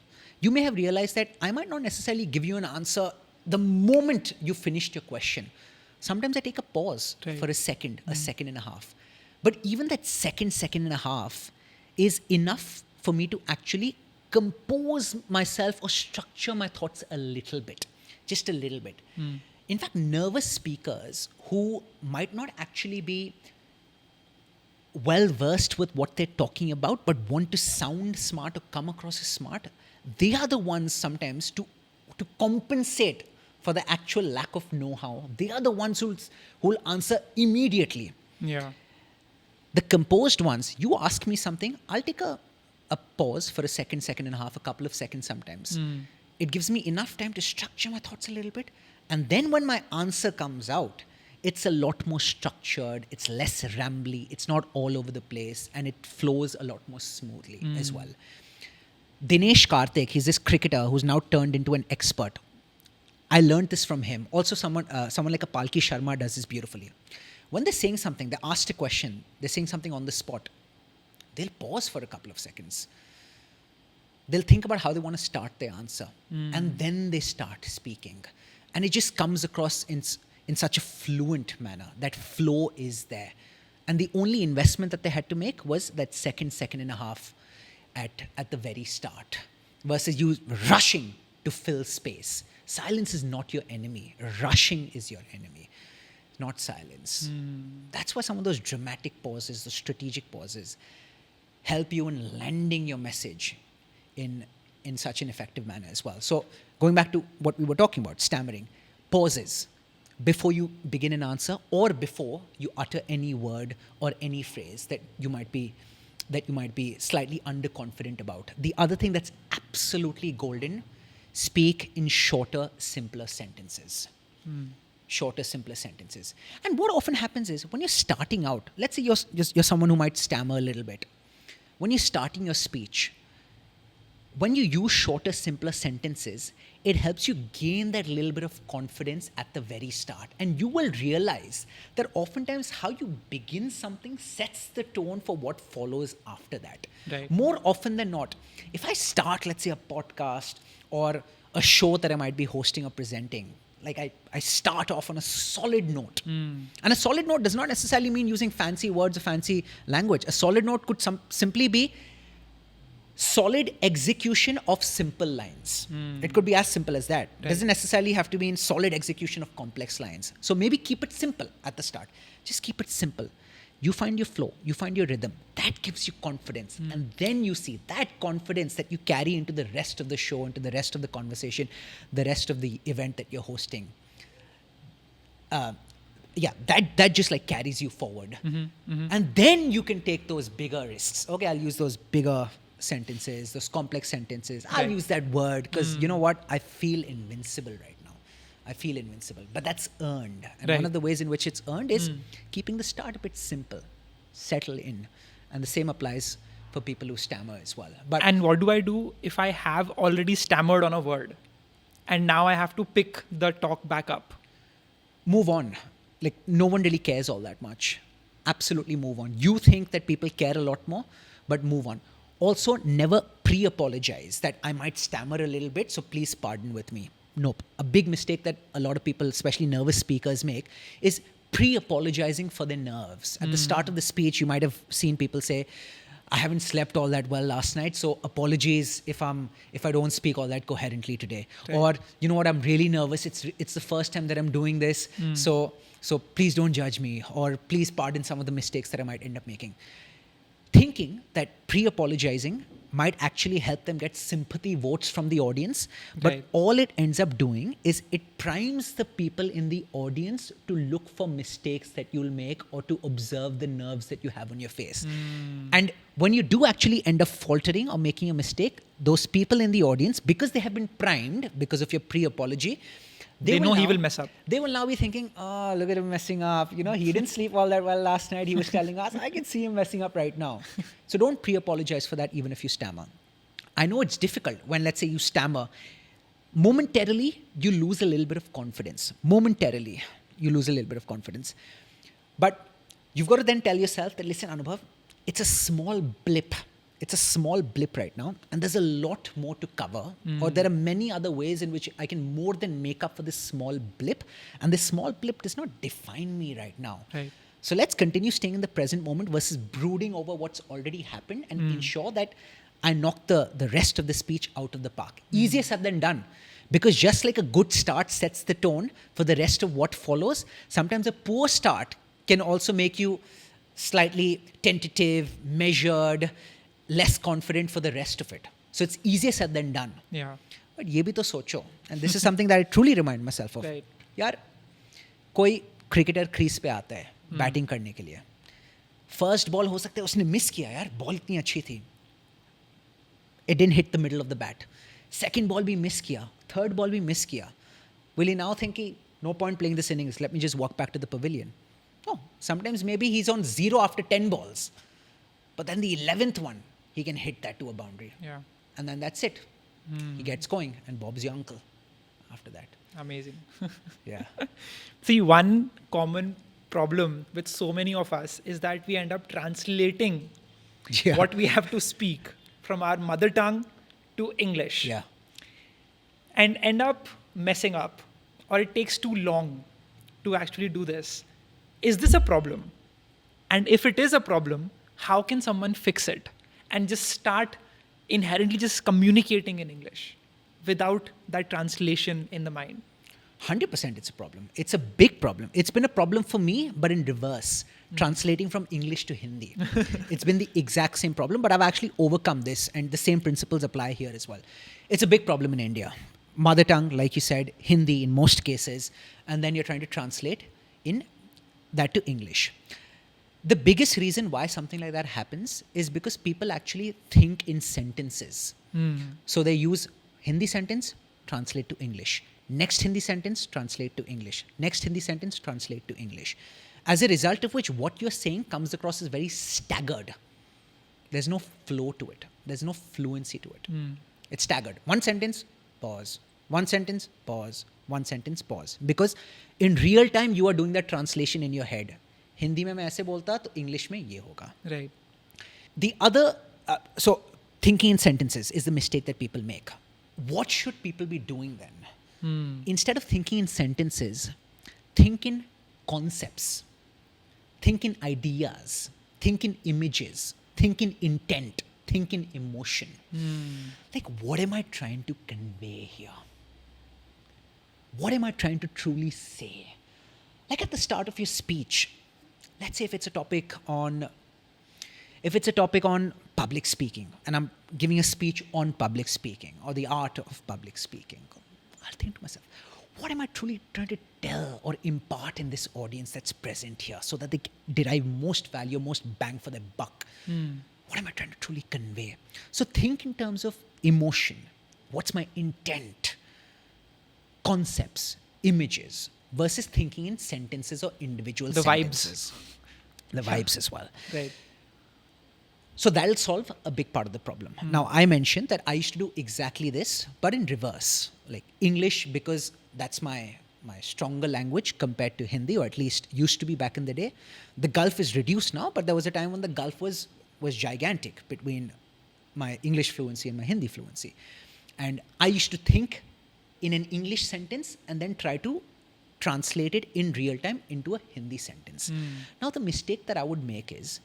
You may have realized that I might not necessarily give you an answer The moment you finished your question, sometimes I take a pause Right. for a second and a half. But even that second and a half is enough for me to actually compose myself or structure my thoughts a little bit, just a little bit. In fact, nervous speakers who might not actually be well versed with what they're talking about but want to sound smart or come across as smart, they are the ones sometimes to compensate for the actual lack of know-how. They are the ones who'll answer immediately. Yeah. The composed ones, you ask me something, I'll take a pause for a second and a half, a couple of seconds sometimes. It gives me enough time to structure my thoughts a little bit. And then when my answer comes out, it's a lot more structured, it's less rambly, it's not all over the place, and it flows a lot more smoothly as well. Dinesh Karthik, he's this cricketer who's now turned into an expert. I learned this from him. Also, someone like a Palki Sharma does this beautifully. When they're saying something, they asked a question, they're saying something on the spot, they'll pause for a couple of seconds. They'll think about how they want to start their answer. And then they start speaking. And it just comes across in such a fluent manner. That flow is there. And the only investment that they had to make was that second and a half at the very start. Versus you rushing to fill space. Silence is not your enemy. Rushing is your enemy, not silence. That's why some of those dramatic pauses, the strategic pauses, help you in landing your message in such an effective manner as well. So going back to what we were talking about, stammering, pauses before you begin an answer or before you utter any word or any phrase that you might be slightly underconfident about. The other thing that's absolutely golden, speak in shorter, simpler sentences. Shorter, simpler sentences. And what often happens is when you're starting out, let's say you're someone who might stammer a little bit. When you're starting your speech, when you use shorter, simpler sentences, it helps you gain that little bit of confidence at the very start. And you will realize that oftentimes how you begin something sets the tone for what follows after that. Right. More often than not, if I start, let's say, a podcast or a show that I might be hosting or presenting, like I start off on a solid note. And a solid note does not necessarily mean using fancy words or fancy language. A solid note could simply be solid execution of simple lines. It could be as simple as that. It doesn't necessarily have to be in solid execution of complex lines. So maybe keep it simple at the start. Just keep it simple. You find your flow, you find your rhythm. That gives you confidence. And then you see that confidence that you carry into the rest of the show, into the rest of the conversation, the rest of the event that you're hosting. That just like carries you forward. And then you can take those bigger risks. Okay, I'll use those bigger sentences, those complex sentences. I'll use that word because you know what? I feel invincible right now. I feel invincible. But that's earned. And one of the ways in which it's earned is keeping the start a bit simple, settle in. And the same applies for people who stammer as well. And what do I do if I have already stammered on a word and now I have to pick the talk back up? Move on. Like no one really cares all that much. Absolutely move on. You think that people care a lot more, but move on. Also, never pre-apologize that I might stammer a little bit, so please pardon with me. Nope. A big mistake that a lot of people, especially nervous speakers, make is pre-apologizing for their nerves. At the start of the speech, you might have seen people say, I haven't slept all that well last night, so apologies if I don't speak all that coherently today. Right. Or, you know what, I'm really nervous. It's the first time that I'm doing this, so please don't judge me, or please pardon some of the mistakes that I might end up making. Thinking that pre-apologizing might actually help them get sympathy votes from the audience, but all it ends up doing is it primes the people in the audience to look for mistakes that you'll make or to observe the nerves that you have on your face. And when you do actually end up faltering or making a mistake, those people in the audience, because they have been primed because of your pre-apology, they know he will mess up. They will now be thinking, oh, look at him messing up. You know, he didn't sleep all that well last night. He was telling us, I can see him messing up right now. So don't pre-apologize for that even if you stammer. I know it's difficult when, let's say, you stammer. Momentarily, you lose a little bit of confidence. Momentarily, you lose a little bit of confidence. But you've got to then tell yourself that, listen, Anubhav, it's a small blip it's a small blip right now, and there's a lot more to cover, or there are many other ways in which I can more than make up for this small blip, and this small blip does not define me right now. Right. So let's continue staying in the present moment versus brooding over what's already happened and ensure that I knock the rest of the speech out of the park. Easier said than done. Because just like a good start sets the tone for the rest of what follows, sometimes a poor start can also make you slightly tentative, measured, less confident for the rest of it. So it's easier said than done. Yeah. But ye bhi to socho. And this is something that I truly remind myself of. Right. यार कोई cricketer crease पे आता है batting करने के लिए. First ball हो सकता है उसने मिस किया यार, बॉल इतनी अच्छी थी. It didn't hit the middle of the bat. Second ball भी मिस किया, third ball भी मिस किया. Will he now think no point playing this innings, let me just walk back to the pavilion? No, sometimes maybe he's on 0 after 10 balls. But then the 11th one, he can hit that to a boundary. Yeah. And then that's it. He gets going and Bob's your uncle after that. Amazing. Yeah. See, one common problem with so many of us is that we end up translating Yeah. what we have to speak from our mother tongue to English. Yeah. And end up messing up, or it takes too long to actually do this. Is this a problem? And if it is a problem, how can someone fix it and just start inherently just communicating in English without that translation in the mind? 100% it's a problem. It's a big problem. It's been a problem for me, but in reverse, translating from English to Hindi. It's been the exact same problem, but I've actually overcome this, and the same principles apply here as well. It's a big problem in India. Mother tongue, like you said, Hindi in most cases, and then you're trying to translate in that to English. The biggest reason why something like that happens is because people actually think in sentences. So they use Hindi sentence, translate to English. Next Hindi sentence, translate to English. Next Hindi sentence, translate to English. As a result of which, what you're saying comes across as very staggered. There's no flow to it. There's no fluency to it. It's staggered. One sentence, pause. One sentence, pause. One sentence, pause. Because in real time, you are doing that translation in your head. Hindi में मैं ऐसे बोलता तो English में ये होगा. Right. The other, so thinking in sentences is the mistake that people make. What should people be doing then? Instead of thinking in sentences, think in concepts, think in ideas, think in images, think in intent, think in emotion. Like, what am I trying to convey here? What am I trying to truly say? Like at the start of your speech, let's say if it's a topic on public speaking, and I'm giving a speech on public speaking or the art of public speaking, I'll think to myself, what am I truly trying to tell or impart in this audience that's present here so that they derive most value, most bang for their buck? What am I trying to truly convey? So think in terms of emotion. What's my intent? Concepts, images, versus thinking in sentences or individual The sentences. The vibes as well. Right. So that'll solve a big part of the problem. Now, I mentioned that I used to do exactly this, but in reverse. Like English, because that's my stronger language compared to Hindi, or at least used to be back in the day. The gulf is reduced now, but there was a time when the gulf was gigantic between my English fluency and my Hindi fluency. And I used to think in an English sentence and then try to translate it in real time into a Hindi sentence. Now, the mistake that I would make is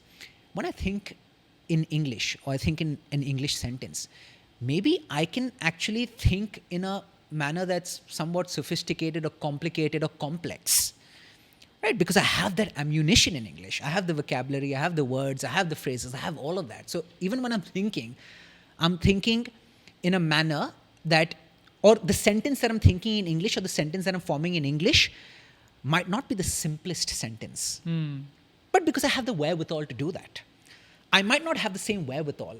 when I think in English or I think in an English sentence, maybe I can actually think in a manner that's somewhat sophisticated or complicated or complex, right? Because I have that ammunition in English. I have the vocabulary, I have the words, I have the phrases, I have all of that. So even when I'm thinking in a manner that, or the sentence that I'm thinking in English or the sentence that I'm forming in English might not be the simplest sentence. But because I have the wherewithal to do that. I might not have the same wherewithal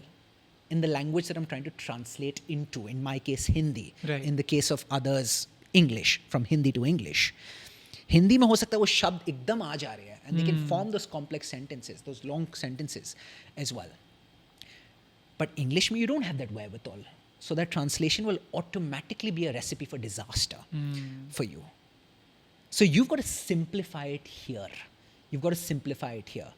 in the language that I'm trying to translate into, in my case, Hindi. Right. In the case of others, English, from Hindi to English. Hindi में हो सकता है वो शब्द एकदम आ जा रहे हैं, and they can form those complex sentences, those long sentences as well. But English में you don't have that wherewithal. So that translation will automatically be a recipe for disaster for you. So you've got to simplify it here. You've got to simplify it here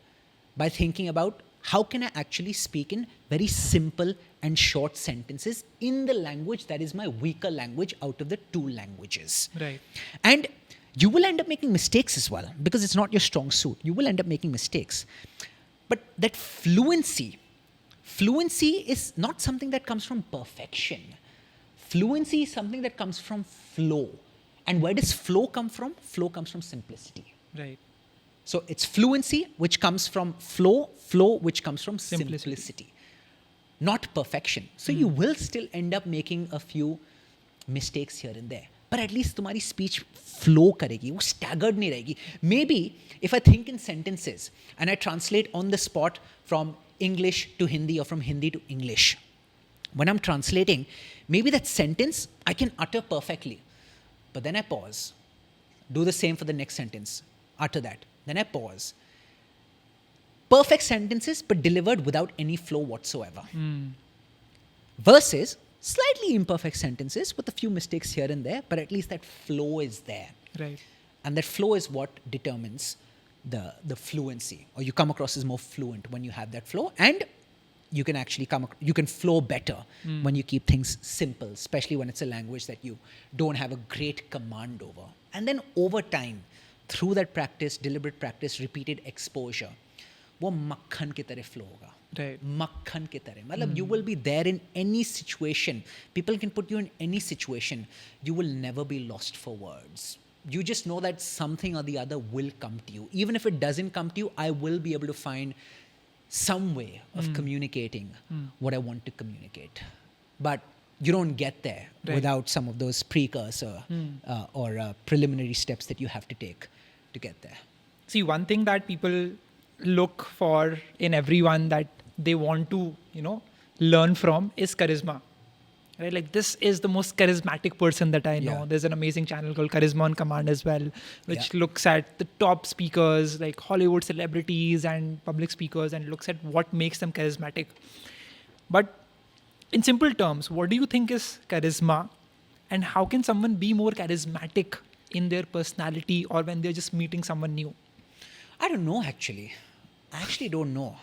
by thinking about how can I actually speak in very simple and short sentences in the language that is my weaker language out of the two languages. Right. And you will end up making mistakes as well because it's not your strong suit. You will end up making mistakes. But that fluency is not something that comes from perfection. Fluency is something that comes from flow. And where does flow come from? Flow comes from simplicity. Right. So it's fluency, which comes from flow, which comes from simplicity. Not perfection. So you will still end up making a few mistakes here and there. But at least तुम्हारी speech flow करेगी, वो staggered नहीं रहेगी. Maybe if I think in sentences and I translate on the spot from English to Hindi or from Hindi to English, when I'm translating, maybe that sentence I can utter perfectly. But then I pause. Do the same for the next sentence. Utter that. Then I pause. Perfect sentences, but delivered without any flow whatsoever. Versus slightly imperfect sentences with a few mistakes here and there, but at least that flow is there. Right. And that flow is what determines the fluency, or you come across as more fluent when you have that flow, and you can actually you can flow better when you keep things simple, especially when it's a language that you don't have a great command over. And then over time, through that practice, deliberate practice, repeated exposure, वो मक्खन की तरह flow होगा. Right. मक्खन की तरह. मतलब you will be there in any situation. People can put you in any situation. You will never be lost for words. You just know that something or the other will come to you. Even if it doesn't come to you, I will be able to find some way of communicating what I want to communicate. But you don't get there without some of those precursor or preliminary steps that you have to take to get there. See, one thing that people look for in everyone that they want to, learn from is charisma. Right? Like, this is the most charismatic person that I know. Yeah. There's an amazing channel called Charisma on Command as well, which looks at the top speakers, like Hollywood celebrities and public speakers, and looks at what makes them charismatic. But in simple terms, what do you think is charisma, and how can someone be more charismatic in their personality or when they're just meeting someone new? I don't know, actually. I actually don't know.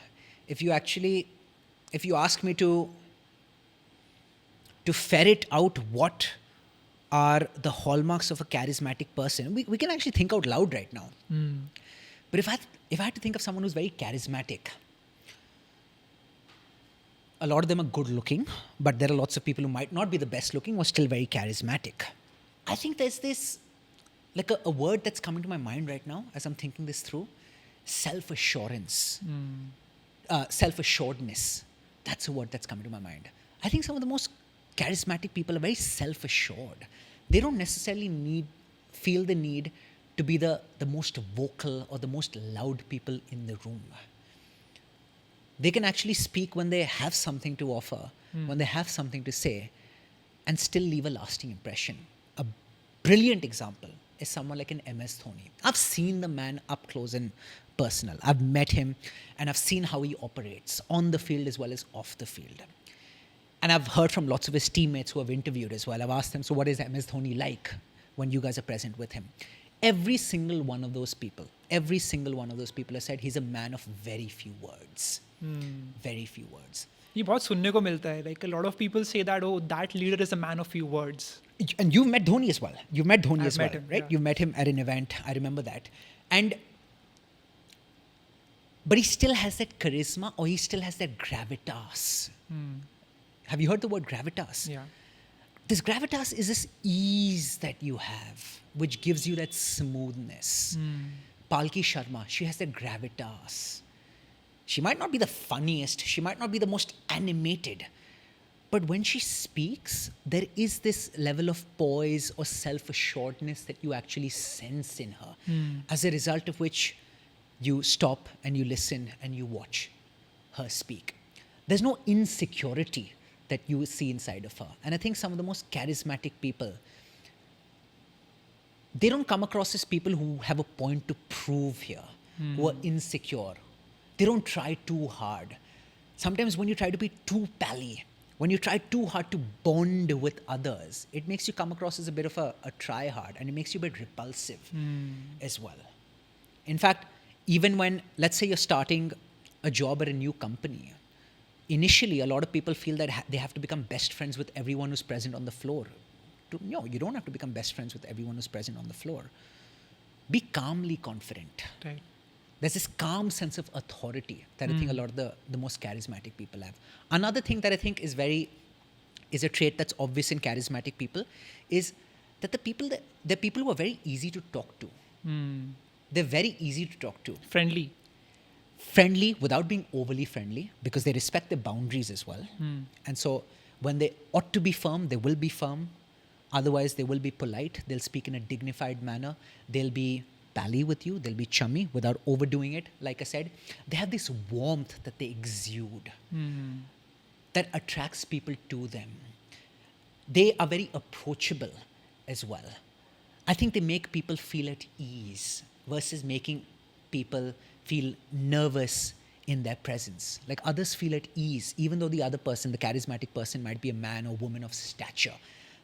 If you ask me to ferret out what are the hallmarks of a charismatic person, we can actually think out loud right now. But if I had to think of someone who's very charismatic, a lot of them are good looking, but there are lots of people who might not be the best looking or still very charismatic. I think there's this, like a word that's coming to my mind right now as I'm thinking this through: self-assurance, self-assuredness. That's a word that's coming to my mind. I think some of the most charismatic people are very self-assured. They don't necessarily feel the need to be the most vocal or the most loud people in the room. They can actually speak when they have something to offer, when they have something to say, and still leave a lasting impression. A brilliant example is someone like an MS Dhoni. I've seen the man up close and personal. I've met him and I've seen how he operates on the field as well as off the field. And I've heard from lots of his teammates who I've interviewed as well. I've asked them, so what is MS Dhoni like when you guys are present with him? Every single one of those people has said he's a man of very few words. Very few words. ये बहुत सुनने को मिलता है. Like, a lot of people say that, oh, that leader is a man of few words. And you've met Dhoni as well. You've met Dhoni as well, him, right? Yeah. You met him at an event. I remember that. But he still has that charisma, or he still has that gravitas. Have you heard the word gravitas? Yeah. This gravitas is this ease that you have, which gives you that smoothness. Palki Sharma, she has that gravitas. She might not be the funniest, she might not be the most animated, but when she speaks, there is this level of poise or self-assuredness that you actually sense in her, as a result of which you stop and you listen and you watch her speak. There's no insecurity that you see inside of her. And I think some of the most charismatic people, they don't come across as people who have a point to prove here, who are insecure. They don't try too hard. Sometimes when you try to be too pally, when you try too hard to bond with others, it makes you come across as a bit of a try-hard, and it makes you a bit repulsive as well. In fact, even when, let's say you're starting a job at a new company, initially a lot of people feel that they have to become best friends with everyone who's present on the floor. No, you don't have to become best friends with everyone who's present on the floor. Be calmly confident. Right. There's this calm sense of authority that I think a lot of the most charismatic people have. Another thing that I think is a trait that's obvious in charismatic people is that they're people who are very easy to talk to. They're very easy to talk to. Friendly without being overly friendly, because they respect their boundaries as well. And so when they ought to be firm, they will be firm. Otherwise, they will be polite. They'll speak in a dignified manner. They'll be pally with you. They'll be chummy without overdoing it. Like I said, they have this warmth that they exude that attracts people to them. They are very approachable as well. I think they make people feel at ease versus making people feel nervous in their presence. Like others feel at ease, even though the other person, the charismatic person, might be a man or woman of stature.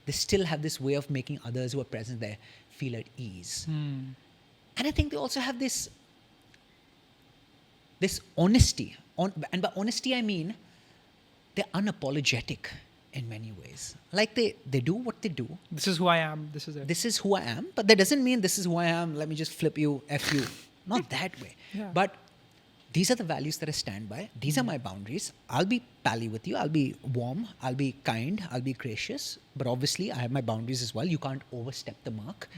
They still have this way of making others who are present there feel at ease. And I think they also have this honesty. And by honesty, I mean they're unapologetic in many ways. Like they do what they do. This is who I am. This is it. This is who I am. But that doesn't mean this is who I am. Let me just flip you, F you. Not that way. Yeah. But these are the values that I stand by. These are my boundaries. I'll be pally with you. I'll be warm. I'll be kind. I'll be gracious. But obviously, I have my boundaries as well. You can't overstep the mark.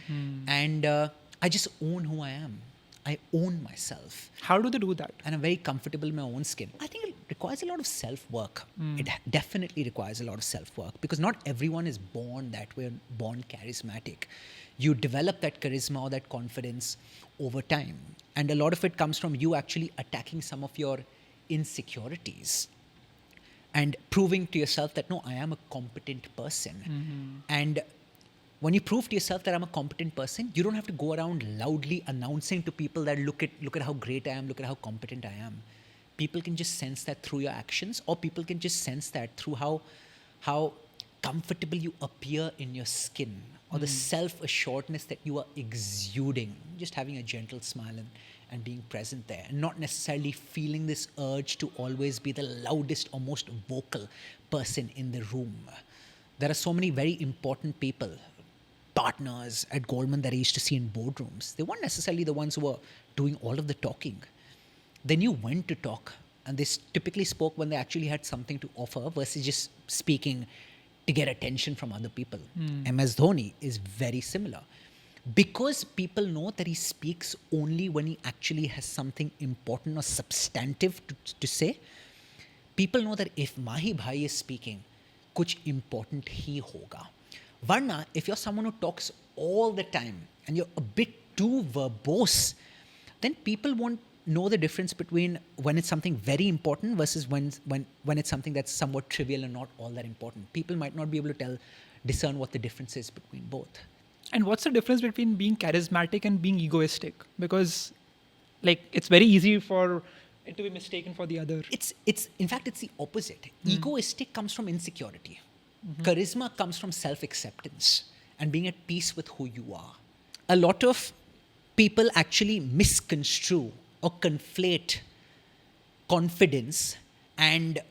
And I just own who I am. I own myself. How do they do that? And I'm very comfortable in my own skin. I think it requires a lot of self-work. It definitely requires a lot of self-work, because not everyone is born that way, born charismatic. You develop that charisma or that confidence over time. And a lot of it comes from you actually attacking some of your insecurities and proving to yourself that, no, I am a competent person. And when you prove to yourself that I'm a competent person, you don't have to go around loudly announcing to people that look at how great I am, look at how competent I am. People can just sense that through your actions, or people can just sense that through how comfortable you appear in your skin, or the self-assuredness that you are exuding, just having a gentle smile and being present there, and not necessarily feeling this urge to always be the loudest or most vocal person in the room. There are so many very important people, partners at Goldman that I used to see in boardrooms. They weren't necessarily the ones who were doing all of the talking. They knew when to talk, and they typically spoke when they actually had something to offer versus just speaking to get attention from other people. MS Dhoni is very similar. Because people know that he speaks only when he actually has something important or substantive to say, people know that if Mahi Bhai is speaking, kuch important hi hoga. Varna, if you're someone who talks all the time and you're a bit too verbose, then people won't know the difference between when it's something very important versus when it's something that's somewhat trivial and not all that important. People might not be able to discern what the difference is between both. And what's the difference between being charismatic and being egoistic? Because it's very easy for it to be mistaken for the other. In fact, it's the opposite. Egoistic comes from insecurity. Charisma comes from self-acceptance and being at peace with who you are. A lot of people actually misconstrue or conflate confidence and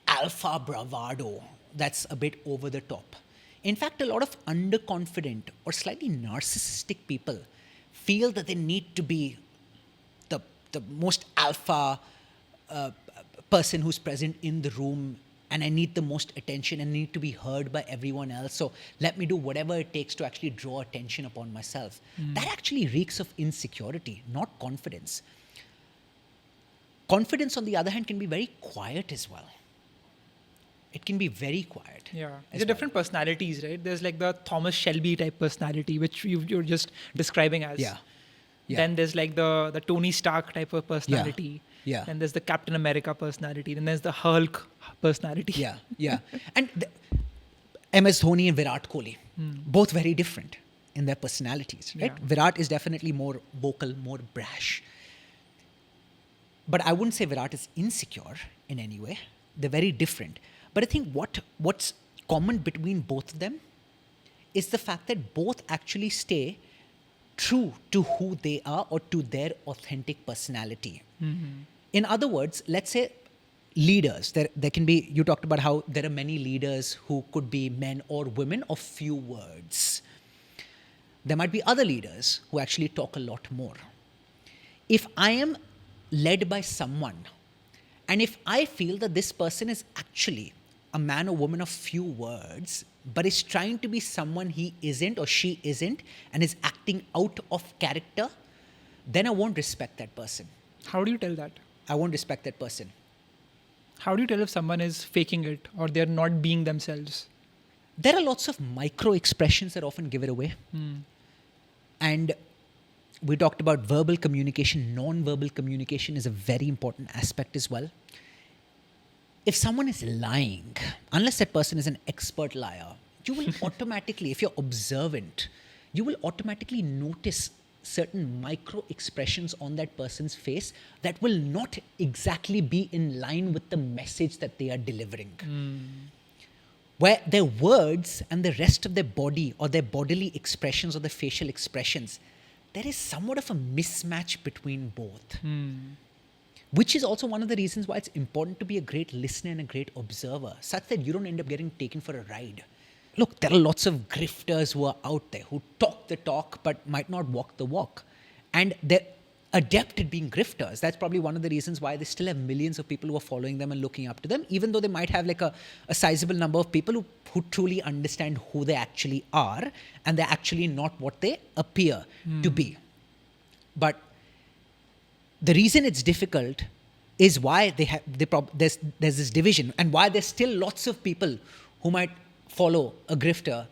alpha bravado that's a bit over the top. In fact, a lot of underconfident or slightly narcissistic people feel that they need to be the most alpha person who's present in the room, and I need the most attention and need to be heard by everyone else. So let me do whatever it takes to actually draw attention upon myself. That actually reeks of insecurity, not confidence. Confidence, on the other hand, can be very quiet as well. It can be very quiet. Yeah. There are different personalities, right? There's the Thomas Shelby type personality, which you're just describing as. Yeah. Then there's the Tony Stark type of personality. Yeah. Then there's the Captain America personality. Then there's the Hulk personality. Yeah. And MS Dhoni and Virat Kohli, both very different in their personalities, right? Yeah. Virat is definitely more vocal, more brash. But I wouldn't say Virat is insecure in any way. They're very different. But I think what's common between both of them is the fact that both actually stay true to who they are or to their authentic personality. In other words, let's say leaders, there can be, you talked about how there are many leaders who could be men or women of few words. There might be other leaders who actually talk a lot more. If I am led by someone, and if I feel that this person is actually a man or woman of few words, but is trying to be someone he isn't or she isn't, and is acting out of character, then I won't respect that person. How do you tell that? I won't respect that person. How do you tell if someone is faking it or they're not being themselves? There are lots of micro expressions that often give it away. And we talked about verbal communication. Non-verbal communication is a very important aspect as well. If someone is lying, unless that person is an expert liar, you will automatically, if you're observant, you will automatically notice certain micro expressions on that person's face that will not exactly be in line with the message that they are delivering. Where their words and the rest of their body or their bodily expressions or the facial expressions, there is somewhat of a mismatch between both. Which is also one of the reasons why it's important to be a great listener and a great observer, such that you don't end up getting taken for a ride. Look, there are lots of grifters who are out there who talk the talk but might not walk the walk. And they're adept at being grifters. That's probably one of the reasons why they still have millions of people who are following them and looking up to them, even though they might have like a sizable number of people who truly understand who they actually are, and they're actually not what they appear to be. But the reason it's difficult is why there's this division, and why there's still lots of people who might follow a grifter,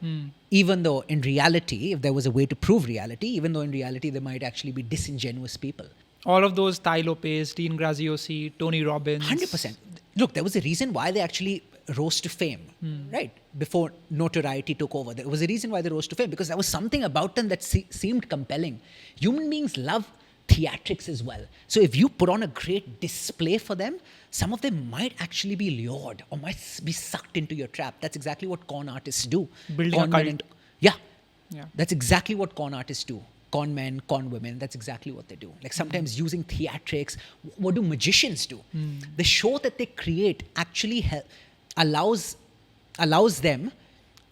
even though in reality, if there was a way to prove reality, even though in reality there might actually be disingenuous people. All of those, Tai Lopez, Dean Graziosi, Tony Robbins. 100%. Look, there was a reason why they actually rose to fame, right? Before notoriety took over. There was a reason why they rose to fame, because there was something about them that seemed compelling. Human beings love theatrics as well. So if you put on a great display for them, some of them might actually be lured or might be sucked into your trap. That's exactly what con artists do. Building a cult. Yeah. Yeah. That's exactly what con artists do. Con men, con women, that's exactly what they do. Like sometimes using theatrics. What do magicians do? The show that they create actually allows them,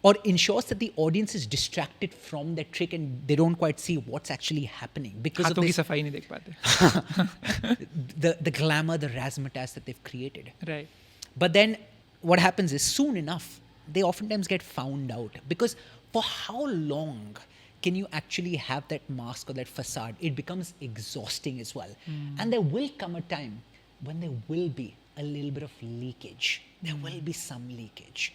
or ensures that the audience is distracted from their trick and they don't quite see what's actually happening because of हाथों की this, सफाई नहीं देख पाते. the glamour, the razzmatazz that they've created. Right. But then what happens is, soon enough, they oftentimes get found out, because for how long can you actually have that mask or that facade? It becomes exhausting as well. And there will come a time when there will be a little bit of leakage. There will be some leakage.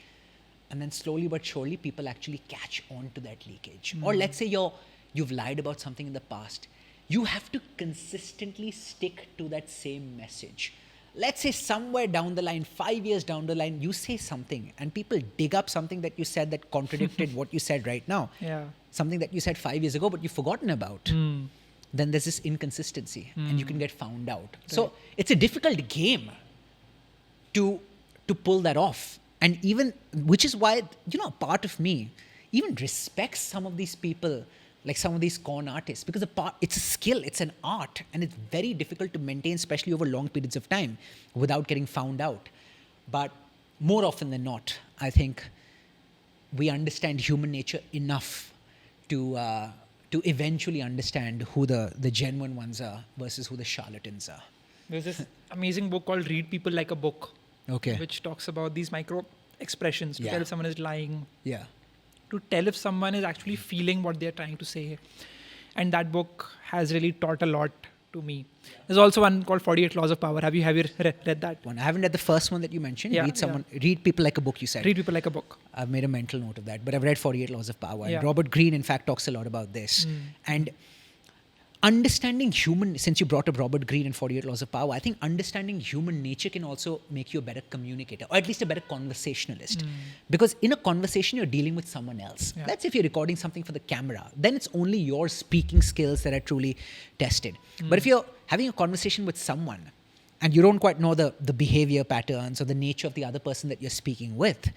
And then slowly but surely, people actually catch on to that leakage. Or let's say you've lied about something in the past. You have to consistently stick to that same message. Let's say somewhere down the line, 5 years down the line, you say something and people dig up something that you said that contradicted what you said right now. Yeah. Something that you said 5 years ago, but you've forgotten about. Then there's this inconsistency and you can get found out. Right. So it's a difficult game to pull that off. And even, which is why, a part of me even respects some of these people, like some of these con artists, because it's a skill, it's an art, and it's very difficult to maintain, especially over long periods of time, without getting found out. But more often than not, I think we understand human nature enough to eventually understand who the genuine ones are versus who the charlatans are. There's this amazing book called Read People Like a Book. Okay. Which talks about these micro expressions to tell if someone is lying. Yeah. To tell if someone is actually feeling what they're trying to say. And that book has really taught a lot to me. There's also one called 48 Laws of Power. Have you read that one? I haven't read the first one that you mentioned. Yeah, Read People Like a Book, you said. Read People Like a Book. I've made a mental note of that, but I've read 48 Laws of Power. Yeah. And Robert Greene, in fact, talks a lot about this. And understanding since you brought up Robert Greene and 48 Laws of Power, I think understanding human nature can also make you a better communicator, or at least a better conversationalist. Because in a conversation, you're dealing with someone else. Yeah. Let's say if you're recording something for the camera, then it's only your speaking skills that are truly tested. But if you're having a conversation with someone and you don't quite know the behavior patterns or the nature of the other person that you're speaking with,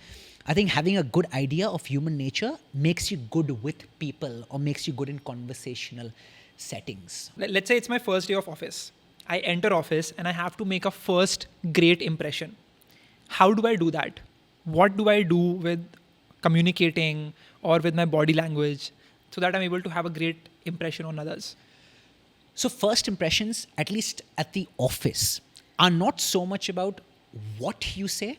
I think having a good idea of human nature makes you good with people, or makes you good in conversational settings. Let's say it's my first day of office I enter office and I have to make a first great impression. How do I do that? What do I do with communicating or with my body language so that I'm able to have a great impression on others? So first impressions, at least at the office, are not so much about what you say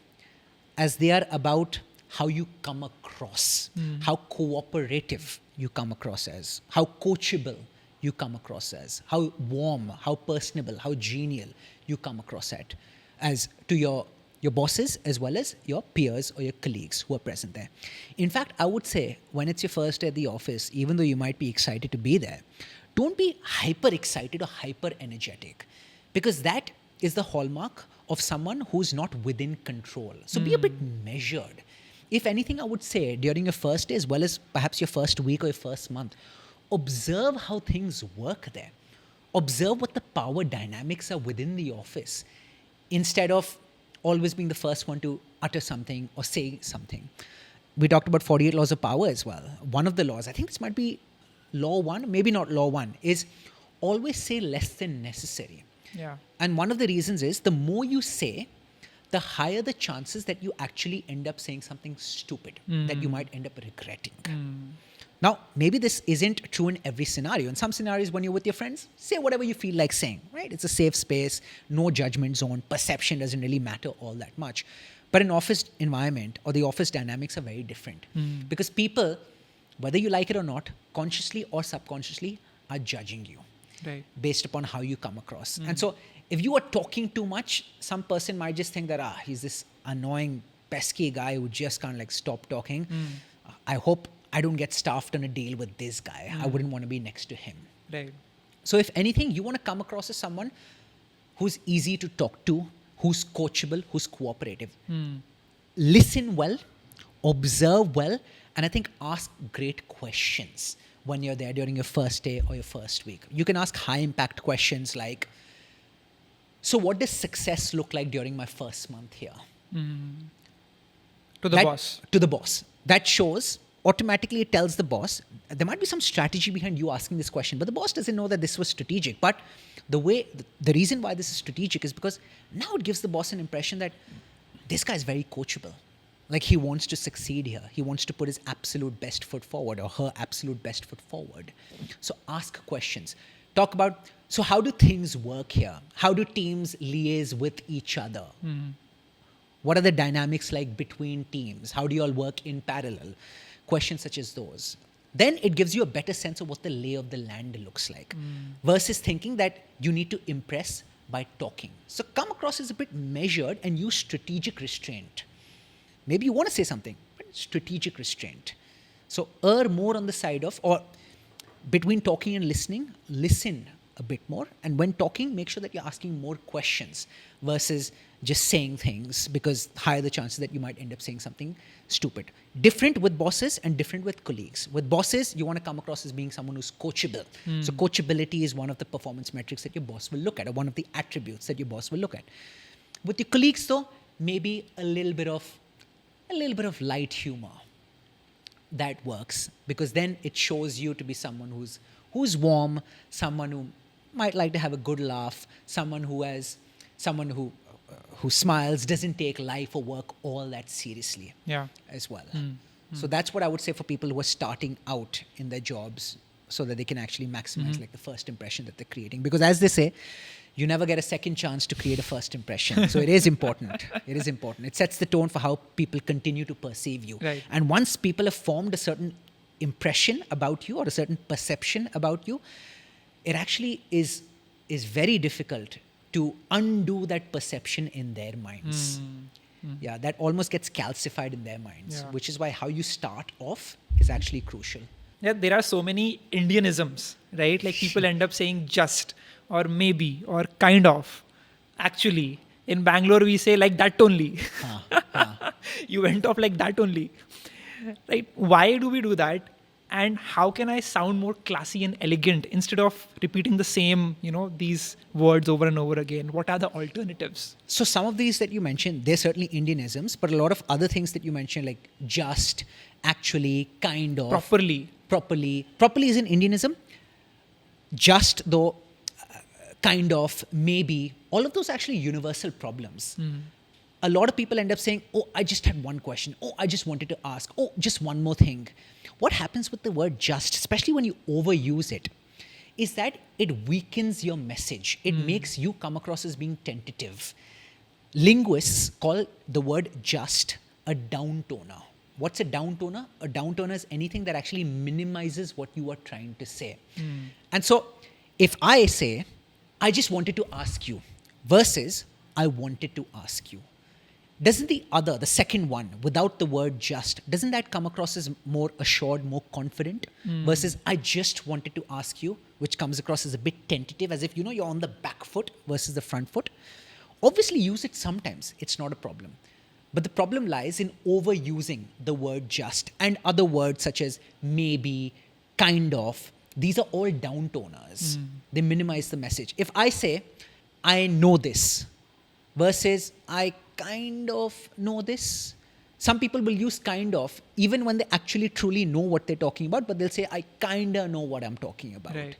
as they are about how you come across, how cooperative you come across as, how coachable you come across as, how warm, how personable, how genial you come across as to your bosses as well as your peers or your colleagues who are present there. In fact, I would say when it's your first day at the office, even though you might be excited to be there, don't be hyper excited or hyper energetic, because that is the hallmark of someone who's not within control. So be a bit measured. If anything, I would say during your first day as well as perhaps your first week or your first month, observe how things work there. Observe what the power dynamics are within the office instead of always being the first one to utter something or say something. We talked about 48 laws of power as well. One of the laws, I think this might be law one, maybe not law one, is always say less than necessary. Yeah. And one of the reasons is the more you say, the higher the chances that you actually end up saying something stupid that you might end up regretting. Now, maybe this isn't true in every scenario. In some scenarios, when you're with your friends, say whatever you feel like saying, right? It's a safe space, no judgment zone, perception doesn't really matter all that much. But in office environment or the office dynamics are very different because people, whether you like it or not, consciously or subconsciously, are judging you based upon how you come across. And so if you are talking too much, some person might just think that, he's this annoying, pesky guy who just can't like stop talking. I hope I don't get staffed on a deal with this guy. I wouldn't want to be next to him. Right. So if anything, you want to come across as someone who's easy to talk to, who's coachable, who's cooperative. Listen well, observe well, and I think ask great questions when you're there during your first day or your first week. You can ask high impact questions like, so what does success look like during my first month here? To the boss. To the boss. That shows, automatically it tells the boss, there might be some strategy behind you asking this question, but the boss doesn't know that this was strategic. But the reason why this is strategic is because now it gives the boss an impression that this guy is very coachable. Like he wants to succeed here. He wants to put his absolute best foot forward or her absolute best foot forward. So ask questions. Talk about, so how do things work here? How do teams liaise with each other? What are the dynamics like between teams? How do you all work in parallel? Questions such as those. Then it gives you a better sense of what the lay of the land looks like versus thinking that you need to impress by talking. So come across as a bit measured and use strategic restraint. Maybe you want to say something, but strategic restraint. So err more on the side of, or between talking and listening, listen a bit more. And when talking, make sure that you're asking more questions versus just saying things, because higher the chances that you might end up saying something stupid. Different with bosses and different with colleagues. With bosses, you want to come across as being someone who's coachable. So coachability is one of the performance metrics that your boss will look at, or one of the attributes that your boss will look at. With your colleagues though, maybe a little bit of light humor. That works, because then it shows you to be someone who's warm, someone who might like to have a good laugh, someone who smiles, doesn't take life or work all that seriously as well. So that's what I would say for people who are starting out in their jobs, so that they can actually maximize like the first impression that they're creating. Because as they say, you never get a second chance to create a first impression. So it is important. It is important. It sets the tone for how people continue to perceive you. Right. And once people have formed a certain impression about you or a certain perception about you, it actually is very difficult to undo that perception in their minds. Yeah, that almost gets calcified in their minds, which is why how you start off is actually crucial. Yeah, there are so many Indianisms, right? Like people end up saying just, or maybe, or kind of. Actually, in Bangalore, we say like that only. You went off like that only. Right? Why do we do that? And how can I sound more classy and elegant instead of repeating the same, these words over and over again? What are the alternatives? So some of these that you mentioned, they're certainly Indianisms, but a lot of other things that you mentioned, like just, actually, kind of. Properly is an Indianism. Just, though, kind of, maybe, all of those are actually universal problems. A lot of people end up saying, oh, I just had one question. Oh, I just wanted to ask. Oh, just one more thing. What happens with the word just, especially when you overuse it, is that it weakens your message. It makes you come across as being tentative. Linguists call the word just a downtoner. What's a downtoner? A downtoner is anything that actually minimizes what you are trying to say. And so if I say, I just wanted to ask you, versus I wanted to ask you, doesn't the second one, without the word just, doesn't that come across as more assured, more confident? Versus I just wanted to ask you, which comes across as a bit tentative, as if, you're on the back foot versus the front foot. Obviously, use it sometimes. It's not a problem. But the problem lies in overusing the word just and other words such as maybe, kind of. These are all downtoners. They minimize the message. If I say, I know this, versus I kind of know this. Some people will use kind of, even when they actually truly know what they're talking about, but they'll say, I kind of know what I'm talking about. Right.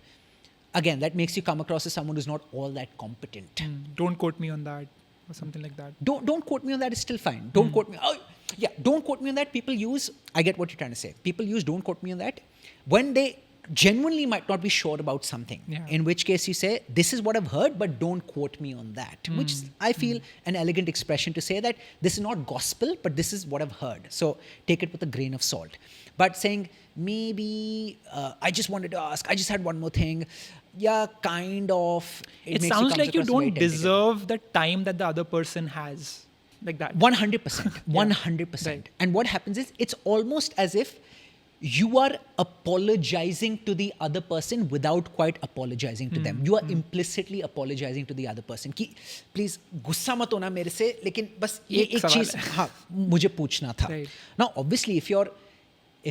Again, that makes you come across as someone who's not all that competent. Don't quote me on that or something like that. Don't quote me on that is still fine. Don't quote me. Oh, yeah, don't quote me on that. People use, I get what you're trying to say. People use don't quote me on that when they genuinely might not be sure about something. Yeah. In which case you say, this is what I've heard, but don't quote me on that. Which I feel an elegant expression to say that this is not gospel, but this is what I've heard. So take it with a grain of salt. But saying, maybe, I just wanted to ask, I just had one more thing. Yeah, kind of. It makes sounds come like you across very don't tentative. deserve the time that the other person has. Like that. 100%. 100%. Right. And what happens is, it's almost as if you are apologizing to the other person without quite apologizing to them. You are implicitly apologizing to the other person. कि please गुस्सा मत होना मेरे से, लेकिन बस ये एक एक सवाल चीज हाँ मुझे पूछना था. Right. Now, obviously, if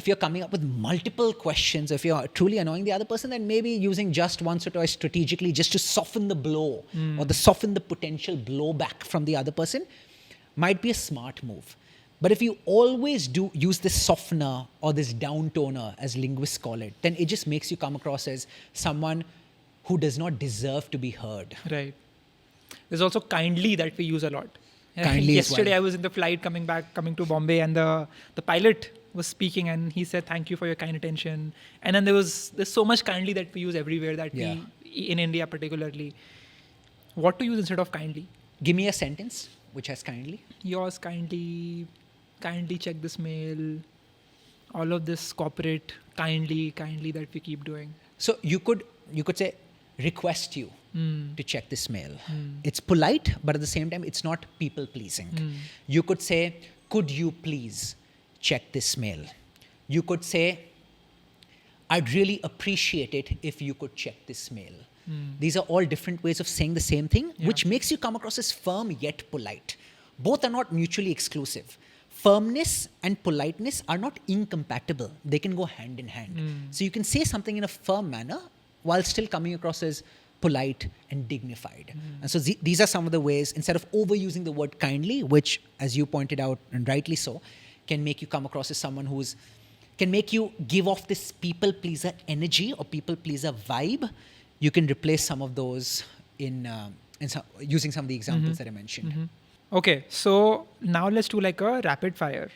you're coming up with multiple questions, if you're truly annoying the other person, then maybe using just once or twice strategically just to soften the blow or soften the potential blowback from the other person might be a smart move. But if you always do use this softener or this downtoner, as linguists call it, then it just makes you come across as someone who does not deserve to be heard. Right. There's also kindly that we use a lot. Kindly as Yesterday well. I was in the flight coming to Bombay, and the pilot was speaking, and he said, thank you for your kind attention. And then there's so much kindly that we use everywhere that Yeah. we, in India particularly. What to use instead of kindly? Give me a sentence which has kindly. Yours kindly check this mail, all of this corporate kindly that we keep doing. So you could say, request you to check this mail. It's polite, but at the same time, it's not people pleasing. You could say, could you please check this mail? You could say, I'd really appreciate it if you could check this mail. These are all different ways of saying the same thing, which makes you come across as firm yet polite. Both are not mutually exclusive. Firmness and politeness are not incompatible. They can go hand in hand. So you can say something in a firm manner while still coming across as polite and dignified. And so these are some of the ways, instead of overusing the word kindly, which, as you pointed out, and rightly so, can make you come across as someone can make you give off this people pleaser energy or people pleaser vibe. You can replace some of those using some of the examples that I mentioned. Okay, so now let's do like a rapid fire.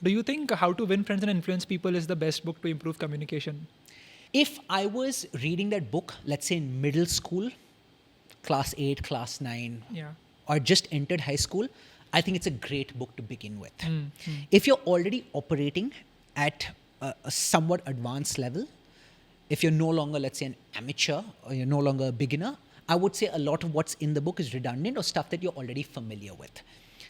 Do you think How to Win Friends and Influence People is the best book to improve communication? If I was reading that book, let's say in middle school, class 8, class 9, or just entered high school, I think it's a great book to begin with. If you're already operating at a somewhat advanced level, if you're no longer, let's say, an amateur or you're no longer a beginner, I would say a lot of what's in the book is redundant or stuff that you're already familiar with.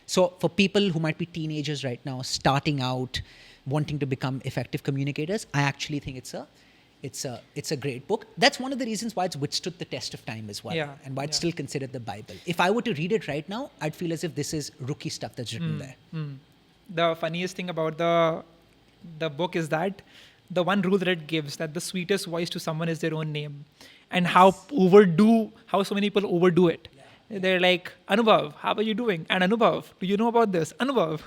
So for people who might be teenagers right now, starting out, wanting to become effective communicators, I actually think it's a great book. That's one of the reasons why it's withstood the test of time as well, and why it's still considered the Bible. If I were to read it right now, I'd feel as if this is rookie stuff that's written there. The funniest thing about the book is that the one rule that it gives, that the sweetest voice to someone is their own name, and how so many people overdo it. They're like, Anubhav, how are you doing? And Anubhav, do you know about this? Anubhav.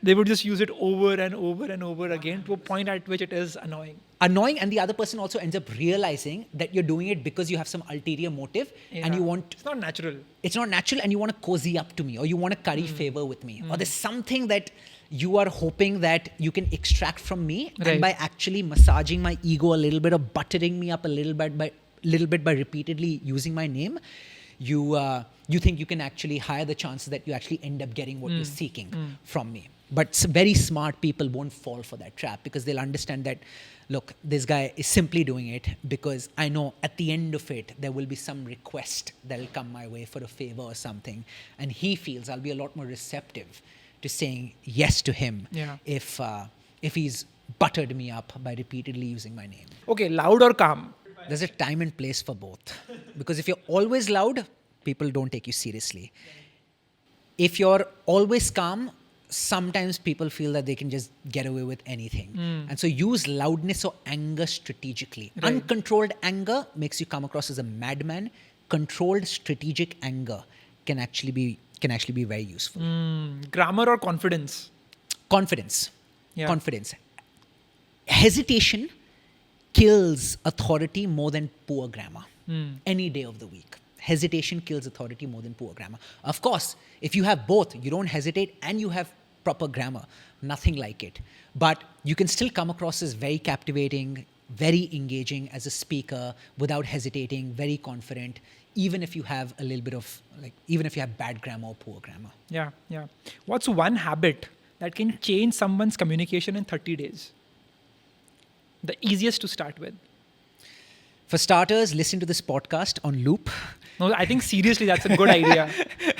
They would just use it over and over and over again to a point at which it is annoying. Annoying, and the other person also ends up realizing that you're doing it because you have some ulterior motive and you want... It's not natural. It's not natural, and you want to cozy up to me, or you want to curry favor with me, or there's something that you are hoping that you can extract from me, Right. and by actually massaging my ego a little bit or buttering me up a little bit by repeatedly using my name, you think you can actually higher the chances that you actually end up getting what you're seeking from me. But very smart people won't fall for that trap, because they'll understand that, look, this guy is simply doing it because I know at the end of it, there will be some request that'll come my way for a favor or something. And he feels I'll be a lot more receptive to saying yes to him if he's buttered me up by repeatedly using my name. Okay, loud or calm? There's a time and place for both. Because if you're always loud, people don't take you seriously. If you're always calm, sometimes people feel that they can just get away with anything. And so use loudness or anger strategically. Right. Uncontrolled anger makes you come across as a madman. Controlled strategic anger can actually be very useful. Grammar or confidence? Confidence. Yeah. Confidence. Hesitation kills authority more than poor grammar. Any day of the week. Hesitation kills authority more than poor grammar. Of course, if you have both, you don't hesitate and you have proper grammar, nothing like it. But you can still come across as very captivating, very engaging as a speaker without hesitating, very confident, even if you have a little bit of, even if you have bad grammar or poor grammar. Yeah. What's one habit that can change someone's communication in 30 days? The easiest to start with. For starters, listen to this podcast on loop. No, I think seriously, that's a good idea.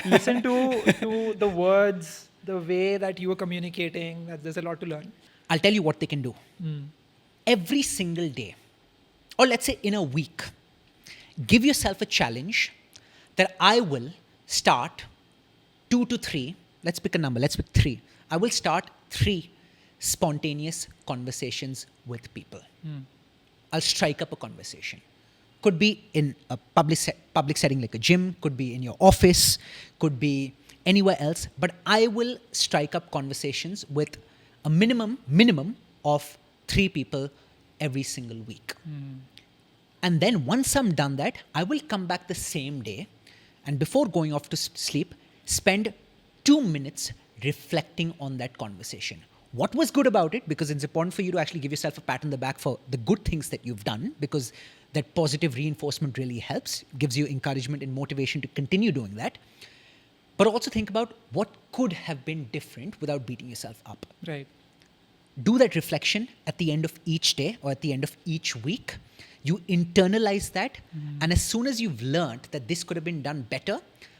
Listen to the words, the way that you are communicating. There's a lot to learn. I'll tell you what they can do. Every single day, or let's say in a week, give yourself a challenge that I will start 2 to 3. Let's pick a number. Let's pick 3. I will start 3 spontaneous conversations with people. I'll strike up a conversation. Could be in a public setting like a gym, could be in your office, could be anywhere else. But I will strike up conversations with a minimum of 3 people every single week. And then once I'm done that, I will come back the same day, and before going off to sleep, spend 2 minutes reflecting on that conversation. What was good about it? Because it's important for you to actually give yourself a pat on the back for the good things that you've done, because that positive reinforcement really helps, gives you encouragement and motivation to continue doing that. But also think about what could have been different without beating yourself up. Right. Do that reflection at the end of each day or at the end of each week. You internalize that. And as soon as you've learned that this could have been done better,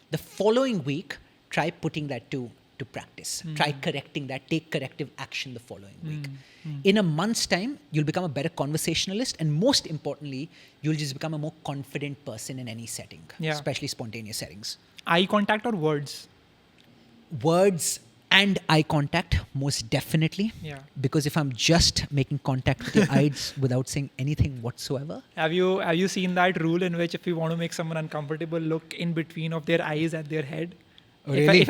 the following week, try putting that to practice. Try correcting that. Take corrective action the following week. In a month's time, you'll become a better conversationalist. And most importantly, you'll just become a more confident person in any setting, especially spontaneous settings. Eye contact or words? Words and eye contact, most definitely. Yeah. Because if I'm just making contact with your eyes without saying anything whatsoever. Have you seen that rule in which if you want to make someone uncomfortable, look in between of their eyes and their head? Oh, really? If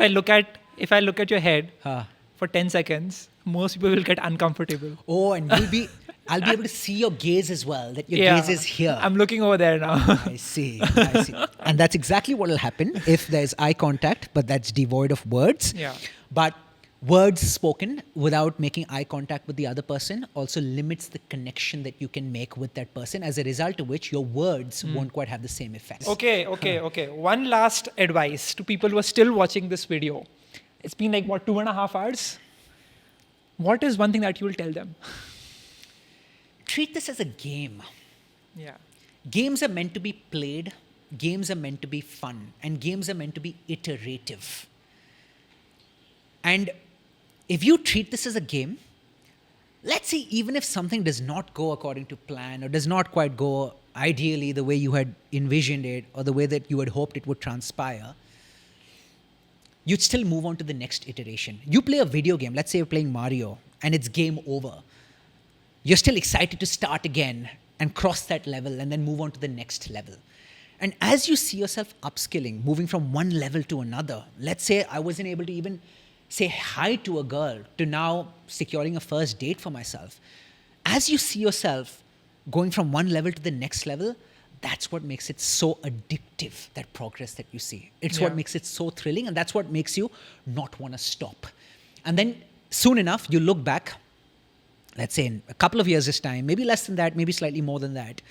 I look at your head for 10 seconds, most people will get uncomfortable. Oh, and I'll be able to see your gaze as well, that your gaze is here. I'm looking over there now. I see. And that's exactly what will happen if there's eye contact, but that's devoid of words. Yeah. But words spoken without making eye contact with the other person also limits the connection that you can make with that person, as a result of which your words won't quite have the same effect. Okay. One last advice to people who are still watching this video. It's been 2.5 hours. What is one thing that you will tell them? Treat this as a game. Yeah. Games are meant to be played. Games are meant to be fun. And games are meant to be iterative. And if you treat this as a game, let's say even if something does not go according to plan or does not quite go ideally the way you had envisioned it or the way that you had hoped it would transpire, you'd still move on to the next iteration. You play a video game, let's say you're playing Mario, and it's game over. You're still excited to start again and cross that level and then move on to the next level. And as you see yourself upskilling, moving from one level to another, let's say I wasn't able to even say hi to a girl to now securing a first date for myself. As you see yourself going from one level to the next level, that's what makes it so addictive, that progress that you see. It's what makes it so thrilling, and that's what makes you not want to stop. And then soon enough, you look back, let's say in a couple of years' time, maybe less than that, maybe slightly more than that,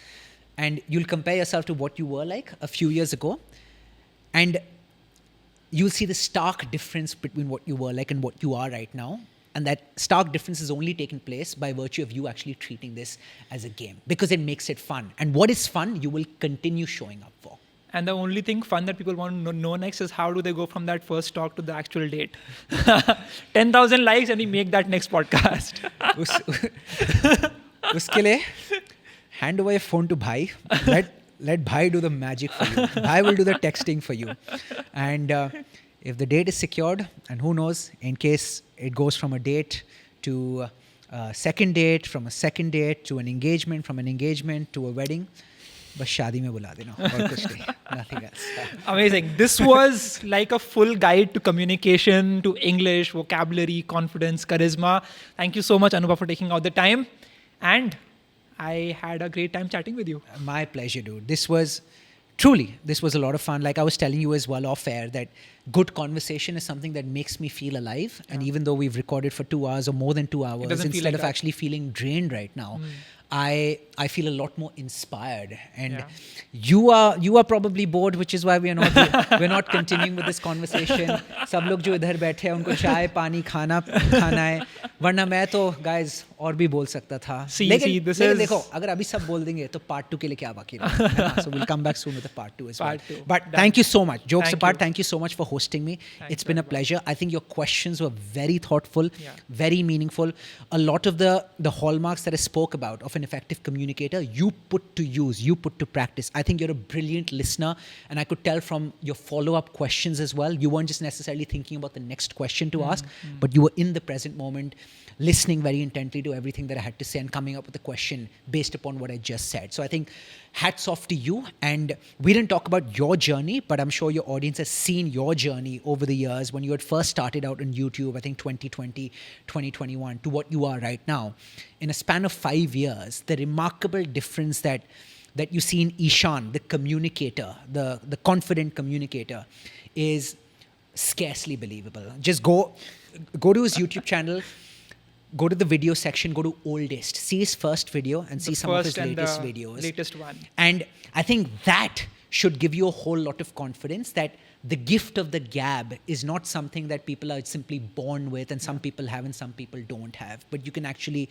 and you'll compare yourself to what you were like a few years ago, and you'll see the stark difference between what you were like and what you are right now. And that stark difference is only taking place by virtue of you actually treating this as a game, because it makes it fun. And what is fun, you will continue showing up for. And the only thing fun that people want to know next is how do they go from that first talk to the actual date. 10,000 likes and we make that next podcast. उसके लिए hand over your phone to Bhai. Let Bhai do the magic for you. Bhai will do the texting for you. And if the date is secured, and who knows, in case it goes from a date to a second date, from a second date to an engagement, from an engagement to a wedding, बस शादी में बुला देना और कुछ नहीं, nothing else. Amazing. This was like a full guide to communication, to English, vocabulary, confidence, charisma. Thank you so much, Anubhav, for taking out the time. And I had a great time chatting with you. My pleasure, dude. This was a lot of fun. Like I was telling you as well off air, that good conversation is something that makes me feel alive. And even though we've recorded for 2 hours or more than 2 hours, instead of actually feeling drained right now, I feel a lot more inspired. And you are probably bored, which is why we're not continuing with this conversation. सब लोग जो इधर बैठे हैं उनको चाय पानी खाना है, वरना मैं तो guys और भी बोल सकता था. लेकिन देखो, अगर अभी सब बोल देंगे तो part 2 के लिए क्या बाकी रहा. So we'll come back soon with the part 2 as well. But thank you so much. Jokes apart, thank you so much for hosting me. It's been a pleasure. I think your questions were very thoughtful, very meaningful. A lot of the hallmarks that I spoke about of an effective communicator, you put to use, you put to practice. I think you're a brilliant listener, and I could tell from your follow-up questions as well. You weren't just necessarily thinking about the next question to ask, but you were in the present moment, listening very intently to everything that I had to say and coming up with a question based upon what I just said. So I think hats off to you. And we didn't talk about your journey, but I'm sure your audience has seen your journey over the years when you had first started out on YouTube, I think 2020, 2021, to what you are right now. In a span of 5 years, the remarkable difference that you see in Ishan, the communicator, the confident communicator, is scarcely believable. Just go to his YouTube channel, go to the video section, go to oldest, see his first video and see some of his latest videos. Latest one. And I think that should give you a whole lot of confidence that the gift of the gab is not something that people are simply born with, and some people have and some people don't have. But you can actually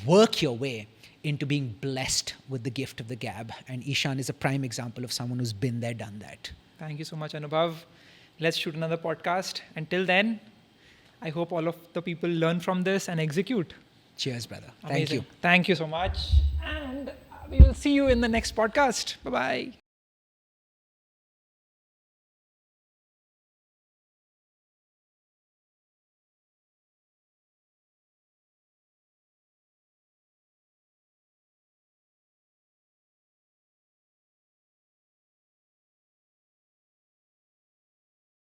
work your way into being blessed with the gift of the gab. And Ishan is a prime example of someone who's been there, done that. Thank you so much, Anubhav. Let's shoot another podcast. Until then, I hope all of the people learn from this and execute. Cheers, brother. Amazing. Thank you. Thank you so much. And we will see you in the next podcast. Bye-bye.